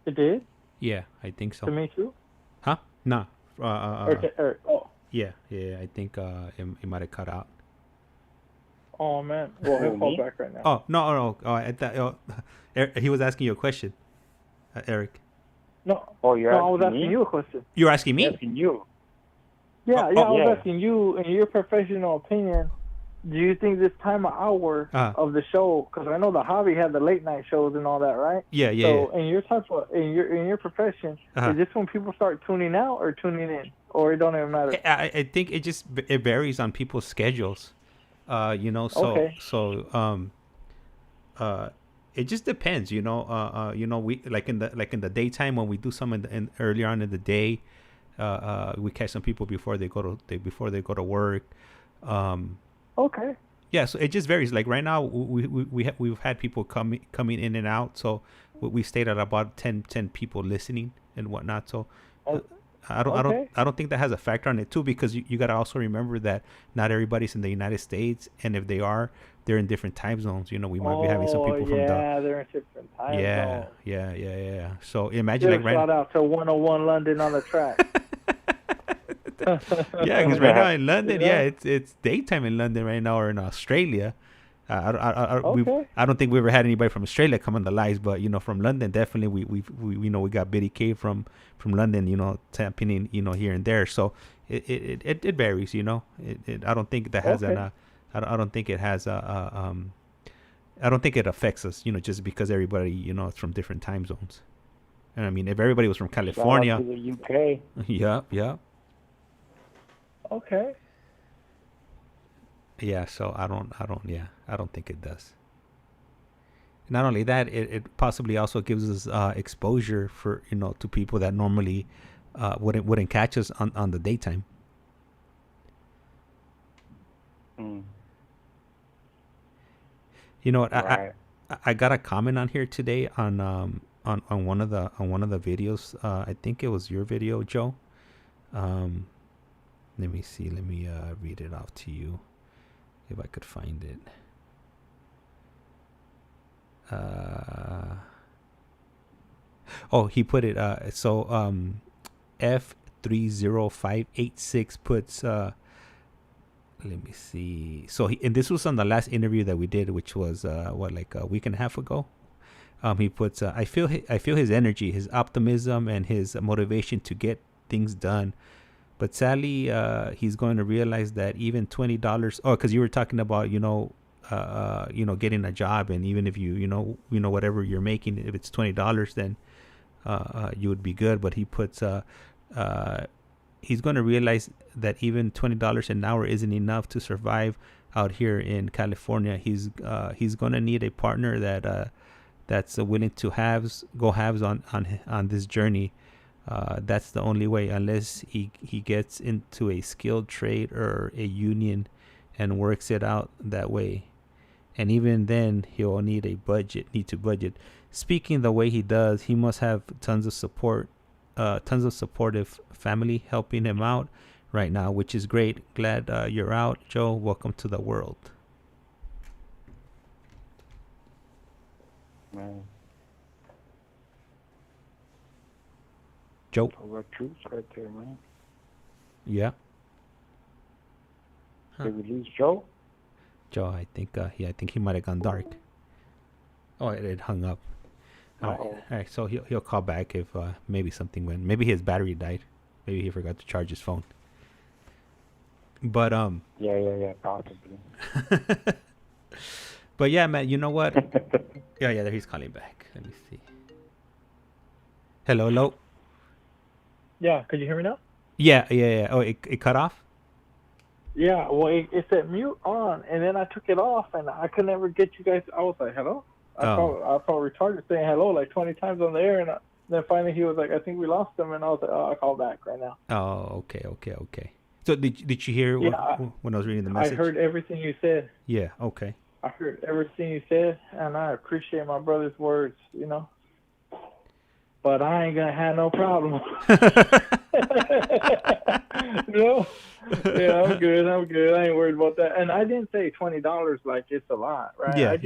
It did? Yeah, I think so. To me too? Huh? Nah. Eric. Oh. Yeah, I think it might have cut out. Oh, man. Well, he'll call back right now. Oh, no. Oh, I thought, he was asking you a question, Eric. No. Oh, I was asking you a question. You're asking me? Asking you. Yeah, I was asking you, in your professional opinion, do you think this time of hour of the show, because I know the hobby had the late night shows and all that, right? Yeah. So in your type of, in your profession, is this when people start tuning out or tuning in, or it don't even matter? I think it varies on people's schedules, you know. So it just depends, you know. We like in the daytime when we do some in earlier on in the day, we catch some people before they go to work. Okay. Yeah, so it just varies. Like right now, we've had people coming in and out. So we stayed at about 10 people listening and whatnot. So I don't think that has a factor on it too, because you got to also remember that not everybody's in the United States, and if they are, they're in different time zones. You know, we might be having some people from they're in different time zones. Yeah. So imagine like shout out to 101 London on the track. Yeah, because right now in London, it's daytime in London right now, or in Australia. I don't think we ever had anybody from Australia come on the lives, but you know, from London, definitely we know we got Biddy K from London, you know, tapping in, you know, here and there. So it varies, you know. I don't think that has I don't think it has I don't think it affects us, you know, just because everybody, you know, is from different time zones. And I mean, if everybody was from California, shout out to the UK. Yeah. Okay. Yeah, so I don't think it does. Not only that, it possibly also gives us exposure for, you know, to people that normally wouldn't catch us on the daytime. You know what? Right. I got a comment on here today on one of the videos. I think it was your video, Joe. Let me see. Let me read it off to you if I could find it. He put it. F30586 puts. Let me see. So and this was on the last interview that we did, which was like a week and a half ago. He puts. I feel his energy, his optimism, and his motivation to get things done. But sadly, he's going to realize that even $20. Oh, because you were talking about getting a job, and even if you whatever you're making, if it's $20, then you would be good. But he puts he's going to realize that even $20 an hour isn't enough to survive out here in California. He's going to need a partner that's willing to go halves on this journey. That's the only way, unless he gets into a skilled trade or a union and works it out that way. And even then, he'll need to budget. Speaking the way he does, he must have tons of supportive family helping him out right now, which is great. Glad you're out, Joe. Welcome to the world. Man. Joe. All that truth right there, man. Yeah. Did we lose Joe? Joe, I think he might have gone dark. Oh, it hung up. All right. So he'll call back if maybe something went. Maybe his battery died. Maybe he forgot to charge his phone. But Yeah, possibly. But yeah, man, you know what? yeah, there he's calling back. Let me see. Hello. Yeah, could you hear me now? Yeah. Oh, it cut off? Yeah, well, it said mute on, and then I took it off, and I could never get you guys. I was like, hello? I felt retarded saying hello like 20 times on the air, and then finally he was like, I think we lost him, and I was like, oh, I'll call back right now. Oh, okay. So did you hear when I was reading the message? I heard everything you said. Yeah, okay. I heard everything you said, and I appreciate my brother's words, But I ain't gonna have no problem. Yeah, I'm good. I ain't worried about that. And I didn't say $20 like it's a lot, right? Yeah, I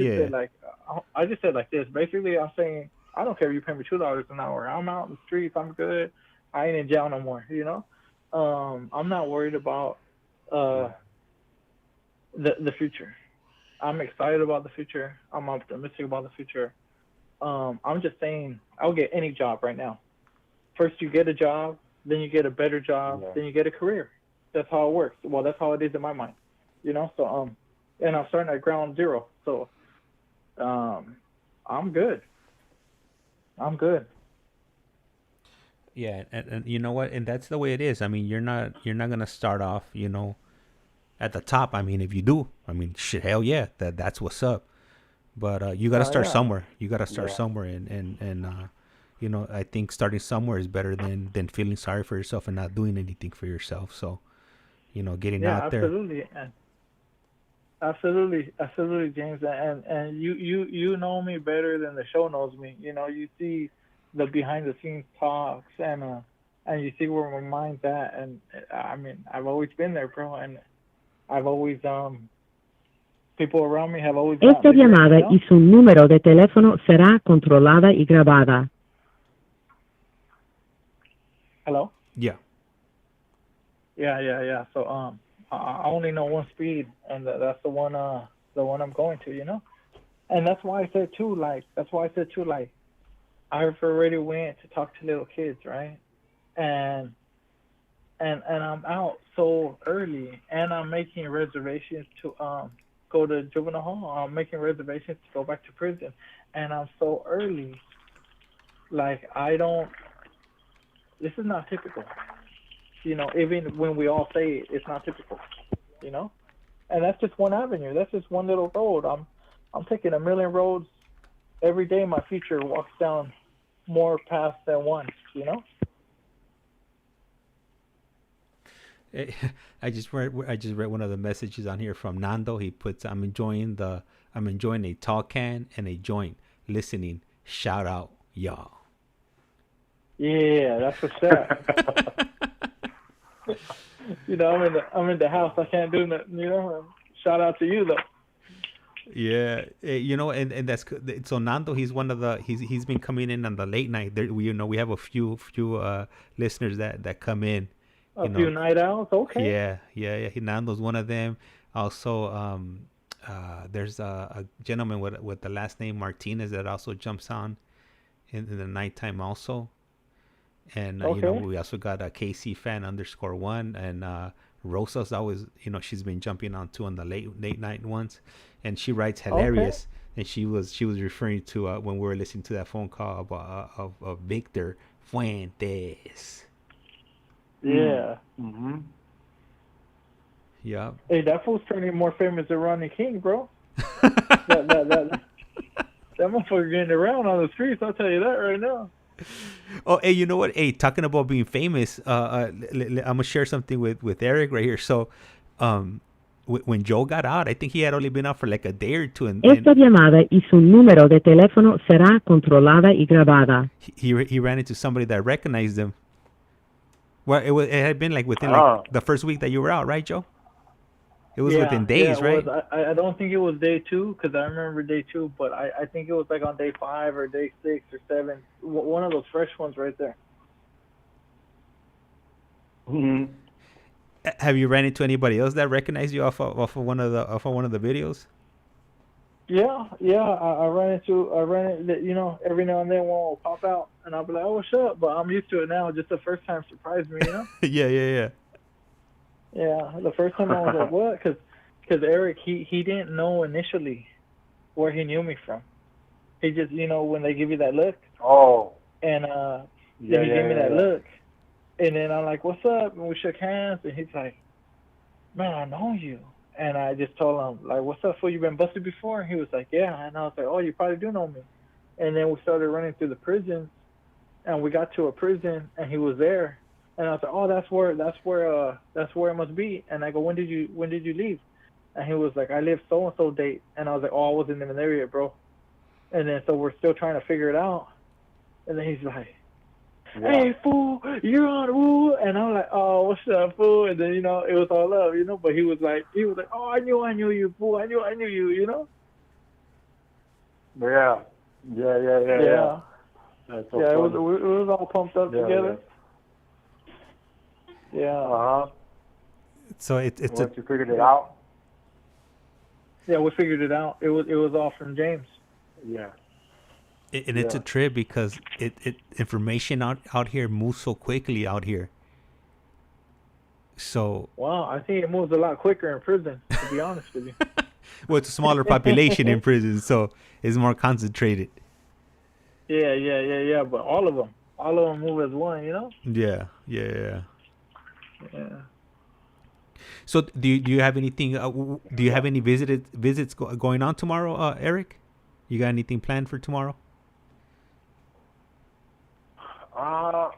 just said like this. Basically, I'm saying I don't care if you pay me $2 an hour. I'm out in the streets. I'm good. I ain't in jail no more. I'm not worried about the future. I'm excited about the future. I'm optimistic about the future. I'm just saying I'll get any job right now. First you get a job, then you get a better job, then you get a career. That's how it works. Well, that's how it is in my mind. So and I'm starting at ground zero. So I'm good. Yeah, and you know what? And that's the way it is. I mean, you're not gonna start off, at the top. I mean, if you do, shit, hell yeah, that's what's up. But you gotta start somewhere. You gotta start somewhere, and I think starting somewhere is better than feeling sorry for yourself and not doing anything for yourself. So, getting out there. Absolutely, James. And you know me better than the show knows me. You see the behind the scenes talks, and you see where my mind's at. And I've always been there, bro. And I've always people around me have always. Esta llamada y su número de teléfono será controlada y grabada. Hello? Yeah. Yeah. So I only know one speed, and that's the one I'm going to, And that's why I said too, like I've already went to talk to little kids, right? And I'm out so early, and I'm making reservations to go to juvenile hall. I'm making reservations to go back to prison, and I'm so early. Like this is not typical. Even when we all say it, it's not typical. And that's just one avenue. That's just one little road. I'm taking a million roads every day. My future walks down more paths than one. I just read one of the messages on here from Nando. He puts, I'm enjoying a tall can and a joint. Listening. Shout out, y'all. Yeah, that's what's up. I'm in the house. I can't do nothing. Shout out to you though. Yeah, and that's so Nando. He's one of the he's been coming in on the late night. There, we have a few listeners that come in. A few night owls, okay. Yeah. Nando's one of them. Also, there's a gentleman with the last name Martinez that also jumps on in the nighttime also. And Okay. we also got a KC fan _1, and Rosa's always, she's been jumping on too on the late night ones, and she writes hilarious. And she was referring to when we were listening to that phone call about of Victor Fuentes. Yeah. Mm-hmm. Yeah. Hey, that fool's turning more famous than Ronnie King, bro. that motherfucker getting around on the streets. I'll tell you that right now. Oh, hey, you know what? Hey, talking about being famous, I'm gonna share something with Eric right here. So, when Joe got out, I think he had only been out for like a day or two, and Esta llamada y su número de teléfono será controlada y grabada. he ran into somebody that recognized him. Well, it had been like within the first week that you were out, right, Joe? It was within days, right? I don't think it was day 2 because I remember day 2, but I think it was like on day 5 or day 6 or 7. One of those fresh ones right there. Mm-hmm. Have you ran into anybody else that recognized you off of one of the videos? Yeah. I ran into every now and then one will pop out and I'll be like, oh, what's up? But I'm used to it now. Just the first time surprised me, Yeah. Yeah, the first time I was like, what? Because Eric, he didn't know initially where he knew me from. He just, when they give you that look. Oh. And then he gave me that look. And then I'm like, what's up? And we shook hands. And he's like, man, I know you. And I just told him, like, what's up, fool? You been busted before? And he was like, yeah. And I was like, oh, you probably do know me. And then we started running through the prisons. And we got to a prison, and he was there. And I was like, oh, that's where it must be. And I go, when did you leave? And he was like, I live so and so date. And I was like, oh, I wasn't even there yet, bro. And then so we're still trying to figure it out. And then he's like, hey, fool, you're on Woo. And I'm like, oh, what's up, fool? And then it was all love, But he was like, oh, I knew you, fool. I knew you, Yeah. That's so yeah, funny. it was all pumped up together. Yeah. So it's Once you figured it out. Yeah, we figured it out. It was all from James. Yeah. And it's a trip because it information out here moves so quickly out here. So. Wow, I think it moves a lot quicker in prison. To be honest with you. Well, it's a smaller population in prison, so it's more concentrated. Yeah. But all of them move as one, Yeah. So do you have anything? Do you have any visits going on tomorrow, Eric? You got anything planned for tomorrow? No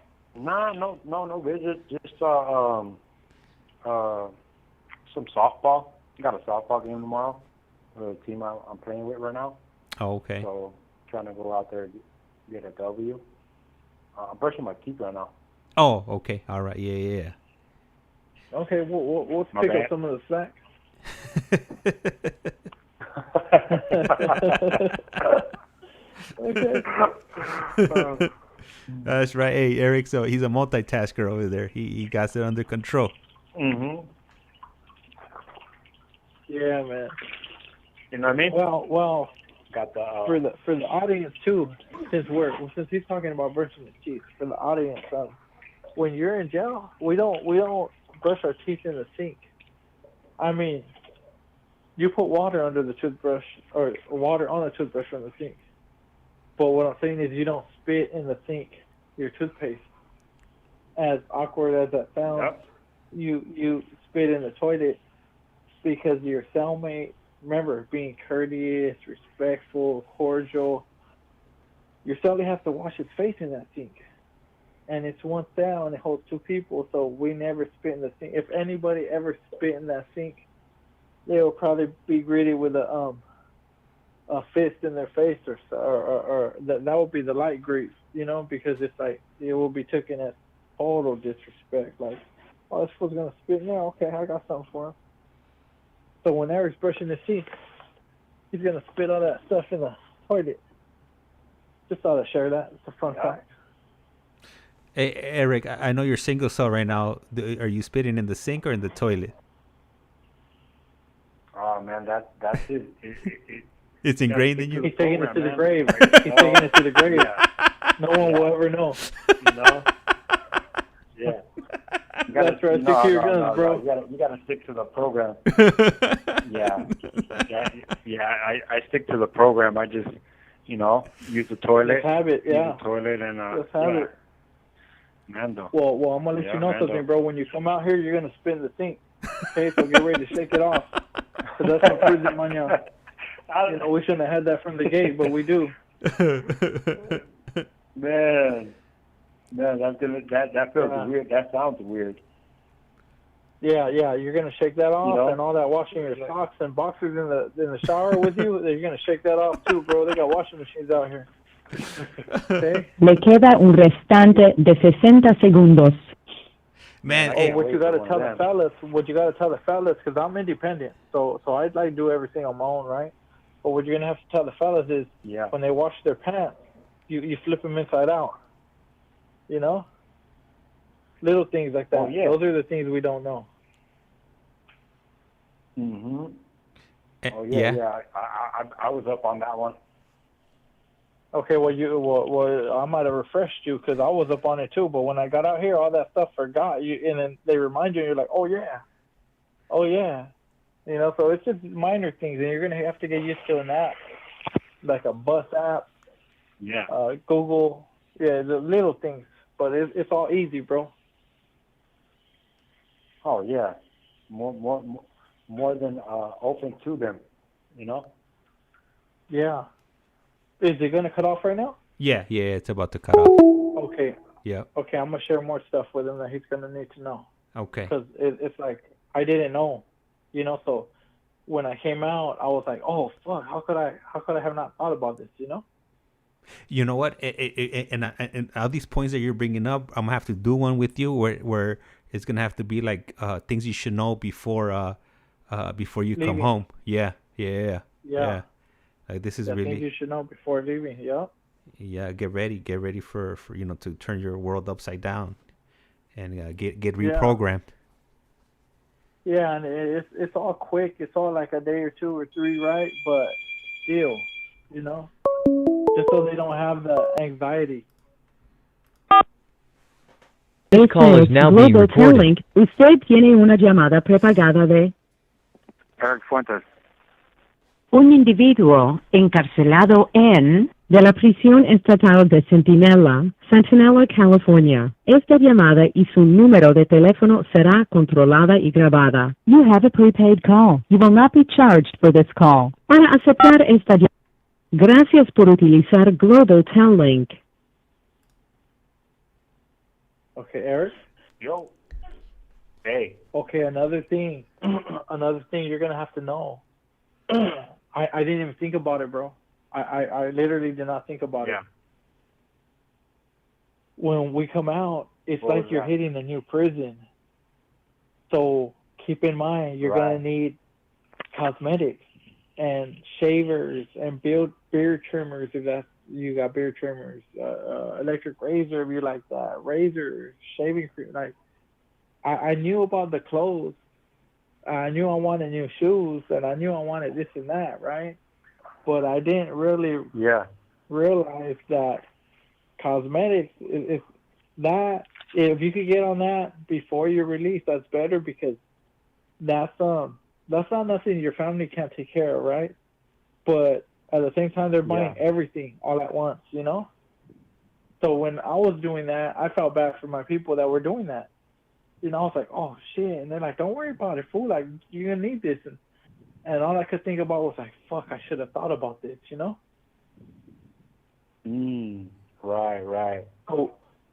visits. Just some softball. Got a softball game tomorrow. The team I'm playing with right now. Oh, okay. So trying to go out there and get a W. I'm brushing my teeth right now. Oh, okay. All right. Yeah. Okay, we'll pick up some of the slack. Okay. That's right. Hey, Eric, so he's a multitasker over there. He got it under control. Mm-hmm. Yeah, man. You know what I mean? Well, got the for the audience too, since he's talking about brushing his teeth, for the audience, when you're in jail, we don't brush our teeth in the sink. I mean, you put water under the toothbrush or water on the toothbrush from the sink. But what I'm saying is you don't spit in the sink, your toothpaste. As awkward as that sounds, you spit in the toilet because your cellmate, remember, being courteous, respectful, cordial, your cellmate has to wash his face in that sink. And it's one cell and it holds 2 people, so we never spit in the sink. If anybody ever spit in that sink, they will probably be greeted with a fist in their face or that would be the light greet, because it's like it will be taken as total disrespect. Like, oh, this fool's gonna spit now. Okay, I got something for him. So when Eric's brushing his teeth, he's gonna spit all that stuff in the toilet. Just thought I'd share that. It's a fun fact. Hey, Eric, I know you're single cell right now. Are you spitting in the sink or in the toilet? Oh man, that's it. It's ingrained in you. He's taking it to the grave. He's taking it to the grave. Yeah. No one will ever know. Yeah. That's right. Stick to your guns, bro. You gotta stick to the program. I stick to the program. I just, use the toilet. Just have it, yeah. Use the toilet and just have it. Mando. Well, I'm gonna let you know something, bro. When you come out here, you're gonna spin the sink. Okay, so get ready to shake it off. So that's some prison mañana. We shouldn't have had that from the gate, but we do. Man, that feels weird. That sounds weird. Yeah, you're gonna shake that off, and all that washing your socks and boxers in the shower with you. You're gonna shake that off too, bro. They got washing machines out here. Okay. Le queda un restante de 60 segundos. Man, what you gotta tell the fellas, because I'm independent, so I'd like to do everything on my own, right? But what you're gonna have to tell the fellas is, when they wash their pants, you flip them inside out. Little things like that. Oh, yeah. Those are the things we don't know. Mm-hmm. Oh yeah. I was up on that one. Okay, well, I might have refreshed you because I was up on it too. But when I got out here, all that stuff forgot you, and then they remind you, and you're like, oh yeah. So it's just minor things, and you're gonna have to get used to an app, like a bus app. Yeah. Google. Yeah, the little things, but it's all easy, bro. Oh yeah, more than open to them, Yeah. Is it gonna cut off right now? Yeah, it's about to cut off. Okay. Yeah. Okay, I'm gonna share more stuff with him that he's gonna need to know. Okay. Because it's like I didn't know, So when I came out, I was like, oh fuck, how could I have not thought about this, You know what? And all these points that you're bringing up, I'm gonna have to do one with you where it's gonna have to be like things you should know before you come home. Yeah. Like this is really things you should know before leaving. Yeah. Yeah. Get ready for to turn your world upside down, and get reprogrammed. Yeah, and it's all quick. It's all like a day or 2 or 3, right? But still, just so they don't have the anxiety. This call is now being recorded. Usted tiene una llamada prepagada de Eric Fuentes. un individuo encarcelado de la prisión estatal de Centinela, California. Esta llamada y su número de teléfono será controlada y grabada. You have a prepaid call. You will not be charged for this call. Para aceptar esta llamada, gracias por utilizar Global Tel Link. Okay, Eric? Yo. Hey. Okay, another thing you're going to have to know. I didn't even think about it, bro. I literally did not think about it. When we come out, it's like you're hitting a new prison. So keep in mind, you're going to need cosmetics and shavers and beard trimmers if you got beard trimmers, electric razor if you like that, razor, shaving cream. Like, I knew about the clothes. I knew I wanted new shoes, and I knew I wanted this and that, right? But I didn't really realize that cosmetics is that. If you could get on that before you're released, that's better, because that's not nothing your family can't take care of, right? But at the same time, they're buying everything all at once, So when I was doing that, I felt bad for my people that were doing that. I was like, oh shit, and they're like, don't worry about it, fool. Like, you're gonna need this, and all I could think about was like, fuck, I should have thought about this, Right.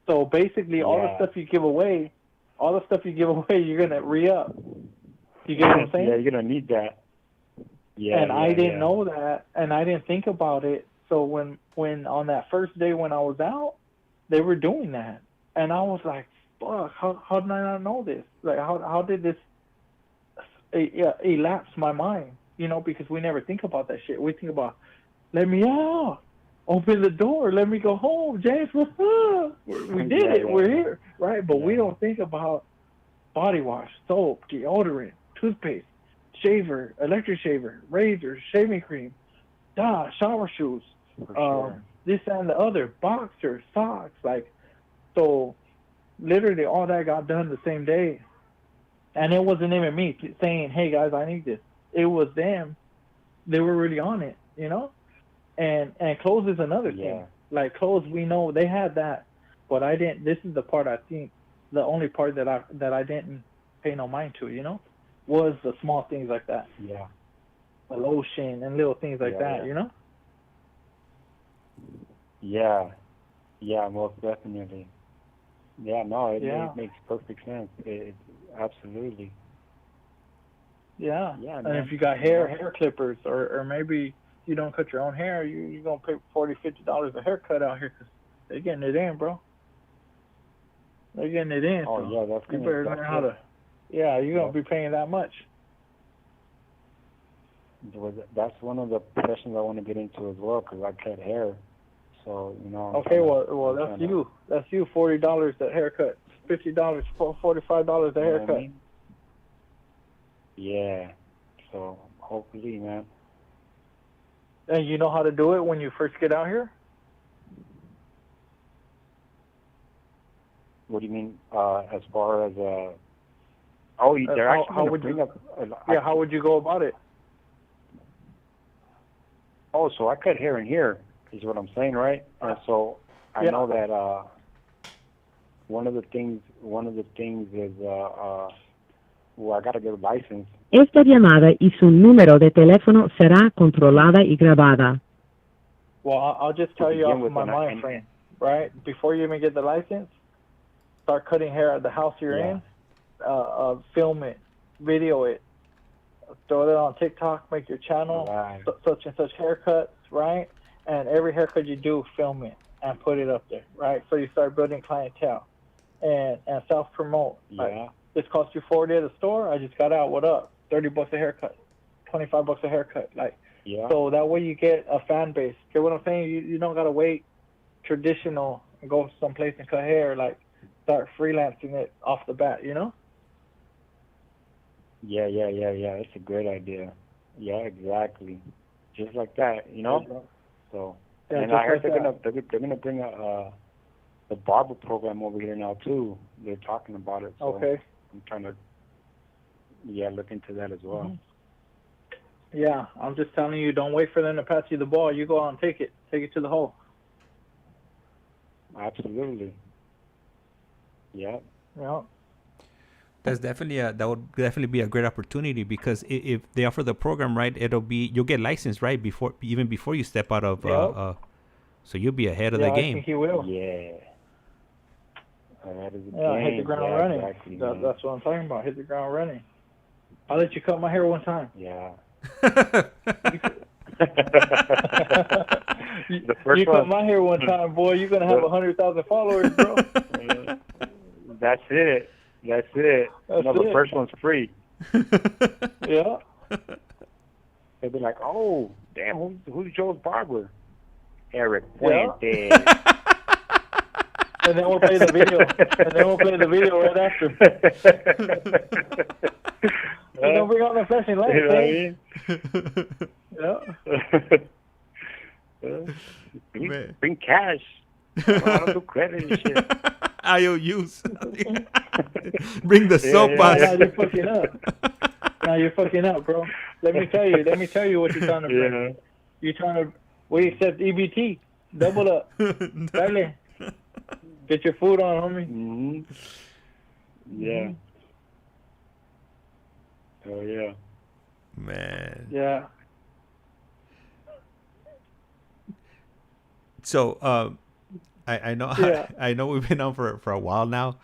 So basically, all the stuff you give away, you're gonna re-up. You get what I'm saying? Yeah, you're gonna need that. Yeah. And I didn't know that, and I didn't think about it. So when on that first day when I was out, they were doing that, and I was like, fuck, how did I not know this? Like, how did this elapse my mind? Because we never think about that shit. We think about, let me out, open the door, let me go home, James. What's up? We did it. We're here, right? But we don't think about body wash, soap, deodorant, toothpaste, shaver, electric shaver, razor, shaving cream, shower shoes, this and the other, boxers, socks, like, so. literally all that got done the same day. And it wasn't even me saying, hey, guys, I need this. It was them. They were really on it, you know? And clothes is another thing. Like, clothes, we know they had that. But I didn't. This is the part I think, the only part that I didn't pay no mind to, you know? Was the small things like that. Yeah. The lotion and little things like that, you know? Yeah. Yeah, most definitely. Yeah, no, it makes perfect sense. It absolutely. Yeah. Yeah, and man. if you got hair clippers, or maybe you don't cut your own hair, you're going to pay $40, $50 a haircut out here because they're getting it in, bro. They're getting it in. Oh, so yeah, that's you better learn how to. Yeah, you're going to be paying that much. That's one of the professions I want to get into as well because I cut hair. So, you know. Okay, well, that's you. That's you, $40 a haircut. $50, $45 a haircut. I mean? Yeah. So, hopefully, man. And you know how to do it when you first get out here? What do you mean, as far as, oh, they're actually going to bring up... how would you go about it? Oh, so I cut hair in here, is what I'm saying, right? And so I know that one of the things is, well, I got to get a license. Esta llamada y su número de teléfono será controlada y grabada. Well, I'll just tell you off of my mind frame, right? Before you even get the license, start cutting hair at the house you're in, film it, video it, throw it on TikTok, make your channel, such and such haircuts, right? And every haircut you do, film it and put it up there, right? So you start building clientele and self-promote. Like, this cost you $40 at the store. I just got out. What up? $30 a haircut, $25 a haircut. Like, so that way you get a fan base. Get what I'm saying? You don't gotta wait traditional and go someplace and cut hair. Like, start freelancing it off the bat. You know? Yeah. That's a great idea. Yeah, exactly. Just like that, you know. So, and I heard they're gonna bring the barber program over here now too. They're talking about it. So I'm trying to look into that as well. Mm-hmm. Yeah, I'm just telling you, don't wait for them to pass you the ball. You go out and take it to the hole. Absolutely. Yeah. Yeah. That's definitely that would definitely be a great opportunity because if they offer the program right, you'll get licensed right before you step out of so you'll be ahead of the game. I think he will. Yeah. Ahead of the game. Hit the ground running. Exactly, that's what I'm talking about. Hit the ground running. I'll let you cut my hair one time. Yeah. You cut my hair one time, boy. You're gonna have 100,000 followers, bro. That's it. The first one's free. Yeah. They'll be like, oh, damn, who's Joe's barber? ERICK Fuentes. And then we'll play the video. Right after. And don't bring out the flashing lights. You know what I mean? Yeah. Bring cash. I don't do credit and shit. IOUs. Bring the soap box. Now you're fucking up. Bro. Let me tell you what you're trying to bring. You're trying to, we accept EBT. Double up. Dale. Get your food on, homie. Mm-hmm. Yeah. Oh, yeah. Man. Yeah. So, I know I know we've been on for a while now.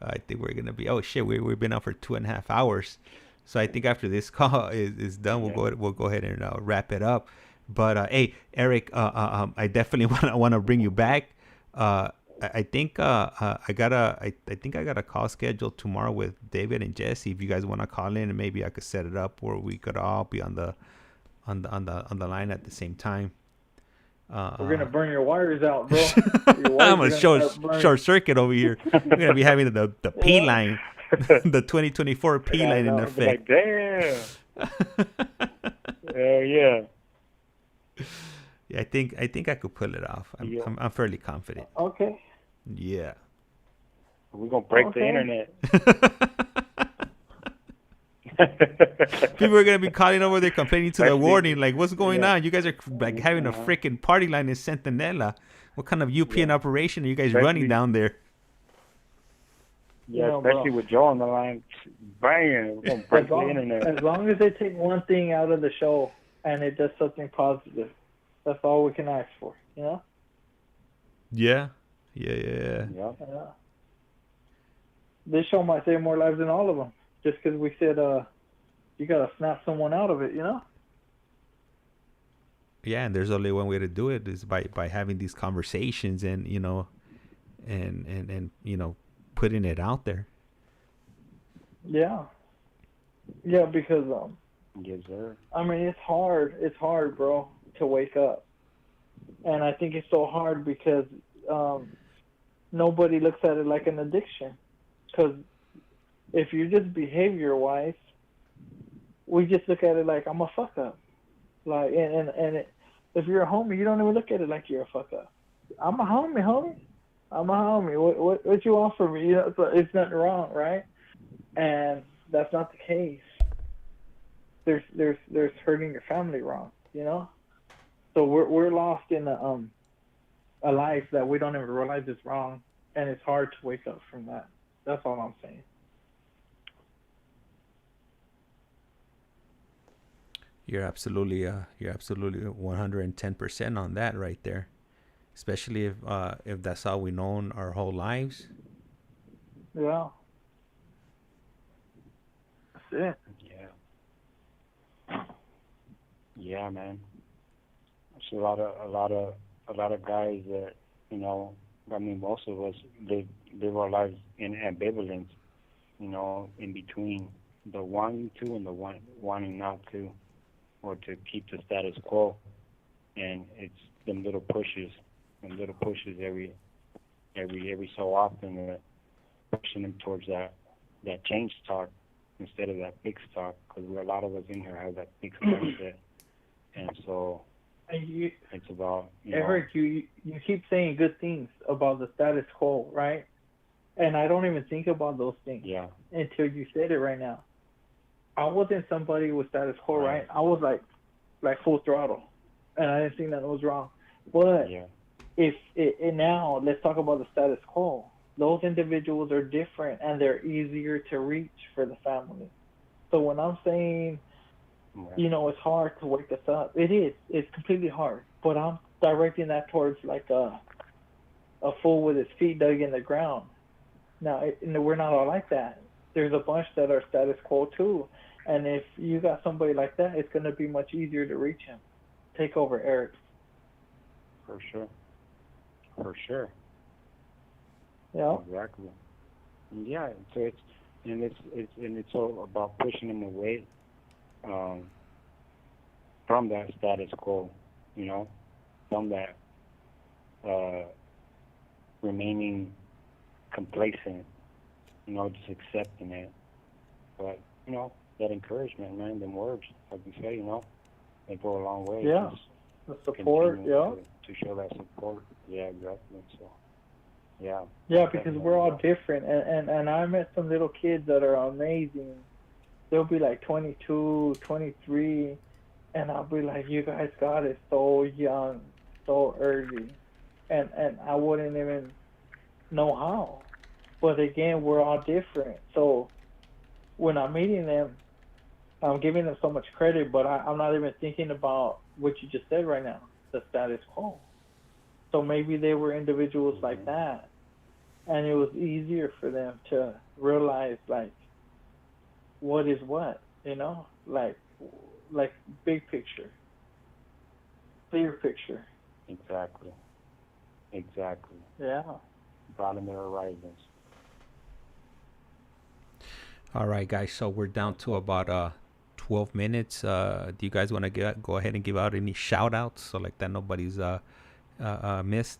I think we're gonna be we've been on for 2.5 hours. So I think after this call is done, we'll go ahead and wrap it up. But hey, ERICK, I definitely want to bring you back. I think I got a call scheduled tomorrow with David and Jesse. If you guys want to call in, and maybe I could set it up where we could all be on the line at the same time. We're gonna burn your wires out, bro. I'm a short circuit over here. We're gonna be having the P line, the 2024 P line in effect. Like, damn. Yeah. Yeah, I think I could pull it off. I'm fairly confident. Okay. Yeah. We're gonna break the internet. People are gonna be calling over there complaining to the warden, like, what's going on? You guys are like having a freaking party line in Centinela. What kind of UPN operation are you guys running down there? Yeah, especially with Joe on the line, banging, we're gonna break the internet. As long as they take one thing out of the show and it does something positive, that's all we can ask for, you know? Yeah. This show might save more lives than all of them, just because we said you gotta snap someone out of it, you know? Yeah, and there's only one way to do it is by having these conversations and and putting it out there. Yeah, because yes, sir. I mean, it's hard, bro, to wake up, and I think it's so hard because nobody looks at it like an addiction. Because if you're just behavior-wise, we just look at it like I'm a fuck up, like if you're a homie, you don't even look at it like you're a fuck up. I'm a homie. I'm a homie. What you want from me? You know, it's nothing wrong, right? And that's not the case. There's hurting your family wrong, you know. So we're lost in a life that we don't even realize is wrong, and it's hard to wake up from that. That's all I'm saying. You're absolutely 110% on that right there. Especially if that's all we known our whole lives. Yeah. That's it. Yeah. Yeah, man. There's a lot of guys that, you know, I mean, most of us live our lives in ambivalence, you know, in between the wanting to and the wanting not to, or to keep the status quo. And it's them little pushes every so often, pushing them towards that change talk instead of that big talk, because a lot of us in here have that big mindset, and so it's about Eric, you keep saying good things about the status quo, right? And I don't even think about those things until you said it right now. I wasn't somebody with status quo, right? I was like full throttle, and I didn't think that was wrong. But now let's talk about the status quo. Those individuals are different, and they're easier to reach for the family. So when I'm saying, you know, it's hard to wake us up, it is. It's completely hard. But I'm directing that towards like a fool with his feet dug in the ground. Now, we're not all like that. There's a bunch that are status quo too. And if you got somebody like that, it's going to be much easier to reach him. Take over, Eric. For sure. Yeah. Exactly. Yeah. So it's all about pushing them away from that status quo, you know, from that remaining complacent, you know, just accepting it. But, you know, that encouragement, man, them words, like you say, you know, they go a long way. Yeah. The support, to show that support. Yeah, exactly. So, yeah. Yeah, because we're all different. And I met some little kids that are amazing. They'll be like 22, 23, and I'll be like, you guys got it so young, so early. And I wouldn't even know how. But again, we're all different. So when I'm meeting them, I'm giving them so much credit, but I'm not even thinking about what you just said right now, the status quo. So maybe they were individuals like that, and it was easier for them to realize, like, what is what, you know? Like big picture, clear picture. Exactly. Yeah. Broaden their horizons. All right, guys. So we're down to about 12 minutes. Do you guys want to go ahead and give out any shout outs so like that nobody's missed?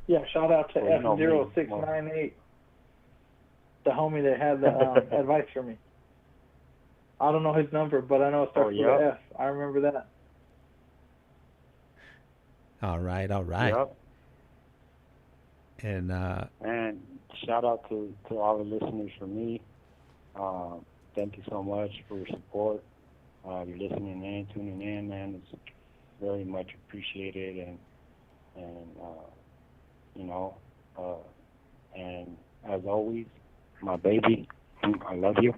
Yeah, shout out to F0698, the homie that had the advice for me. I don't know his number, but I know it starts with an F. I remember that. All right. Yep. And shout out to all the listeners from me. Thank you so much for your support. You're listening in, tuning in, man. It's very much appreciated, and and as always, my baby, I love you.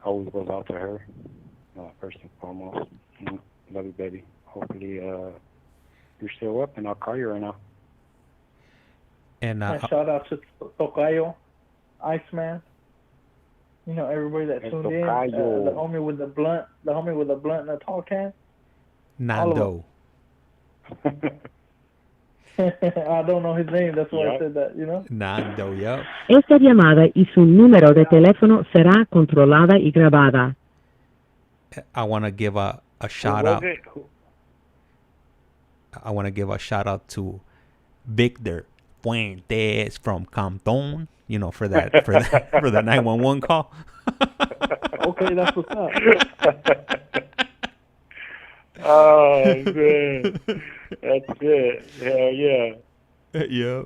Always goes out to her, first and foremost. Love you, baby. Hopefully, you're still up, and I'll call you right now. And shout out to Tocayo, Iceman. Everybody that tuned in. The homie with the blunt, and the tall can. Nando. I don't know his name, that's why I said that, Nando, yeah. Esta llamada y su número de teléfono será controlada y grabada. I want to give a shout out. I want to give a shout out to Victor Fuentes from Compton, for that for the 911 call. Okay, that's what's up. Oh man, that's good. Hell yeah. Yeah.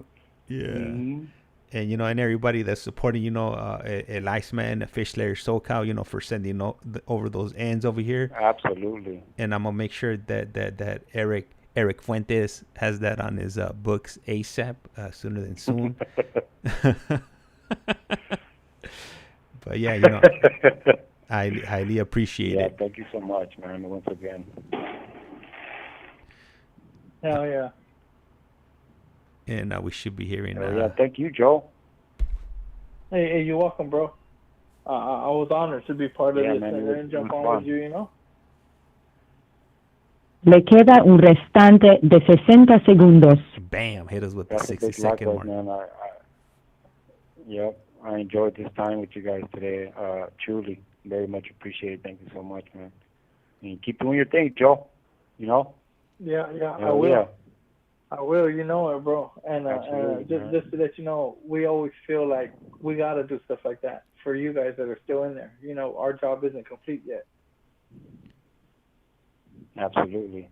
Mm-hmm. And and everybody that's supporting, El Iceman, the Fish Layer SoCal, for sending over those ends over here. Absolutely. And I'm gonna make sure that Eric Fuentes has that on his books ASAP, sooner than soon. But yeah, I highly appreciate it. Thank you so much, man. Once again. Hell yeah. And we should be hearing. Thank you, Joe. Hey, you're welcome, bro. I was honored to be part of this and jump on with you, Le queda un restante de 60 segundos. Bam! Hit us with the 60-second mark. Man. I enjoyed this time with you guys today. Truly, very much appreciated. Thank you so much, man. And keep doing your thing, Joe. Yeah, I will. Yeah. I will, it, bro. And just to let you know, we always feel like we got to do stuff like that for you guys that are still in there. Our job isn't complete yet. Absolutely.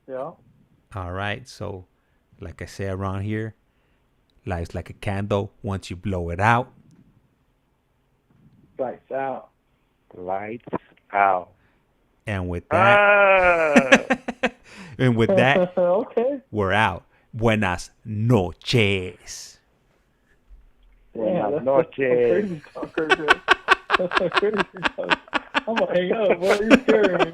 Yeah. All right. So, like I say around here, life's like a candle. Once you blow it out. Lights out. Lights out. And with that, okay. We're out. Buenas noches. Buenas noches. That's crazy talk. I'm gonna hang up, boy. You're scaring me.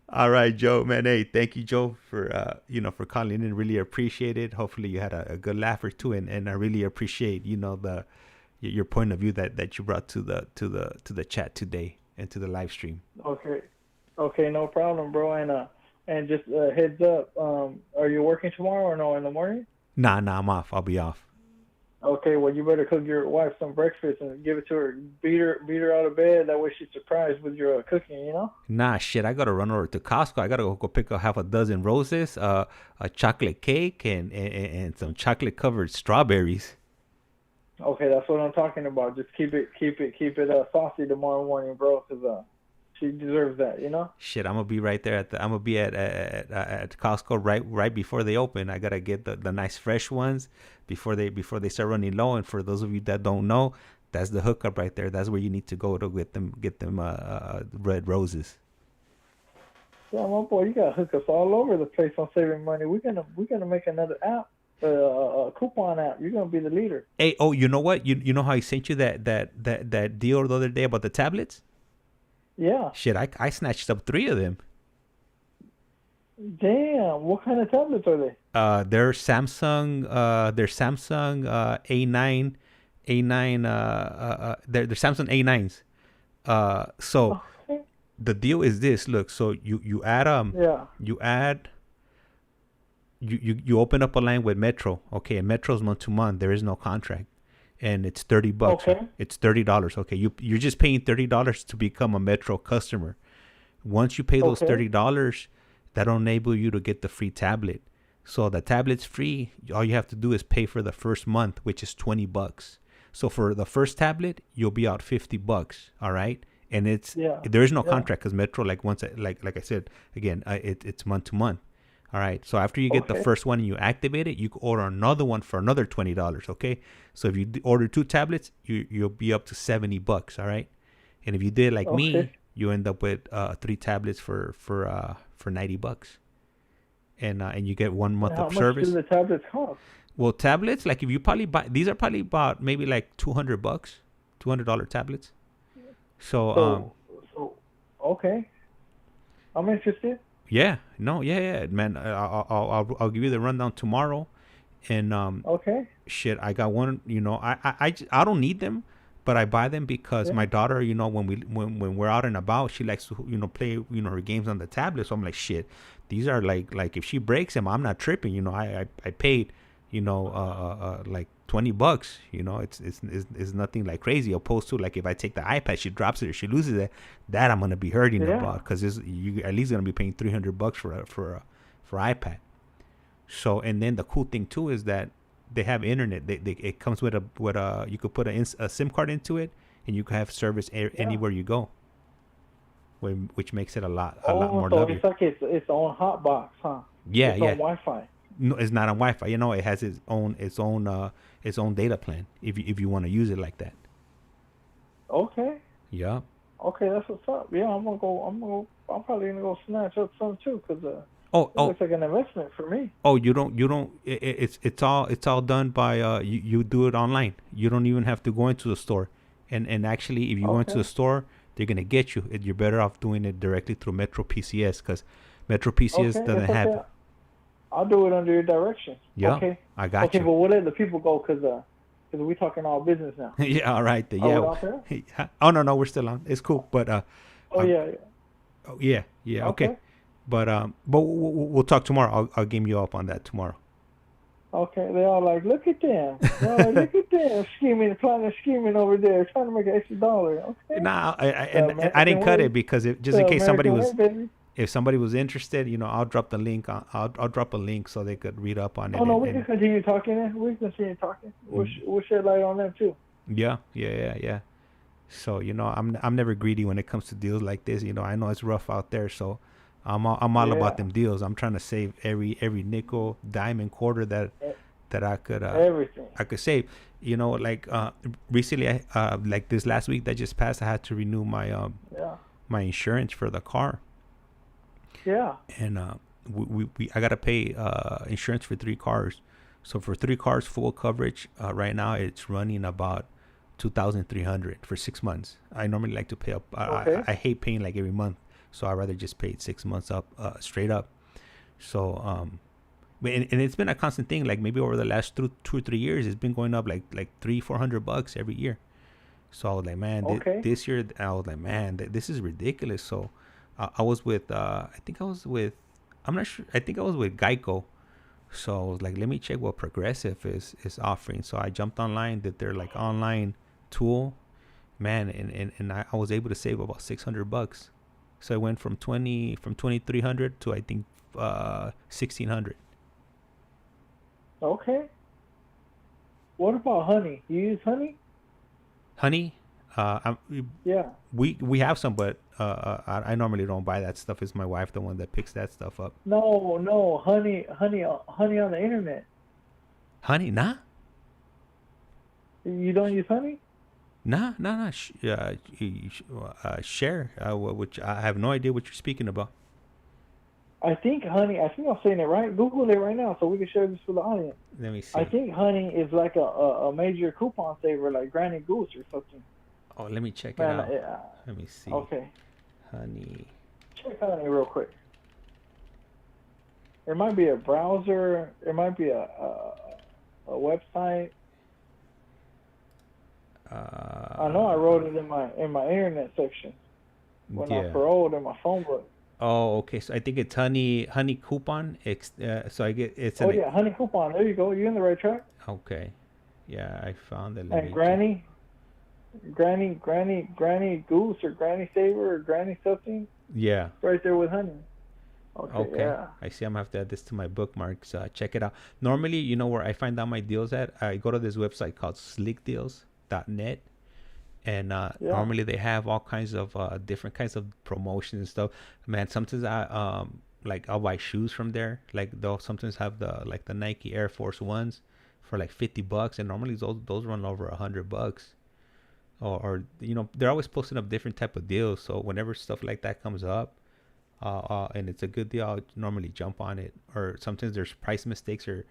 All right, Joe, man. Hey, thank you, Joe, for for calling in. Really appreciate it. Hopefully, you had a good laugh or two, and I really appreciate your point of view that you brought to the chat today and to the live stream. Okay, no problem, bro. And just heads up, are you working tomorrow or no in the morning? Nah, I'm off. I'll be off. Okay, well, you better cook your wife some breakfast and give it to her. Beat her out of bed. That way she's surprised with your cooking, Nah, shit. I got to run over to Costco. I got to go pick up half a dozen roses, a chocolate cake, and some chocolate-covered strawberries. Okay, that's what I'm talking about. Just keep it saucy tomorrow morning, bro, because she deserves that, Shit, I'm gonna be right there I'm gonna be at Costco right before they open. I gotta get the nice fresh ones before they start running low. And for those of you that don't know, that's the hookup right there. That's where you need to go to get them red roses. Yeah, my boy, you gotta hook us all over the place on saving money. We're gonna make another app. A coupon app. You're gonna be the leader. Hey, you know what? You know how I sent you that deal the other day about the tablets? Yeah. Shit, I snatched up 3 of them. Damn, what kind of tablets are they? They're Samsung. They're Samsung A9. They're Samsung A9s. So okay. The deal is this. Look, so you add You open up a line with Metro, okay, and Metro's month to month. There is no contract, and it's $30. Okay. It's $30. Okay, you're just paying $30 to become a Metro customer. Once you pay those $30, that'll enable you to get the free tablet. So the tablet's free. All you have to do is pay for the first month, which is $20. So for the first tablet, you'll be out $50. All right, and there is no contract because Metro, like I said again, it's month to month. All right. So after you get the first one and you activate it, you can order another one for another $20. Okay. So if you order 2 tablets, you'll be up to $70. All right. And if you did like me, you end up with 3 tablets for $90. And you get 1 month of service. How much do the tablets cost? Well, tablets, like if you probably buy, these are probably about maybe like $200, $200 tablets. So okay. I'm interested. Yeah, man. I'll give you the rundown tomorrow, and shit, I got one. I don't need them, but I buy them because my daughter, when we're out and about, she likes to play her games on the tablet. So I'm like, shit, these are like if she breaks them, I'm not tripping. I paid like $20. It's nothing like crazy. Opposed to like if I take the iPad, she drops it or she loses it, that I'm gonna be hurting about because you at least gonna be paying $300 for iPad. So and then the cool thing too is that they have internet. It comes with a you could put a SIM card into it and you can have service anywhere you go. Which makes it a lot more lovely. It's like its own hot box, huh? Yeah, it's on Wi-Fi. No, it's not on Wi-Fi. It has its own data plan if you want to use it like that. Okay. Yeah. Okay, that's what's up. Yeah, I'm probably gonna go snatch up some too because it looks like an investment for me. Oh, you don't. It's all done by you do it online. You don't even have to go into the store. And actually, if you go into the store, they're gonna get you. You're better off doing it directly through Metro PCS because Metro PCS doesn't have it. I'll do it under your direction. Yeah, okay. I got you. Okay, but we'll let the people go because we're talking all business now. Yeah, all right. Yeah. Oh no, we're still on. It's cool, but yeah. Okay. But we'll talk tomorrow. I'll game you up on that tomorrow. Okay, they all like, look at them. Look at them scheming over there, trying to make an extra $1. Okay. Nah, I didn't cut it because just in case somebody was. If somebody was interested, I'll drop the link. I'll drop a link so they could read up on it. Oh no, we can continue talking. We'll shed light on them too. Yeah. So I'm never greedy when it comes to deals like this. I know it's rough out there, so I'm all about them deals. I'm trying to save every nickel, dime, and quarter that I could everything I could save. Like recently, like this last week that just passed, I had to renew my my insurance for the car. Yeah. And I gotta pay insurance for 3 cars. So for 3 cars full coverage, right now it's running about $2,300 for 6 months. I normally like to pay up. I hate paying like every month, so I rather just pay it 6 months up, straight up. So and it's been a constant thing. Like maybe over the last 2 or 3 years, it's been going up like $300-400 every year. So I was like, man, this year I was like, man, this is ridiculous. So. I was with, I'm not sure. I think I was with Geico. So I was like, let me check what Progressive is offering. So I jumped online, did their like online tool, man, and I was able to save about $600. So I went from $2,300 to I think $1,600. Okay. What about honey? You use honey? Honey? Yeah. We have some, but I normally don't buy that stuff. It's my wife, the one that picks that stuff up. No, honey on the internet. Honey, nah. You don't use honey? Nah. Share, which I have no idea what you're speaking about. I think honey. I think I'm saying it right. Google it right now so we can share this with the audience. Let me see. I think honey is like a major coupon saver, like Granny Goose or something. Oh, let me check it out. Let me see. Okay. Honey. Check honey real quick. It might be a browser. It might be a website. I know I wrote it in my internet section when I paroled in my phone book. Oh, okay. So I think it's honey coupon. So I get it's. Honey coupon. There you go. You're in the right track. Okay. Yeah, I found it. And Granny Goose or Granny Saver or Granny something. Yeah. Right there with honey. Okay. Yeah. I see. I'm gonna have to add this to my bookmarks. Check it out. Normally, where I find out my deals at, I go to this website called slickdeals.net. And normally they have all kinds of different kinds of promotions and stuff. Man, sometimes like I'll buy shoes from there. Like they'll sometimes have the Nike Air Force Ones for like $50, and normally those run over $100. Or they're always posting up different type of deals. So whenever stuff like that comes up, and it's a good deal, I'll normally jump on it. Or sometimes there's price mistakes or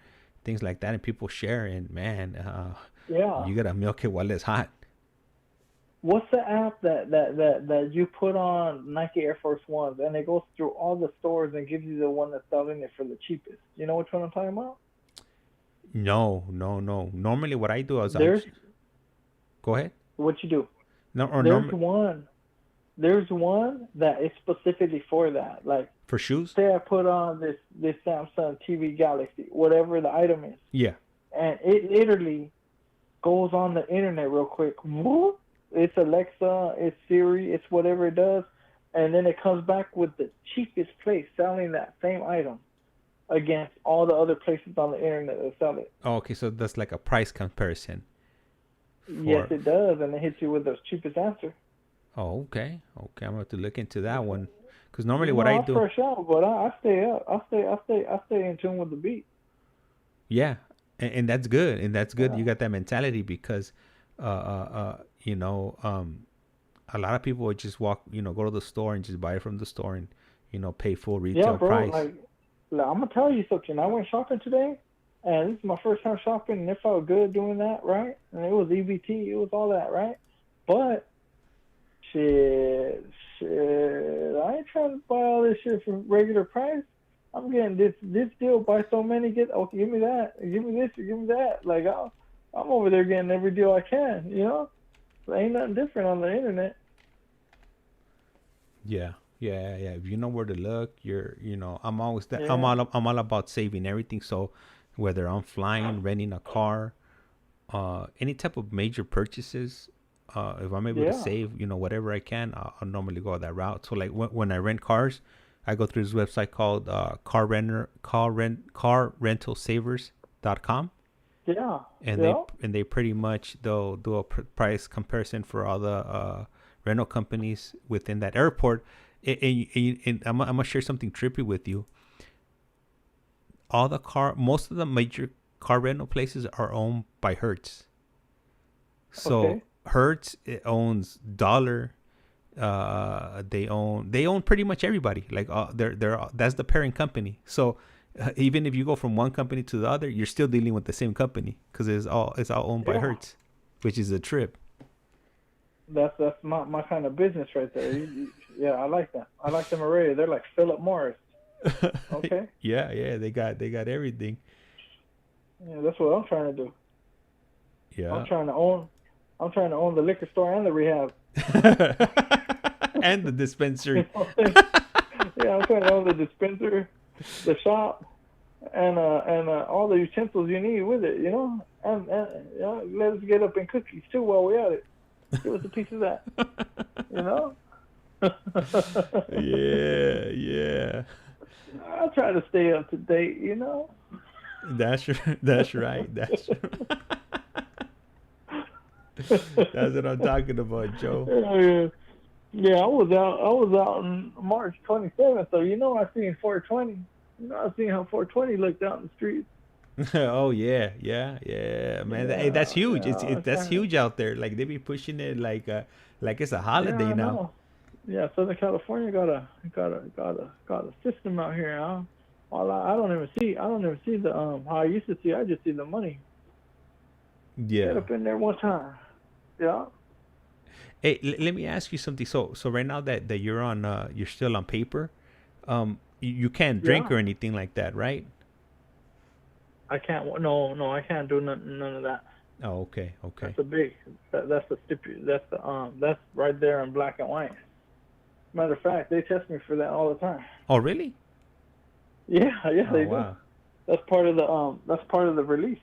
things like that, and people share. And man, you gotta milk it while it's hot. What's the app that you put on Nike Air Force Ones and it goes through all the stores and gives you the one that's selling it for the cheapest? You know which one I'm talking about? No. Normally, what I do is go ahead. What you do? No, There's one that is specifically for that. Like for shoes. Say I put on this Samsung TV Galaxy, whatever the item is. Yeah. And it literally goes on the internet real quick. Whoop. It's Alexa, it's Siri, it's whatever it does, and then it comes back with the cheapest place selling that same item against all the other places on the internet that sell it. Oh, okay, so that's like a price comparison. Yes, it does, and it hits you with the cheapest answer. Oh, okay. I'm going to have to look into that one, because normally what I do. Fresh out, but I stay up. I stay in tune with the beat. Yeah, and that's good, Yeah. You got that mentality because, a lot of people would just walk, go to the store and just buy it from the store and, pay full retail price. Like, I'm going to tell you something. I went shopping today, and this is my first time shopping, and it felt good doing that, right? And it was EBT, it was all that, right? But, shit, I ain't trying to buy all this shit for regular price. I'm getting this deal, buy so many, give me that, give me this, give me that. Like, I'm over there getting every deal I can, There ain't nothing different on the internet. Yeah. If you know where to look, I'm always that. Yeah. I'm all about saving everything. So whether I'm flying, renting a car, any type of major purchases, if I'm able to save, whatever I can, I'll normally go that route. So like when I rent cars, I go through this website called carrentalsavers.com. Yeah. And they pretty much they'll do a price comparison for all the rental companies within that airport. And I'm gonna share something trippy with you. Most of the major car rental places are owned by Hertz. So Hertz owns Dollar. They own pretty much everybody. Like that's the parent company. So even if you go from one company to the other, you're still dealing with the same company because it's all owned by Hertz, which is a trip. That's my kind of business right there. Yeah, I like that. I like them already. They're like Philip Morris. Okay. Yeah, they got everything. Yeah, that's what I'm trying to do. Yeah. I'm trying to own the liquor store and the rehab. And the dispensary. Yeah, I'm trying to own the dispensary, the shop, and all the utensils you need with it, and let us get up in cookies too while we're at it. Give us a piece of that, Yeah. I try to stay up to date, That's right. That's what I'm talking about, Joe. Yeah, I was out on March 27th, so I seen 420. I seen how 420 looked out in the streets. Oh yeah, man. That's huge. That's huge out there. Like they be pushing it like it's a holiday now. Yeah, Southern California got a system out here. I don't even see the how I used to see. I just see the money. Yeah. Get up in there one time. Yeah. Hey, let me ask you something. So right now that you're on, you're still on paper. You can't drink or anything like that, right? I can't. No, I can't do none of that. Oh, okay. That's that's right there in black and white. Matter of fact, they test me for that all the time. Oh, really? Yeah, they do. Wow. That's part of the release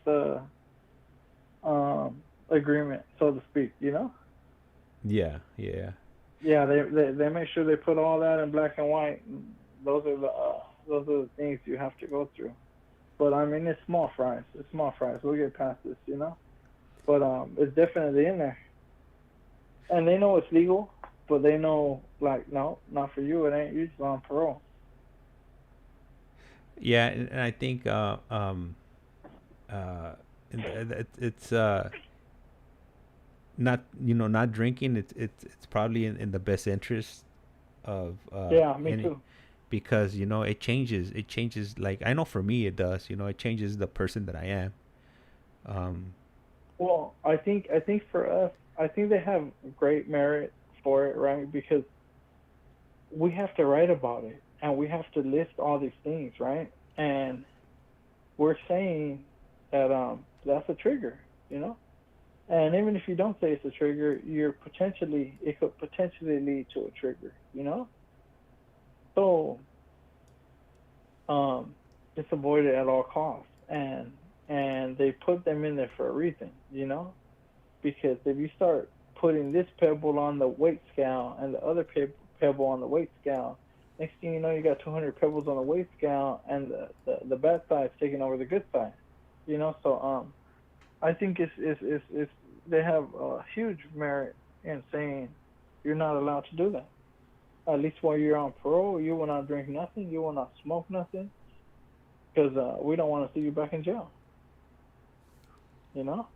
agreement, so to speak. Yeah. Yeah, they make sure they put all that in black and white. Those are the things you have to go through. But I mean, it's small fries. We'll get past this, But it's definitely in there. And they know it's legal, but they know, like, no, not for you. It ain't. You're just on parole. Yeah, and I think it's not not drinking. It's probably in the best interest of Yeah, me any, too. because it changes, like I know for me it does, it changes the person that I am. um Well, I think for us, I think they have great merit for it, right? Because we have to write about it and we have to list all these things, right? And we're saying that that's a trigger, you know? And even if you don't say it's a trigger, it could potentially lead to a trigger, you know? So just avoid it at all costs. And they put them in there for a reason, you know? Because if you start putting this pebble on the weight scale and the other pebble on the weight scale, next thing you know, you got 200 pebbles on the weight scale, and the bad side's taking over the good side, you know. So I think it's they have a huge merit in saying you're not allowed to do that. At least while you're on parole, you will not drink nothing, you will not smoke nothing, because we don't want to see you back in jail, you know.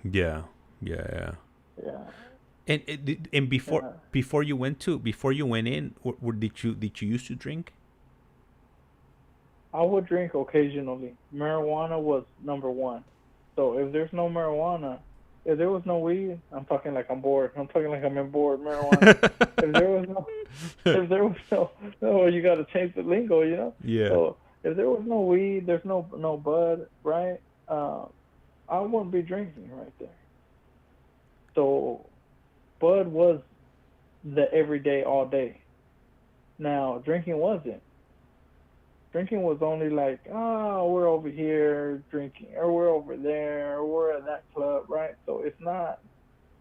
yeah, yeah. Yeah. And before you went in, did you used to drink? I would drink occasionally. Marijuana was number one. So if there's no marijuana, if there was no weed, I'm talking like I'm bored. I'm talking like I'm in bored marijuana. If there was no, you got to change the lingo, you know. Yeah. So if there was no weed, there's no bud, right? I wouldn't be drinking right there. So bud was the everyday, all day. Now drinking wasn't. Drinking was only like, oh, we're over here drinking, or we're over there, or we're at that club, right? So it's not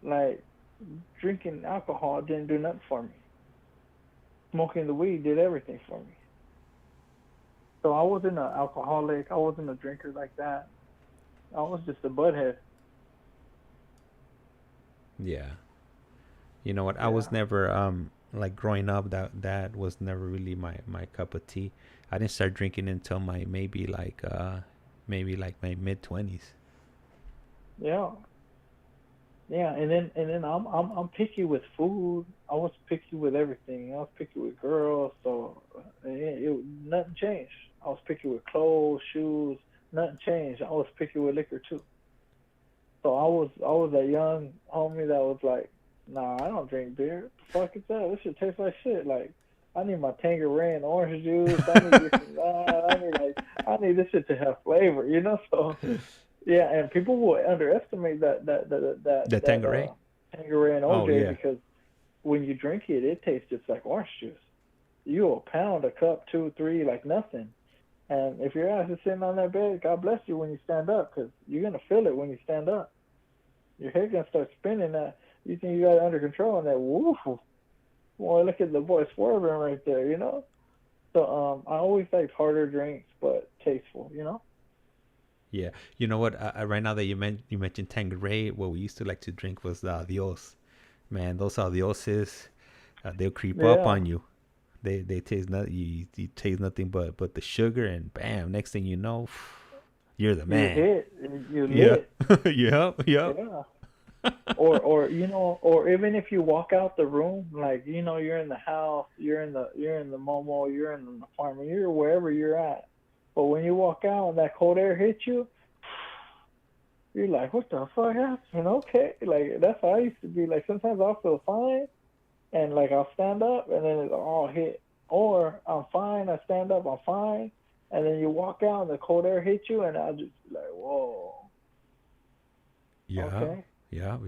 like drinking alcohol didn't do nothing for me. Smoking the weed did everything for me. So I wasn't an alcoholic. I wasn't a drinker like that. I was just a butthead. Yeah. You know what? I was never like growing up. That was never really my cup of tea. I didn't start drinking until my maybe like my mid-20s. Yeah. Yeah, and then I'm picky with food. I was picky with everything. I was picky with girls, so nothing changed. I was picky with clothes, shoes. Nothing changed. I was picky with liquor too. So I was that young homie that was like, nah, I don't drink beer. The fuck is that? This shit tastes like shit. Like, I need my Tangerine and orange juice. I need this shit to have flavor, you know. So yeah, and people will underestimate that Tangerine. Tangerine OJ because when you drink it, it tastes just like orange juice. You'll pound a cup, 2, 3, like nothing. And if your ass is sitting on that bed, God bless you when you stand up, because you're gonna feel it when you stand up. Your head gonna start spinning. You think you got it under control, and that woof. Boy, look at the boy swerving right there, you know. So I always liked harder drinks, but tasteful, you know. Yeah, you know what? Right now that you mentioned Tanqueray, what we used to like to drink was Adios. Man, those Adioses, they'll creep up on you. They taste nothing. You taste nothing but the sugar, and bam! Next thing you know, you're the man. You lit. Yep. Yeah. or you know, or even if you walk out the room, like, you know, you're in the house, you're in the Momo, you're in the apartment, you're wherever you're at. But when you walk out and that cold air hits you, you're like, what the fuck happened? Okay, like that's how I used to be. Like sometimes I'll feel fine, and like I'll stand up, and then it's all hit. Or I'm fine, I stand up, I'm fine, and then you walk out and the cold air hits you, and I'll just be like, whoa. Yeah. Okay. Yeah.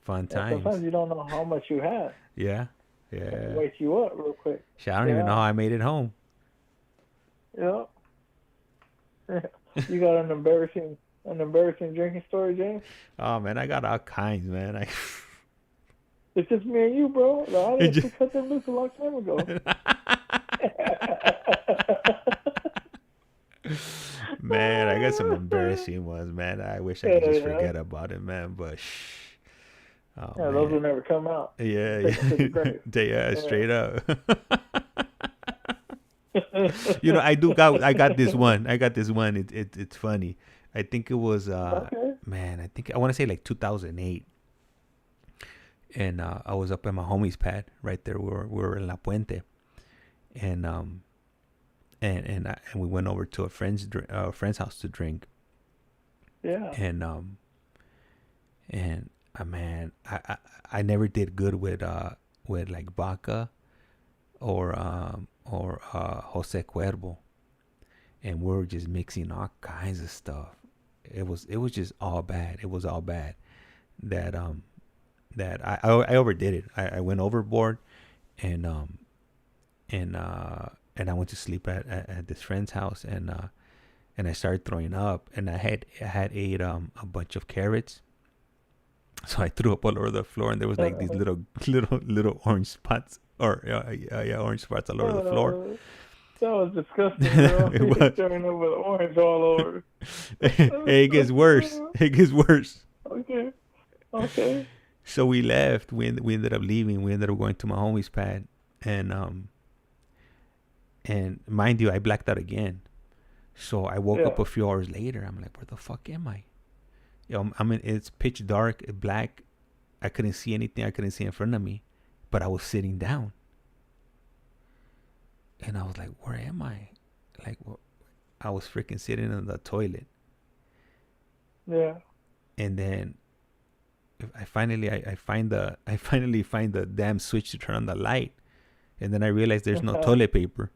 Fun Yeah, times. sometimes you don't know how much you have. Yeah. It'll wake you up real quick. Shit, I don't even know how I made it home. Yeah. You got an embarrassing drinking story, James? Oh man, I got all kinds, man. It's just me and you, bro. The audience cut them loose a long time ago. Man, I got some embarrassing ones, man. I wish I could just forget about it, man. But oh, yeah, man. Those will never come out. Yeah. Straight up. You know, I got this one. It's funny. I think it was man, I want to say like 2008. And I was up at my homie's pad right there. We were in La Puente, and and we went over to a friend's house to drink. Yeah. And man, I never did good with like vodka or Jose Cuervo, and we were just mixing all kinds of stuff. It was just all bad. It was all bad. That I overdid it. I went overboard, and I went to sleep at this friend's house, and I started throwing up, and I had ate a bunch of carrots, so I threw up all over the floor, and there was like these little orange spots, or orange spots all over the floor. That was disgusting, bro. It was throwing up with orange all over. Hey, it gets worse. It gets worse. Okay. So we left. We ended up leaving. We ended up going to my homie's pad, and mind you, I blacked out again. So I woke up a few hours later. I'm like, where the fuck am I? I mean, it's pitch dark, black. I couldn't see anything. I couldn't see in front of me, but I was sitting down, and I was like, where am I? Like, I was freaking sitting in the toilet. Yeah. And then I finally find the damn switch to turn on the light, and then I realized there's no toilet paper.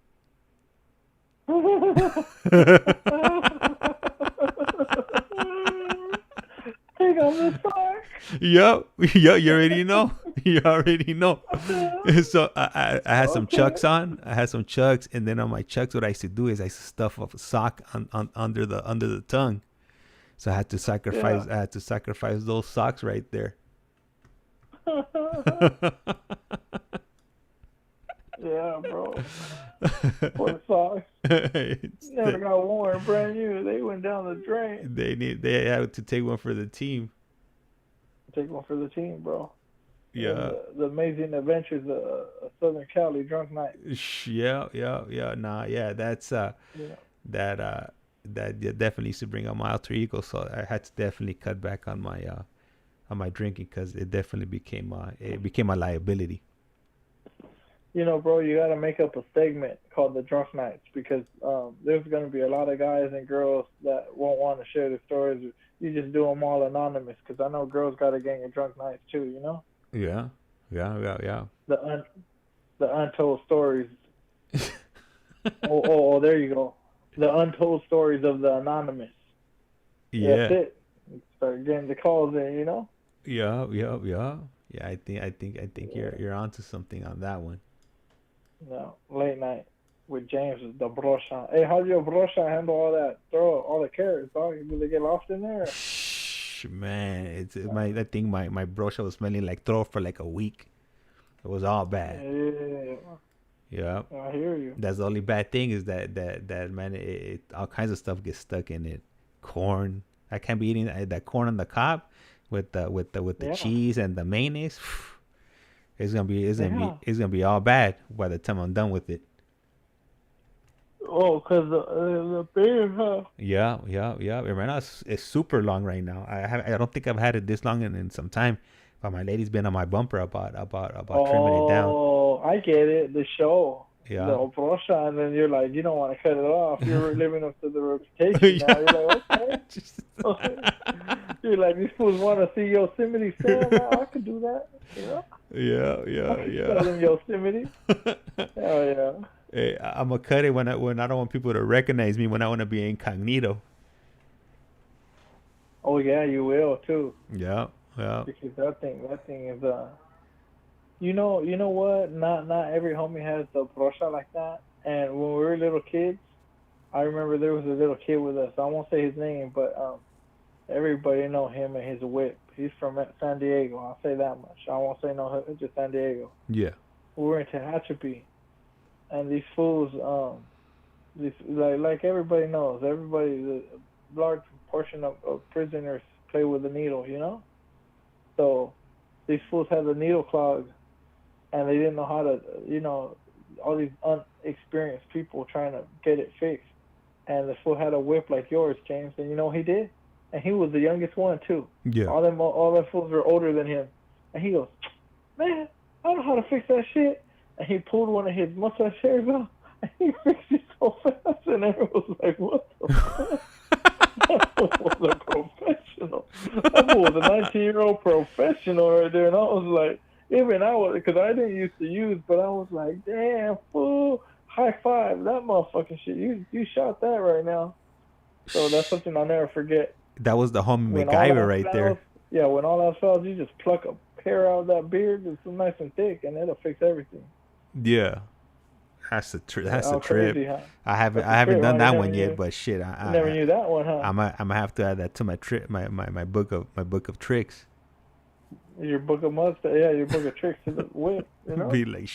Take on the sock. Yep, you already know. You already know. So I had some chucks on. I had some chucks, and then on my chucks, what I used to do is I used to stuff a sock on under the tongue. So I had to sacrifice. I had to sacrifice those socks right there. Yeah, bro. Poor socks. Never got worn, brand new. They went down the drain. They had to take one for the team. Take one for the team, bro. Yeah. The amazing adventures of Southern Cali drunk night. Yeah. Nah, yeah. That's that definitely used to bring out my alter ego. So I had to definitely cut back on my drinking, because it definitely became a liability. You know, bro, you got to make up a segment called the Drunk Nights, because there's going to be a lot of guys and girls that won't want to share their stories. You just do them all anonymous, because I know girls got a gang of drunk nights too, you know? Yeah. The untold stories. oh, there you go. The untold stories of the anonymous. Yeah. That's it. Start getting the calls in, you know? Yeah. Yeah, I think you're onto something on that one. No, late night with James is the brocha. Hey, how'd your brocha handle all that? Throw all the carrots, dog? Did they get lost in there? Man, I think my brocha was smelling like throw for like a week. It was all bad. Yeah. I hear you. That's the only bad thing, is that man, all kinds of stuff gets stuck in it. Corn. I can't be eating that corn on the cob with the cheese and the mayonnaise. It's gonna be all bad by the time I'm done with it. Oh, cause the beer, huh? Yeah. Right now it's super long right now. I don't think I've had it this long in some time. But my lady's been on my bumper about trimming it down. Oh, I get it. The show. Yeah. The brocha, and then you're like, you don't want to cut it off. You're living up to the reputation now. You're like, okay. You're like, these fools want to see Yosemite Sam. I could do that. You know? Yeah. Tell them Yosemite. Hell yeah. Hey, I'm gonna cut it when I don't want people to recognize me, when I want to be incognito. Oh yeah, you will too. Yeah. Because that thing is you know what? Not every homie has the brocha like that. And when we were little kids, I remember there was a little kid with us. I won't say his name, but everybody know him and his whip. He's from San Diego. I'll say that much. I won't say no, just San Diego. Yeah. We were in Tehachapi, and these fools, like everybody knows, the large portion of prisoners play with the needle, you know. So these fools had the needle clogged, and they didn't know how to, unexperienced people trying to get it fixed. And the fool had a whip like yours, James. And you know what he did? And he was the youngest one too. Yeah. All them fools were older than him. And he goes, man, I don't know how to fix that shit. And he pulled one of his mustache hairs out. And he fixed it so fast. And everyone was like, what the fuck? That was a professional. That was a 19-year-old professional right there. And I was like, because I didn't used to use, but I was like, damn, fool, high five, that motherfucking shit. You shot that right now. So that's something I'll never forget. That was the homie MacGyver right there. Yeah, when all else fails, you just pluck a hair out of that beard. It's so nice and thick, and it'll fix everything. Yeah. That's a trip. Crazy, huh? I haven't done that one yet, but shit, I never knew that one, huh? I'm gonna have to add that to my book of tricks. Your book of mustache, yeah, your book of tricks to the whip. You know? Be like,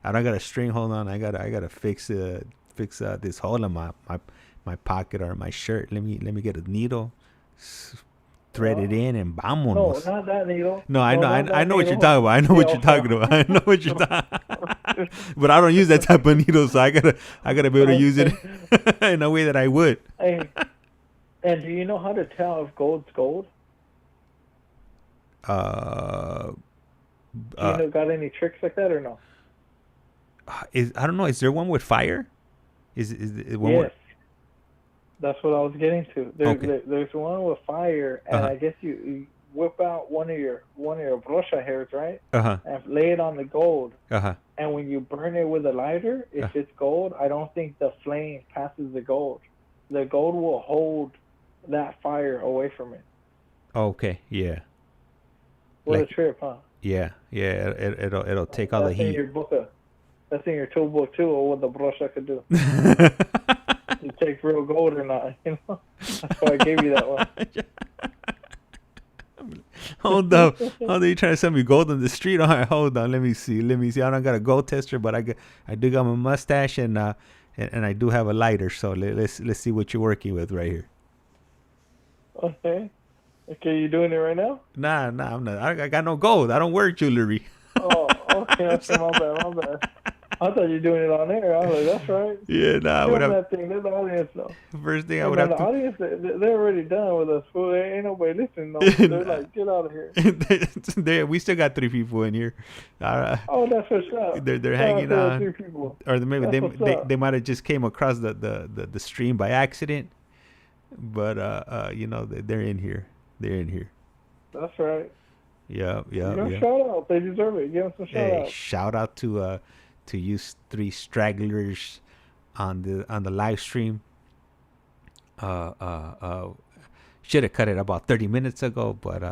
I don't got a string. Hold on, I gotta fix this hole in my pocket or my shirt. Let me get a needle, thread it in, and vámonos. No, not that needle. No, I know what you're talking about. I know what you're talking about. I know what you're talking. But I don't use that type of needle, so I gotta be able to use it in a way that I would. Hey, and do you know how to tell if gold's gold? Do you got any tricks like that or no? I don't know. Is there one with fire? Is one? Yes. That's what I was getting to. There's one with fire, and I guess you whip out one of your brocha hairs, right? And lay it on the gold. And when you burn it with a lighter, if it's gold, I don't think the flame passes the gold. The gold will hold that fire away from it. Okay, yeah. What a trip, huh? Yeah. It'll take all the heat. That's in your tool book too, or what the brocha could do. You take real gold or not, you know? That's why I gave you that one. Hold up. You trying to send me gold on the street? All right, hold on. Let me see. I don't got a gold tester, but I do got my mustache and I do have a lighter. So let's see what you're working with right here. Okay, you doing it right now? Nah, I'm not. I got no gold. I don't wear jewelry. Oh, okay. My bad. I thought you were doing it on air. I was like, that's right. Yeah, nah. That thing. There's the audience, though. First thing I would have to... The audience, they're already done with us. Fool. There ain't nobody listening. No. They're like, get out of here. We still got 3 people in here. Oh, that's what's up. They're hanging on. 3 people. Or maybe they might have just came across the stream by accident. But, they're in here. That's right. Yeah. Shout out. They deserve it. Give them some shout out. Shout out to you 3 stragglers on the live stream. Should have cut it about 30 minutes ago, but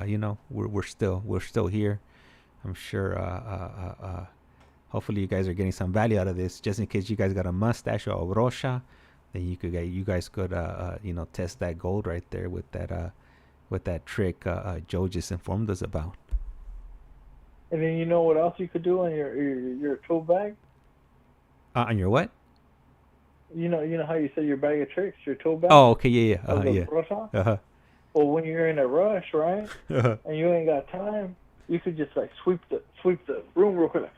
we're still here. I'm sure hopefully you guys are getting some value out of this. Just in case you guys got a mustache or a brocha, then you guys could test that gold right there with that trick Joe just informed us about. And then you know what else you could do on your tool bag? On your what? You know how you said your bag of tricks, your tool bag? Oh, okay, yeah. Well, when you're in a rush, right, and you ain't got time, you could just like sweep the room real quick,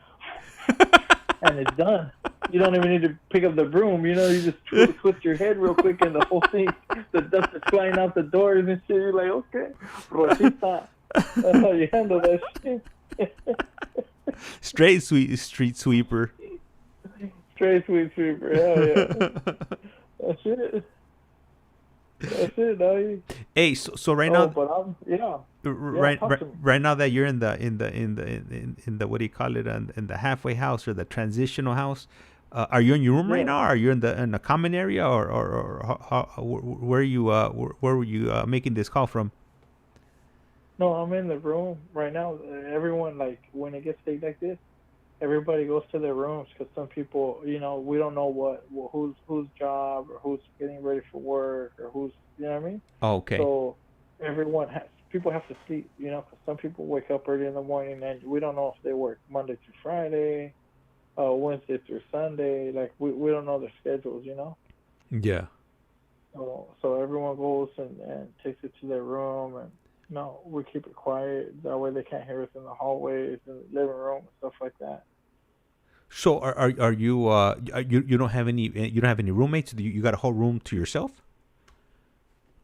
and it's done. You don't even need to pick up the broom. You just twist your head real quick, and the whole thing, the dust is flying out the doors and shit. You're like, okay, Rosita. That's how you handle that shit. Street sweeper. Straight sweeper, hell yeah. That's it, doggy. Hey, so right now, right now that you're in the what do you call it, in the halfway house or the transitional house, are you in your room right now? Or are you in the common area, or where were you making this call from? No, I'm in the room right now. Everyone, like, when it gets late like this, everybody goes to their rooms because some people, we don't know whose job or who's getting ready for work or who's, you know what I mean? Oh, okay. So people have to sleep, because some people wake up early in the morning and we don't know if they work Monday through Friday, Wednesday through Sunday. Like, we don't know their schedules, Yeah. So everyone goes and takes it to their room, and we keep it quiet. That way they can't hear us in the hallways and the living room and stuff like that. So are you you don't have any roommates? You got a whole room to yourself?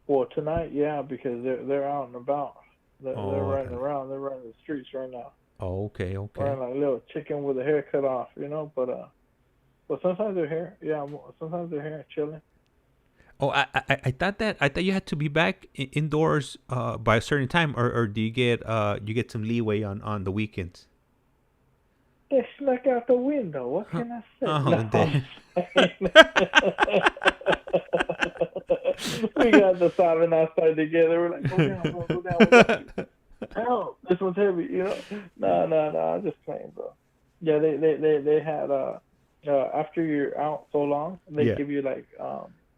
Well, tonight, yeah, because they're out and about. They're running Okay. around. They're running the streets right now. Oh, okay. Running like a little chicken with a hair cut off, you know. But sometimes they're here. Yeah, sometimes they're here chilling. Oh, I thought you had to be back indoors by a certain time, or do you get some leeway on the weekends? They snuck out the window. What can I say? Oh, No, damn. We got the sobbing outside together. We're like, go down. Hell, this one's heavy, you know? No, I'm just playing, bro. Yeah, they had after you're out so long, they give you like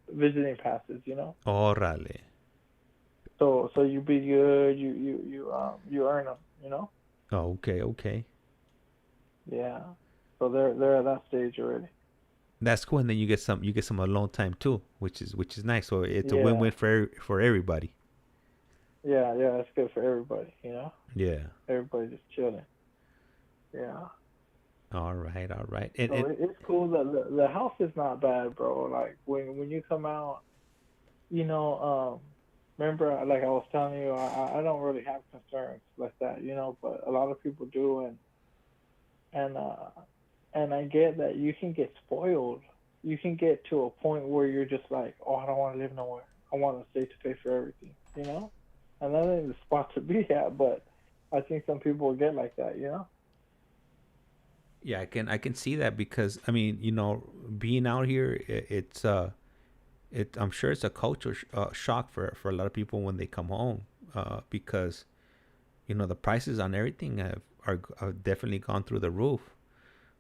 visiting passes, you know? Órale. So you be good, you earn them, you know? Oh, okay. Yeah. So they're at that stage already. That's cool, and then you get some alone time too, which is nice. So it's a win-win for everybody. Yeah, it's good for everybody, you know? Yeah. Everybody just chilling. Yeah. All right. So it's cool that the house is not bad, bro. Like when you come out, you know, remember like I was telling you, I don't really have concerns like that, you know, but a lot of people do, and I get that you can get spoiled. You can get to a point where you're just like, oh, I don't want to live nowhere. I want to stay to pay for everything, you know? And that ain't the spot to be at, but I think some people will get like that, you know? Yeah, I can see that because I mean, you know, being out here, I'm sure it's a culture shock for a lot of people when they come home, because you know the prices on everything have definitely gone through the roof.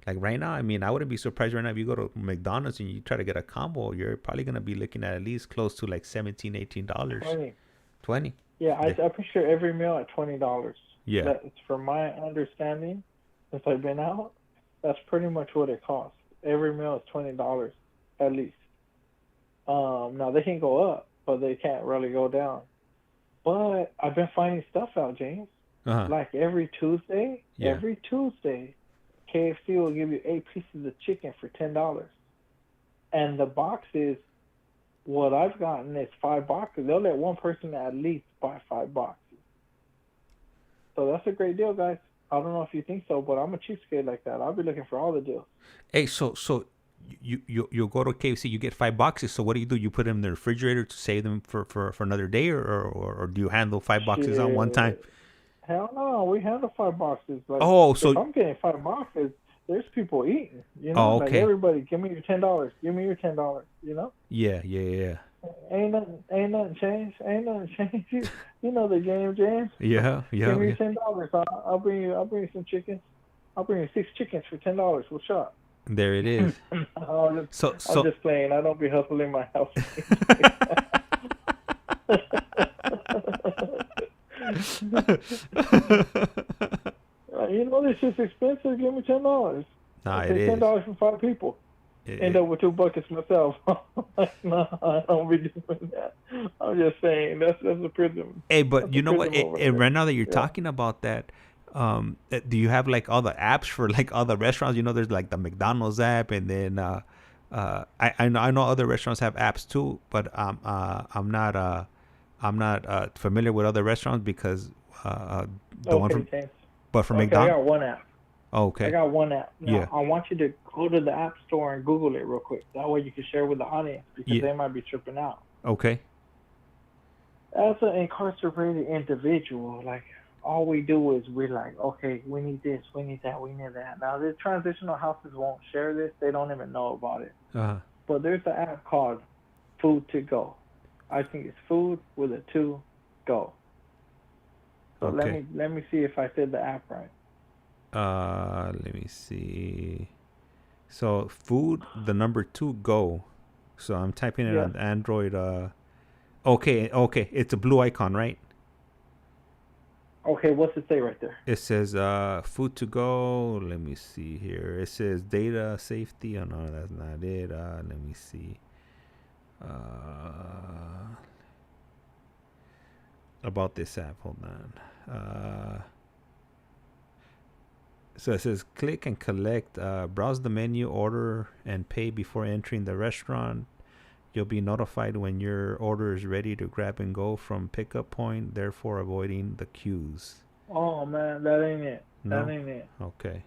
Like right now, I mean, I wouldn't be surprised right now if you go to McDonald's and you try to get a combo, you're probably gonna be looking at least close to like $17, $18. 20. Yeah, I'm pretty sure every meal at $20. Yeah. That's from my understanding, since I've been out, that's pretty much what it costs. Every meal is $20 at least. Now they can go up, but they can't really go down. But I've been finding stuff out, James. Like every Tuesday, KFC will give you 8 pieces of chicken for $10. And the boxes, what I've gotten is 5 boxes. They'll let one person at least buy 5 boxes. So that's a great deal, guys. I don't know if you think so, but I'm a cheapskate like that. I'll be looking for all the deals. Hey, so you go to KFC, you get 5 boxes. So what do? You put them in the refrigerator to save them for another day, or do you handle 5 boxes on one time? Hell no, we handle 5 boxes. Like, so if I'm getting 5 boxes, there's people eating. You know, okay. Like everybody, give me your $10. Give me your $10. You know. Yeah. Ain't nothing changed. You know the game, James. Yeah. Give me your $10. I'll bring you some chickens. I'll bring you 6 chickens for $10. What's up? There it is. I'm just playing. I don't be hustling my house. You know this shit's expensive. Give me $10. Nah, it is. $10 for 5 people. End up with 2 buckets myself. No, I don't be doing that. I'm just saying that's a prism. Hey, but you know what? Right now that you're talking about that, do you have like all the apps for like all the restaurants? You know, there's like the McDonald's app, and then I know other restaurants have apps too, but I'm not familiar with other restaurants because but for McDonald's, I got one app. Okay. I got one app. Now, yeah. I want you to go to the App Store and Google it real quick. That way you can share with the audience because they might be tripping out. Okay. As an incarcerated individual, like all we do is we're like, okay, we need this, we need that, we need that. Now the transitional houses won't share this; they don't even know about it. But there's an app called Food to Go. I think it's Food with a 2 Go. So let me see if I said the app right. Let me see. So food, the number 2 Go. So I'm typing it on Android. Okay. It's a blue icon, right? Okay, what's it say right there? It says food to go. Let me see here. It says data safety. Oh no, that's not it. Let me see. About this app. Hold on. So it says click and collect. Browse the menu, order, and pay before entering the restaurant. You'll be notified when your order is ready to grab and go from pickup point, therefore avoiding the queues. Oh, man, that ain't it. No? That ain't it. Okay.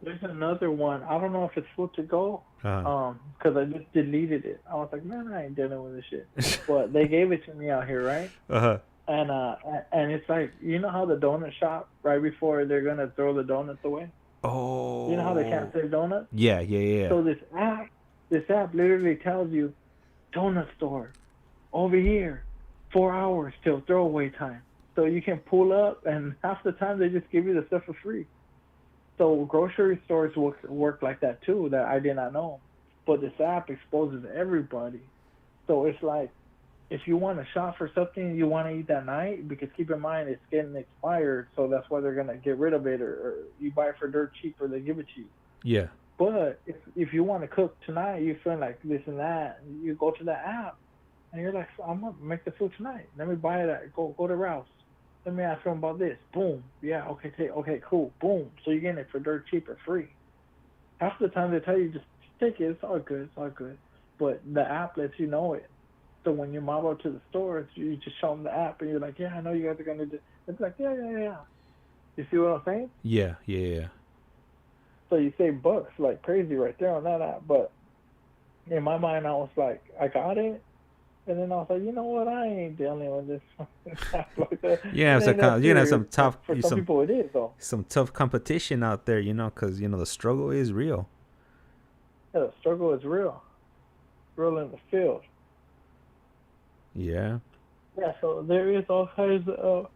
There's another one. I don't know if it's full to go, because I just deleted it. I was like, man, I ain't dealing with this shit. But they gave it to me out here, right? And it's like, you know how the donut shop, right before they're going to throw the donuts away? Oh. You know how they can't save donuts? Yeah. So this app literally tells you, donut store, over here, 4 hours till throwaway time. So you can pull up, and half the time they just give you the stuff for free. So grocery stores work like that too, that I did not know. But this app exposes everybody. So it's like, if you want to shop for something you want to eat that night, because keep in mind it's getting expired, so that's why they're going to get rid of it, or you buy it for dirt cheap or they give it to you. Yeah. But if you want to cook tonight, you feel like this and that, you go to that app, and you're like, I'm going to make the food tonight. Let me buy it. Go to Ralph's. Let me ask them about this. Boom. Yeah, okay, cool. Boom. So you're getting it for dirt cheap or free. Half the time they tell you, just take it. It's all good. But the app lets you know it. So when you mob up to the store, you just show them the app, and you're like, yeah, I know you guys are going to do. It's like, yeah. You see what I'm saying? Yeah. So you save bucks like crazy right there on that app. But in my mind, I was like, I got it. And then I was like, you know what? I ain't dealing with this app like that. Yeah, some tough. For some people, it is, though. Some tough competition out there, because, the struggle is real. Yeah, the struggle is real. Real in the field. Yeah. Yeah, so there is all kinds of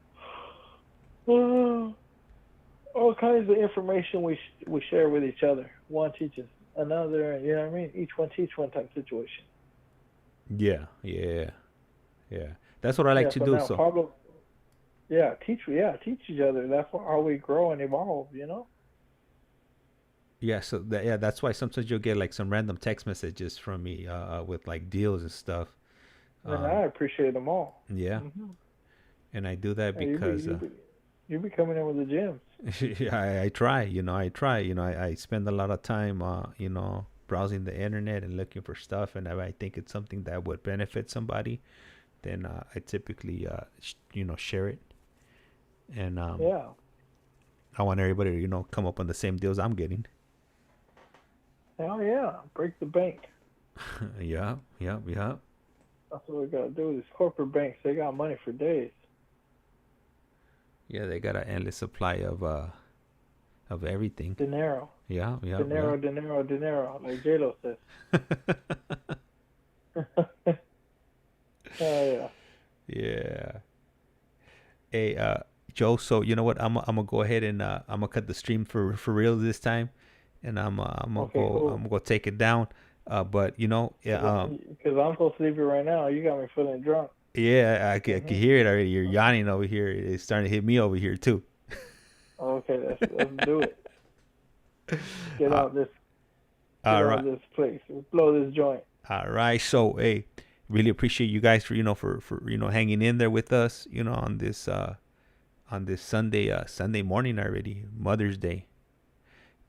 information we share with each other. One teaches another, you know what I mean? Each one teach one type situation. Yeah. That's what I like to do. So Pablo, teach each other. That's how we grow and evolve, Yeah, so that's why sometimes you'll get like some random text messages from me with like deals and stuff. And I appreciate them all. Yeah. And I do that because you be coming in with the gems. Yeah, I try. I spend a lot of time browsing the internet and looking for stuff, and if I think it's something that would benefit somebody, then I typically share it. And I want everybody to come up on the same deals I'm getting. Hell yeah, break the bank. Yeah. That's what we gotta do. These corporate banks, they got money for days. Yeah, they got an endless supply of everything. Dinero. Yeah. Dinero, like J-Lo says. Yeah. Yeah. Hey, Joe. So you know what? I'm gonna go ahead and I'm gonna cut the stream for real this time, and I'm gonna go take it down. But because I'm supposed to leave you right now. You got me feeling drunk. Yeah, I can hear it already. You're yawning over here. It's starting to hit me over here too. Okay, let's do it. Get out this place. Let's blow this joint. All right. So, hey, really appreciate you guys for hanging in there with us. On this Sunday morning already, Mother's Day.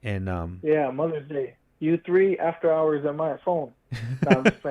And Mother's Day. You 3 after hours on my phone. No, I'm just playing.